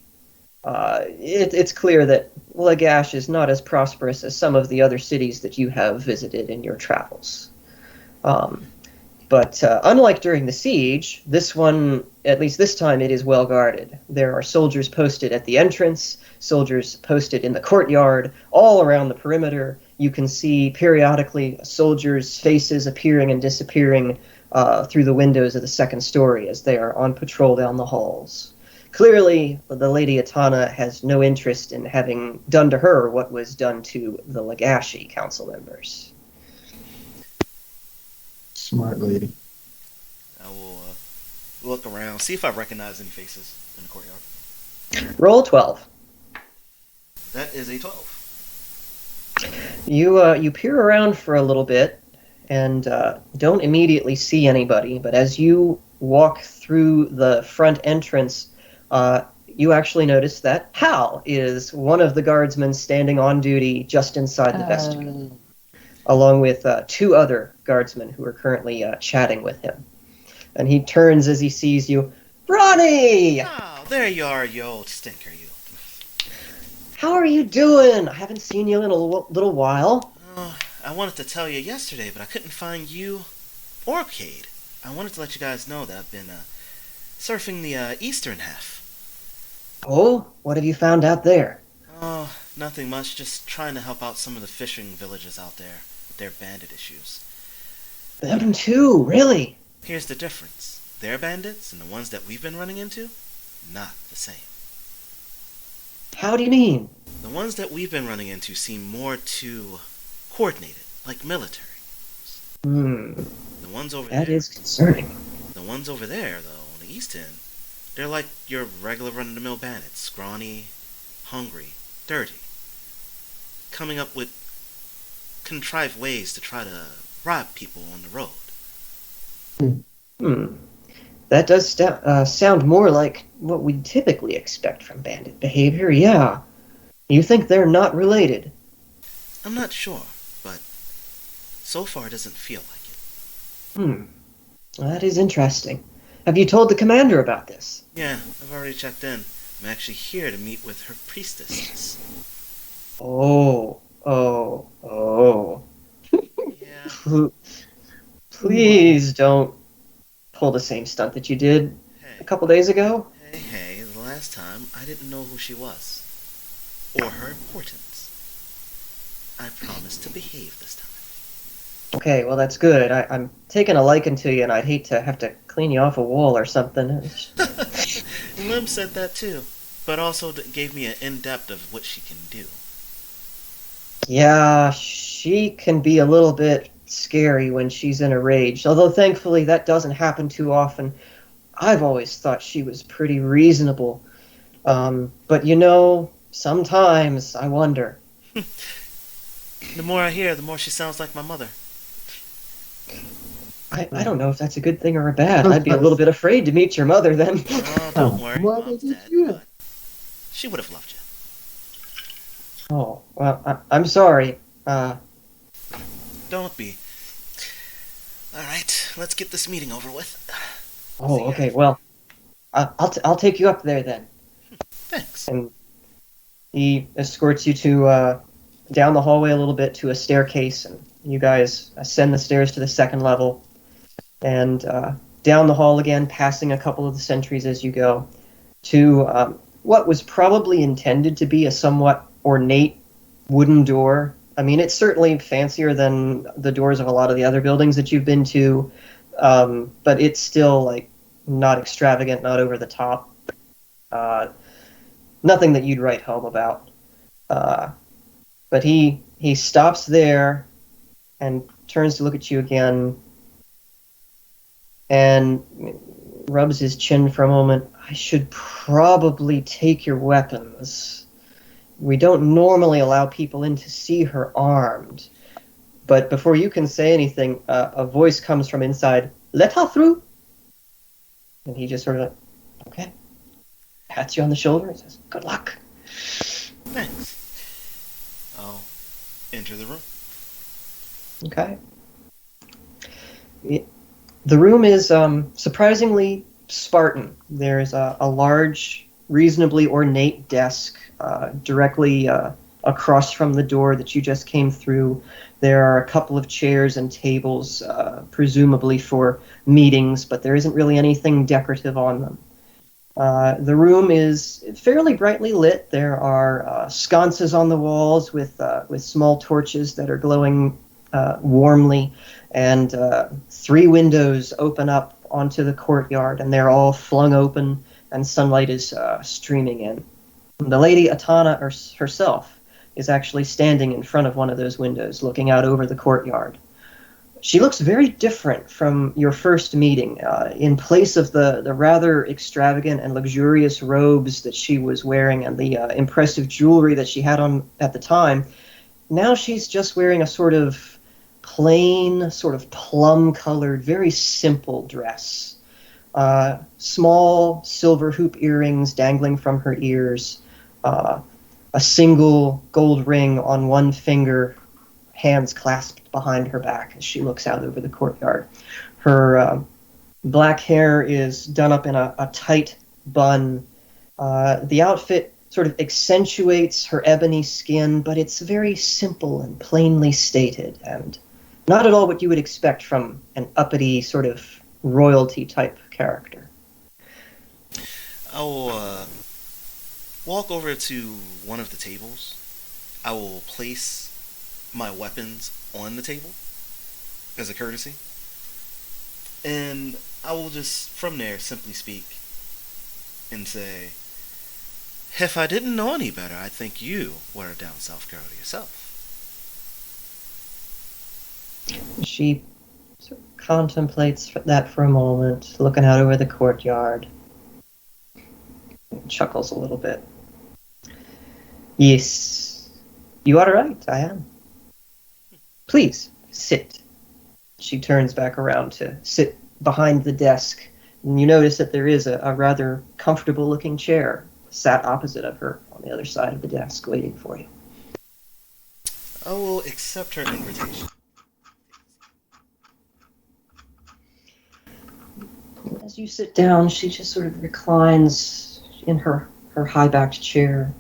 It's clear that Lagash is not as prosperous as some of the other cities that you have visited in your travels. But unlike during the siege, this one, at least this time, it is well guarded. There are soldiers posted at the entrance, soldiers posted in the courtyard, all around the perimeter. You can see periodically soldiers' faces appearing and disappearing through the windows of the second story as they are on patrol down the halls. Clearly, the Lady Atana has no interest in having done to her what was done to the Lagashi council members. Smart lady. I will look around, see if I recognize any faces in the courtyard. Roll 12. That is a 12. You peer around for a little bit and don't immediately see anybody, but as you walk through the front entrance, you actually notice that Hal is one of the guardsmen standing on duty just inside the vestibule, along with 2 other guardsmen who are currently chatting with him. And he turns as he sees you. Ronnie! Oh, there you are, you old stinker, you. How are you doing? I haven't seen you in a little while. Oh, I wanted to tell you yesterday, but I couldn't find you or Cade. I wanted to let you guys know that I've been surfing the eastern half. Oh, what have you found out there? Oh, nothing much. Just trying to help out some of the fishing villages out there with their bandit issues. Them too, really? Here's the difference. Their bandits and the ones that we've been running into, not the same. How do you mean? The ones that we've been running into seem more too coordinated, like military. The ones over there... That is concerning. The ones over there, though, on the east end, they're like your regular run-of-the-mill bandits. Scrawny, hungry, dirty. Coming up with contrived ways to try to rob people on the road. That does sound more like what we typically expect from bandit behavior, yeah. You think they're not related? I'm not sure, but so far it doesn't feel like it. Well, that is interesting. Have you told the commander about this? Yeah, I've already checked in. I'm actually here to meet with her priestesses. Oh. Yeah. Please don't pull the same stunt that you did a couple days ago. Hey, the last time I didn't know who she was. Or her importance. I promise to behave this time. Okay, well that's good. I'm taking a liking to you, and I'd hate to have to clean you off a wall or something. Lim said that too, but also gave me an in-depth of what she can do. Yeah, she can be a little bit scary when she's in a rage, although thankfully that doesn't happen too often. I've always thought she was pretty reasonable. But you know, sometimes I wonder. The more I hear, the more she sounds like my mother. I don't know if that's a good thing or a bad. I'd be a little bit afraid to meet your mother then. Oh, don't worry. Mom's dead, but she would have loved you. Oh, well, I'm sorry. Don't be. Alright, let's get this meeting over with. Oh, okay, well, I'll take you up there then. Thanks. And he escorts you to down the hallway a little bit to a staircase, and you guys ascend the stairs to the 2nd level, and down the hall again, passing a couple of the sentries as you go, to what was probably intended to be a somewhat ornate wooden door. I mean, it's certainly fancier than the doors of a lot of the other buildings that you've been to, but it's still, like, not extravagant, not over the top. Nothing that you'd write home about. But he stops there and turns to look at you again and rubs his chin for a moment. I should probably take your weapons. We don't normally allow people in to see her armed. But before you can say anything, a voice comes from inside. Let her through. And he just sort of, okay. Pats you on the shoulder and says, good luck. Thanks. I'll enter the room. Okay. The room is surprisingly Spartan. There's a large, reasonably ornate desk directly across from the door that you just came through. There are a couple of chairs and tables, presumably for meetings, but there isn't really anything decorative on them. The room is fairly brightly lit. There are sconces on the walls with small torches that are glowing warmly, and 3 windows open up onto the courtyard, and they're all flung open, and sunlight is streaming in. The lady Atana herself is actually standing in front of one of those windows, looking out over the courtyard. She looks very different from your first meeting. In place of the rather extravagant and luxurious robes that she was wearing and the impressive jewelry that she had on at the time, now she's just wearing a sort of plain, sort of plum-colored, very simple dress. Small silver hoop earrings dangling from her ears, a single gold ring on one finger, hands clasped behind her back as she looks out over the courtyard. Her black hair is done up in a tight bun. The outfit sort of accentuates her ebony skin, but it's very simple and plainly stated, and not at all what you would expect from an uppity sort of royalty type character. I will walk over to one of the tables. I will place my weapons on the table as a courtesy. And I will just, from there, simply speak and say, if I didn't know any better, I'd think you were a down south girl yourself. She sort of contemplates that for a moment, looking out over the courtyard. Chuckles a little bit. Yes, you are right, I am. Please, sit. She turns back around to sit behind the desk, and you notice that there is a rather comfortable-looking chair sat opposite of her on the other side of the desk, waiting for you. I will accept her invitation. As you sit down, she just sort of reclines in her high-backed chair,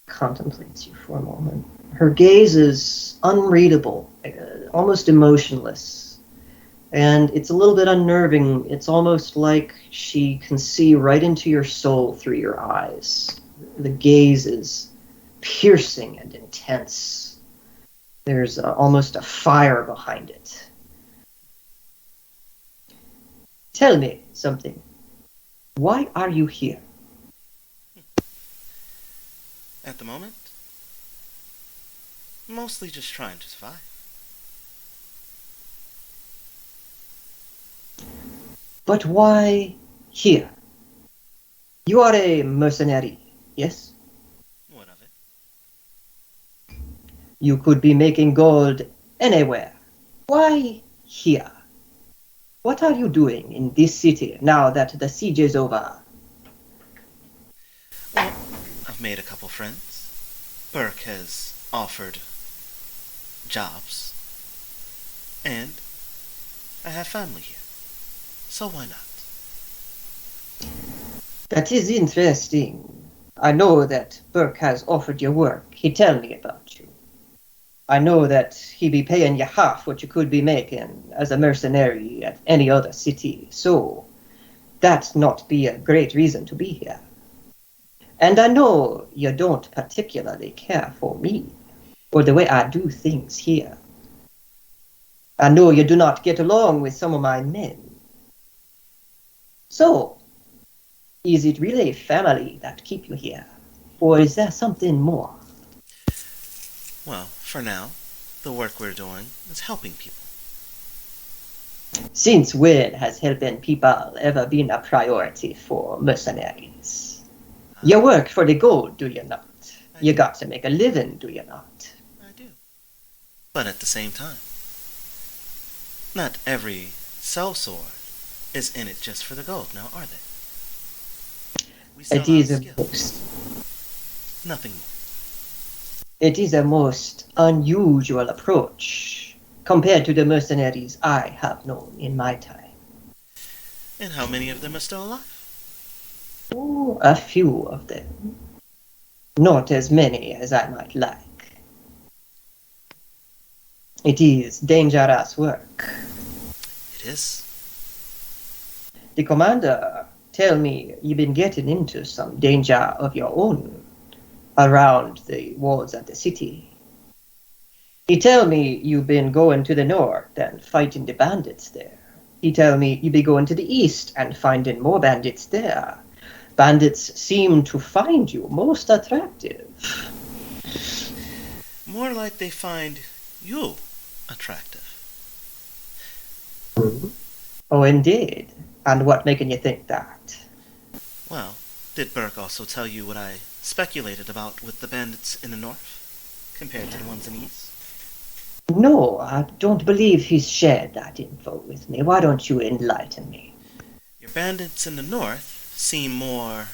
contemplates you for a moment. Her gaze is unreadable, almost emotionless, and it's a little bit unnerving. It's almost like she can see right into your soul through your eyes. The gaze is piercing and intense. There's almost a fire behind it. Tell me something. Why are you here? At the moment, mostly just trying to survive. But why here? You are a mercenary, yes? What of it? You could be making gold anywhere. Why here? What are you doing in this city now that the siege is over? Well, I've made a couple friends. Burke has offered jobs. And I have family here. So why not? That is interesting. I know that Burke has offered you work. He tell me about you. I know that he be paying you half what you could be making as a mercenary at any other city. So that not be a great reason to be here. And I know you don't particularly care for me or the way I do things here. I know you do not get along with some of my men. So, is it really family that keep you here? Or is there something more? Well, for now, the work we're doing is helping people. Since when has helping people ever been a priority for mercenaries? You work for the gold, do you not? You got to make a living, do you not? I do. But at the same time, not every sellsword is in it just for the gold, now are they? We sell It is our a skills. most, Nothing more. it is a most unusual approach compared to the mercenaries I have known in my time. And how many of them are still alive? Oh, a few of them. Not as many as I might like. It is dangerous work. It is. The commander tell me you've been getting into some danger of your own around the walls of the city. He tell me you've been going to the north and fighting the bandits there. He tell me you be going to the east and finding more bandits there. Bandits seem to find you most attractive. More like they find you attractive. Oh, indeed. And what making you think that? Well, did Burke also tell you what I speculated about with the bandits in the north compared to the ones in the east? No, I don't believe he's shared that info with me. Why don't you enlighten me? Your bandits in the north seem more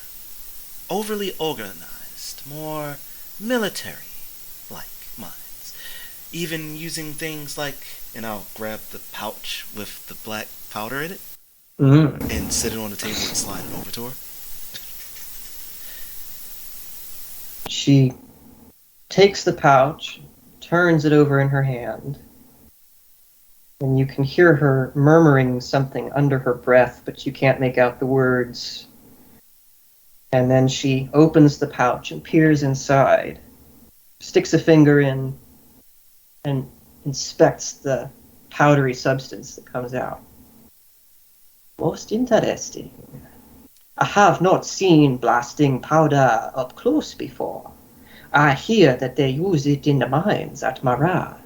overly organized, more military-like minds. Even using things like, and I'll grab the pouch with the black powder in it and sit it on the table and slide it over to her. She takes the pouch, turns it over in her hand, and you can hear her murmuring something under her breath, but you can't make out the words. And then she opens the pouch and peers inside, sticks a finger in, and inspects the powdery substance that comes out. Most interesting. I have not seen blasting powder up close before. I hear that they use it in the mines at Marad.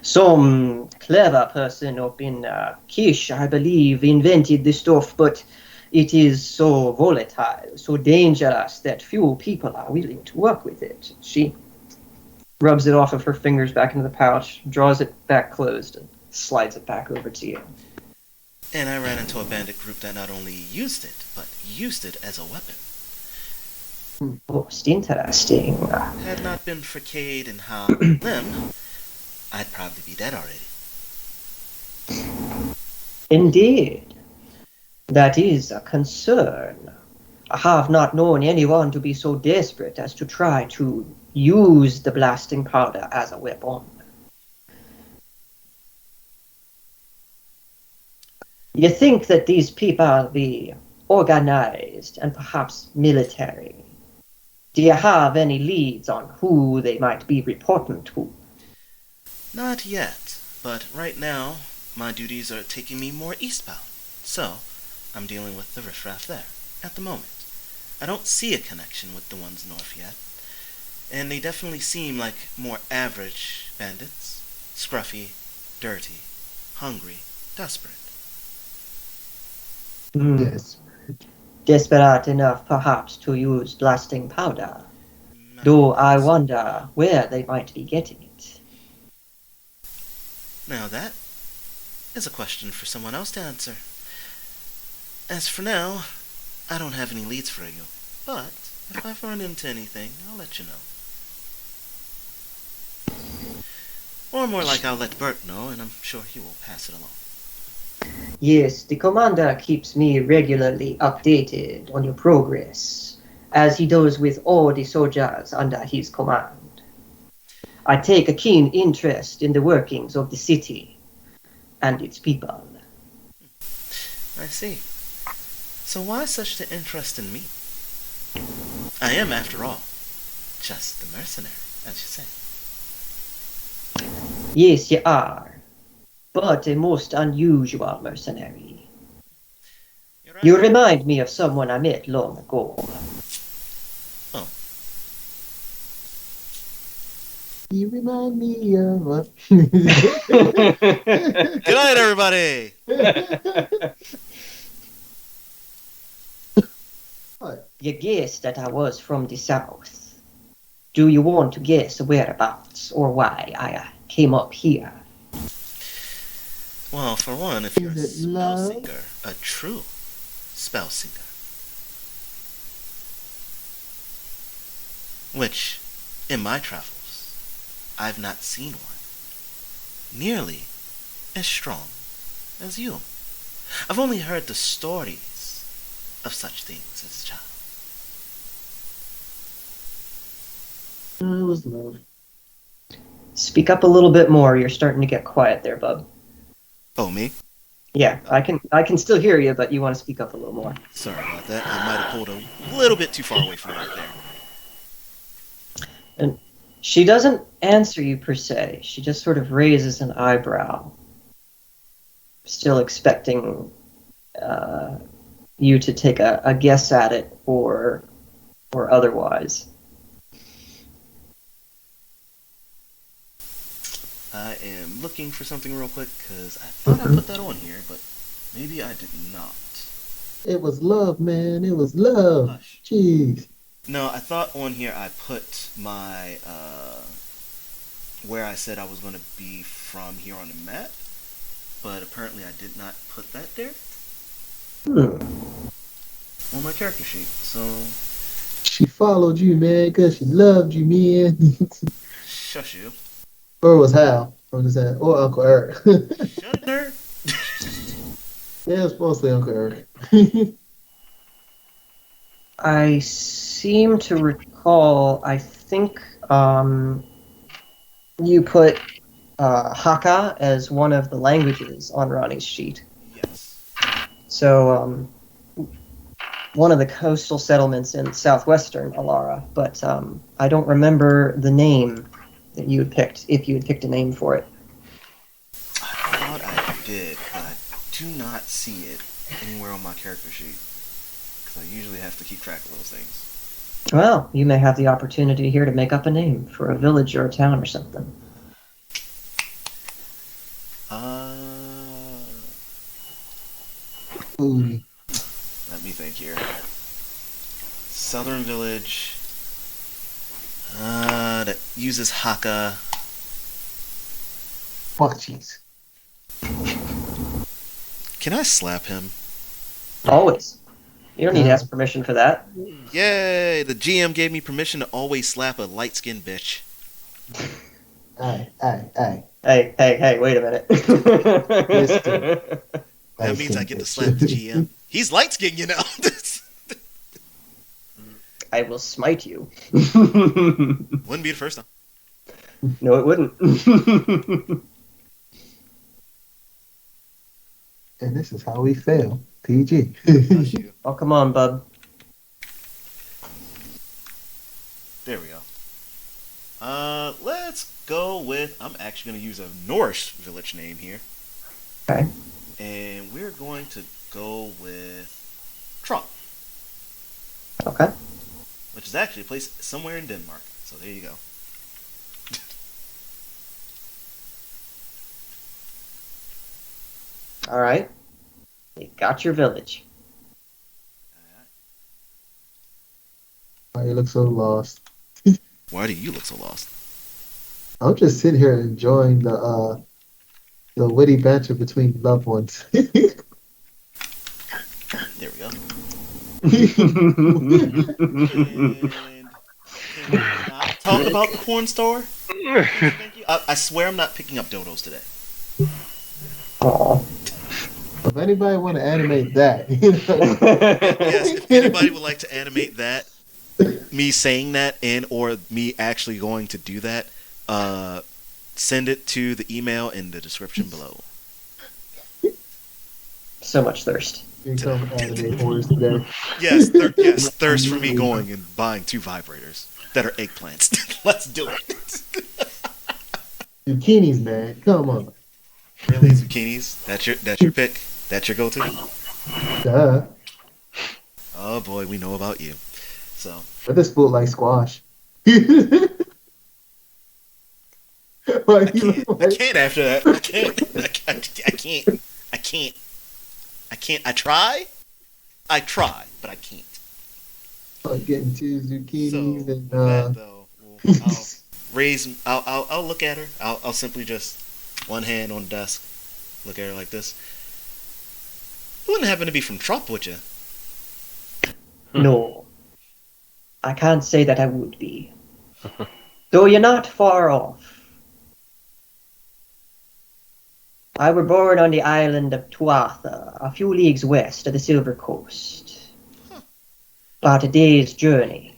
Some clever person up in Kish, I believe, invented the stuff, but it is so volatile, so dangerous that few people are willing to work with it. She rubs it off of her fingers back into the pouch, draws it back closed, and slides it back over to you. And I ran into a bandit group that not only used it, but used it as a weapon. Most interesting. Had not been for Cade and Ham and them, I'd probably be dead already. Indeed. That is a concern. I have not known anyone to be so desperate as to try to use the blasting powder as a weapon. You think that these people are the organized and perhaps military. Do you have any leads on who they might be reporting to? Not yet, but right now, my duties are taking me more eastbound. So, I'm dealing with the riffraff there, at the moment. I don't see a connection with the ones north yet. And they definitely seem like more average bandits. Scruffy, dirty, hungry, desperate. Desperate enough, perhaps, to use blasting powder. Though I wonder where they might be getting it. Now that is a question for someone else to answer. As for now, I don't have any leads for you. But if I've run into anything, I'll let you know. Or more like I'll let Bert know, and I'm sure he will pass it along. Yes, the commander keeps me regularly updated on your progress, as he does with all the soldiers under his command. I take a keen interest in the workings of the city and its people. I see. So why such the interest in me? I am, after all, just the mercenary, as you say. Yes, you are. But a most unusual mercenary. Right. You remind me of someone I met long ago. Oh. You remind me of what? Good night, everybody! You guessed that I was from the south. Do you want to guess whereabouts or why I came up here? Well, for one, if you're a Is it spell love? singer, a true spell singer. Which, in my travels, I've not seen one nearly as strong as you. I've only heard the stories of such things as a child. It was love. Speak up a little bit more. You're starting to get quiet there, bub. Oh, me? Yeah, I can still hear you, but you want to speak up a little more. Sorry about that. I might have pulled a little bit too far away from the mic there. And she doesn't answer you per se. She just sort of raises an eyebrow, still expecting you to take a guess at it or otherwise. I am looking for something real quick, because I thought I put that on here, but maybe I did not. It was love, man. It was love. Hush. Jeez. No, I thought on here I put my, where I said I was going to be from here on the map, but apparently I did not put that there. on my character sheet. So, She followed you, man, because she loved you, man. shush you. Or was Hal from the set, or Uncle Eric. Shut it, nerd. Yeah, it's mostly Uncle Eric. I seem to recall, I think you put Hakka as one of the languages on Ronnie's sheet. Yes. So, one of the coastal settlements in southwestern Alara, but I don't remember the name that you had picked, if you had picked a name for it. I thought I did, but I do not see it anywhere on my character sheet. Because I usually have to keep track of those things. Well, you may have the opportunity here to make up a name for a village or a town or something. Ooh. Let me think here. Southern village. That uses Hakka. Fuck cheese. Can I slap him? Always. You don't need to ask permission for that. Yay! The GM gave me permission to always slap a light-skinned bitch. Aye. Hey, wait a minute. That means I get to slap the GM. He's light-skinned, you know. I will smite you. Wouldn't be the first time. No, it wouldn't. And this is how we fail. PG. Hush you. Oh, come on, bub. There we go. Let's go with... I'm actually going to use a Norse village name here. Okay. And we're going to go with Trump, Okay. which is actually a place somewhere in Denmark. So there you go. All right. You got your village. Why you look so lost? Why do you look so lost? I'm just sitting here enjoying the witty banter between loved ones. There we go. And can we not talk about the porn store? Thank you. I swear I'm not picking up dodos today. Aw. If anybody want to animate that, Yes, if anybody would like to animate that, me saying that and or me actually going to do that, send it to the email in the description below. So much thirst. you come animate horrors today. Yes, thirst for me going and buying 2 vibrators that are eggplants. Let's do it. Zucchinis, man, come on. Really, zucchinis? That's your pick? That's your go-to? Duh. Oh boy, we know about you. So, But this food like squash. Like, I can't after that. I can't. I try, but I can't. Like getting 2 zucchinis So, and with that though, I'll look at her. I'll simply just one hand on the desk, look at her like this. You wouldn't happen to be from Trump, would you? No. I can't say that I would be. Though you're not far off. I were born on the island of Tuatha, a few leagues west of the Silver Coast. About a day's journey.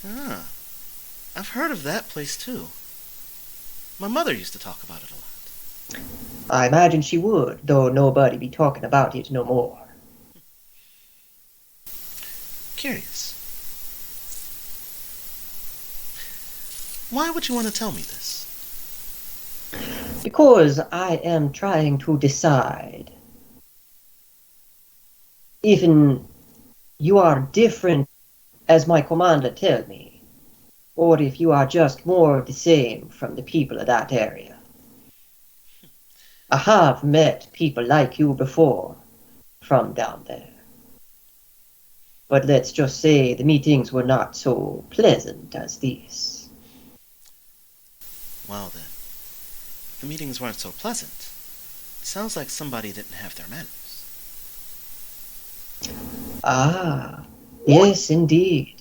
Ah, I've heard of that place too. My mother used to talk about it a lot. I imagine she would, though nobody be talking about it no more. Curious. Why would you want to tell me this? Because I am trying to decide. Even you are different, as my commander tell me, or if you are just more of the same from the people of that area. I have met people like you before, from down there. But let's just say the meetings were not so pleasant as these. Well then, the meetings weren't so pleasant. sounds like somebody didn't have their manners. Ah, yes, indeed.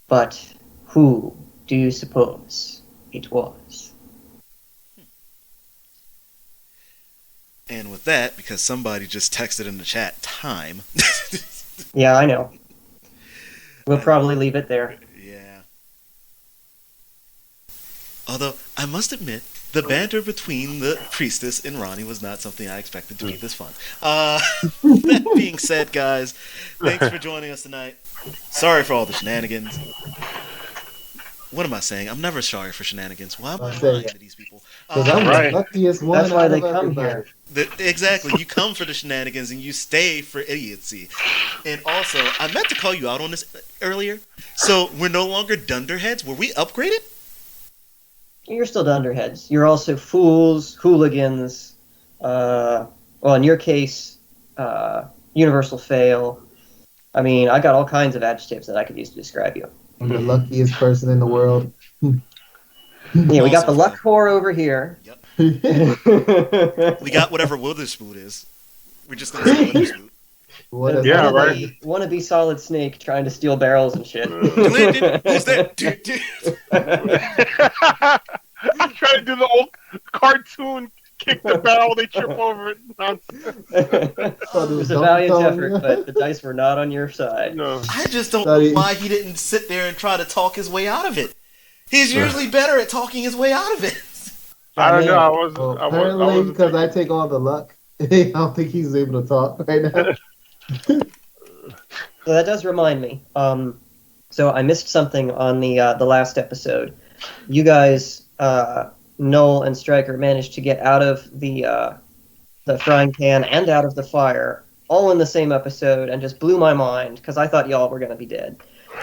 But who do you suppose it was? And with that, because somebody just texted in the chat, time. Yeah, I know. We'll probably leave it there. Yeah. Although, I must admit, the banter between the priestess and Ronnie was not something I expected to be this fun. That being said, guys, thanks for joining us tonight. Sorry for all the shenanigans. What am I saying? I'm never sorry for shenanigans. Why am I lying to these people? Because I'm Right. the luckiest one. That's why out they of come everybody. here. Exactly. You come for the shenanigans and you stay for idiocy. And also, I meant to call you out on this earlier. So, we're no longer dunderheads? Were we upgraded? You're still dunderheads. You're also fools, hooligans. Well, in your case, universal fail. I mean, I got all kinds of adjectives that I could use to describe you. I'm the luckiest person in the world. Yeah, we got the Also luck whore over here. We got whatever Witherspoon is. We're just going to say Witherspoon. What is Yeah, that? right. Wannabe Solid Snake trying to steal barrels and shit. Landon, who's that? I'm trying to do the old cartoon, kick the barrel, they trip over it. Nonsense. It was a valiant effort, but the dice were not on your side. No. I just don't know why he didn't sit there and try to talk his way out of it. He's usually better at talking his way out of it. I don't know. I Well, was. apparently, because I take all the luck, I don't think he's able to talk right now. So that does remind me. So I missed something on the last episode. You guys, Noel and Stryker, managed to get out of the frying pan and out of the fire all in the same episode, and just blew my mind because I thought y'all were gonna be dead.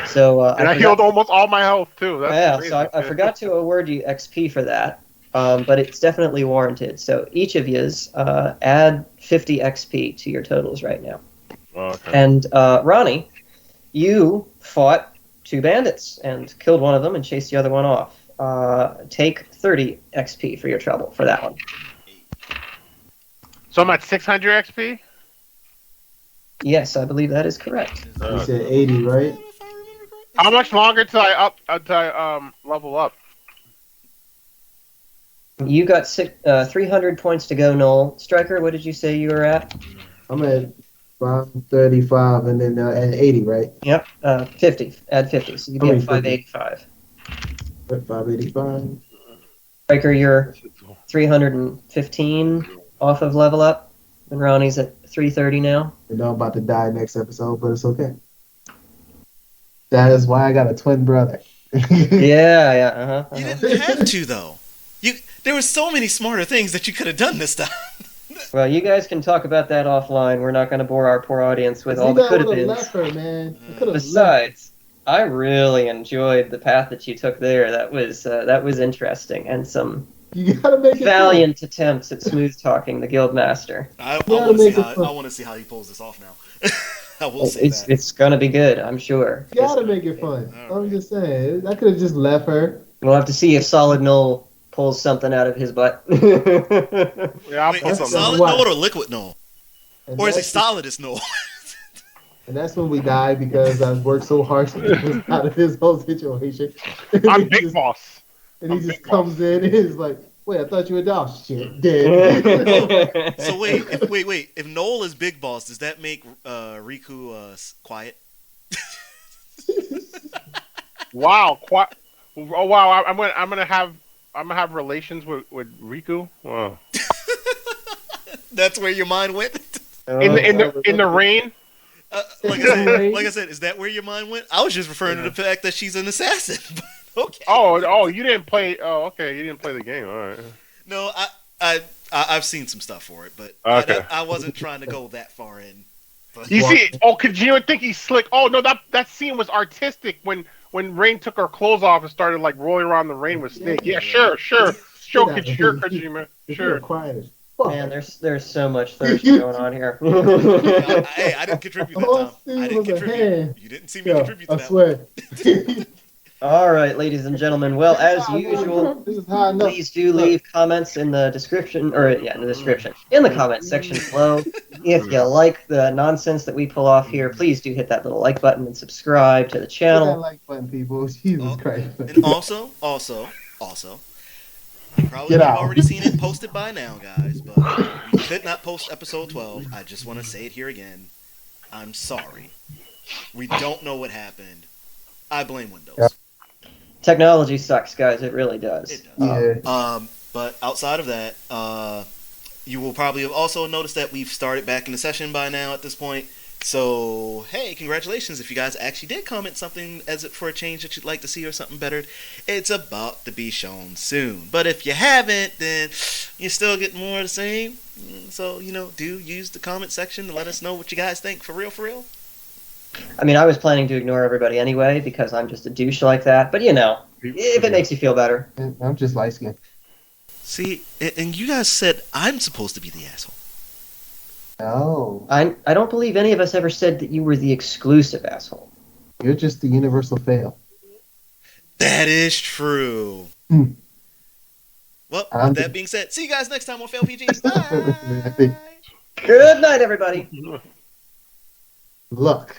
So And I healed almost all my health too. That's yeah, crazy. so I forgot to award you XP for that, but it's definitely warranted. So each of yous add 50 XP to your totals right now. Okay. And Ronnie, you fought 2 bandits and killed one of them and chased the other one off. Take 30 XP for your trouble for that one. So I'm at 600 XP. Yes, I believe that is correct. You said 80, right? How much longer till I level up? You got 300 points to go, Noel. Stryker, what did you say you were at? I'm at 535 and then at 80, right? Yep, 50. Add 50, so you'd be at 585. At 585. Stryker, you're 315 off of level up, and Ronnie's at 330 now. I know I'm about to die next episode, but it's okay. That is why I got a twin brother. Yeah, uh-huh. You didn't have to, though. There were so many smarter things that you could have done this time. Well, you guys can talk about that offline. We're not going to bore our poor audience with all the could-have-beens. left her, man. I could've left. Besides, I really enjoyed the path that you took there. That was interesting, and some You gotta make it valiant attempts at smooth talking the guildmaster. I Yeah, want to make see it how fun. I want to see how he pulls this off now. I will say that. It's going to be good, I'm sure. You gotta make it fun. All I'm just saying. I could have just left her. We'll have to see if Solid Noel pulls something out of his butt. Yeah, I'll Wait, put is it something. solid What? Noel or liquid Noel? And Or is it that's- solid as Noel? And that's when we died because I worked so hard to get us out of this whole situation. I'm He Big just- Boss. And he I'm just Big comes in and is like, wait, I thought you were down. Shit, dead. So wait. If Noel is big boss, does that make Riku quiet? Wow. Oh wow. I'm gonna have relations with Riku. Wow. That's where your mind went. In the rain. Like I said, is that where your mind went? I was just referring to the fact that she's an assassin. But okay. Oh, you didn't play. Oh, okay, you didn't play the game. All right. No, I've seen some stuff for it, but Okay. I wasn't trying to go that far in. But You see? Oh, cause you would think he's slick. Oh no, that scene was artistic when Rain took her clothes off and started like rolling around the rain with Snake. Yeah, sure, Kojima, You're sure. quiet as fuck. Man, there's so much thirst going on here. hey, I didn't contribute that All time. I see I didn't was a contribute. hand. You didn't see me Yeah, contribute to I that. swear. All right, ladies and gentlemen. Well, as usual, This is high enough. please do leave comments in the description, or yeah, in the description, in the comments section below. If you like the nonsense that we pull off here, please do hit that little like button and subscribe to the Hit that channel. like button, people. Jesus Christ. And also, you probably Get have out. already seen it posted by now, guys, but we could not post episode 12. I just want to say it here again. I'm sorry. We don't know what happened. I blame Windows. Yeah. Technology sucks, guys. It really does. It does. Yeah. But outside of that, you will probably have also noticed that we've started back in the session by now at this point. So, hey, congratulations if you guys actually did comment something as for a change that you'd like to see or something better. It's about to be shown soon. But if you haven't, then you still get more of the same. So, do use the comment section to let us know what you guys think. For real, for real. I mean, I was planning to ignore everybody anyway because I'm just a douche like that. But if it makes you feel better. I'm just light skinned. See, and you guys said I'm supposed to be the asshole. No. I don't believe any of us ever said that you were the exclusive asshole. You're just the universal fail. That is true. Hmm. Well, I'm with that being said, see you guys next time on Fail PG. Bye. Good night, everybody. Look.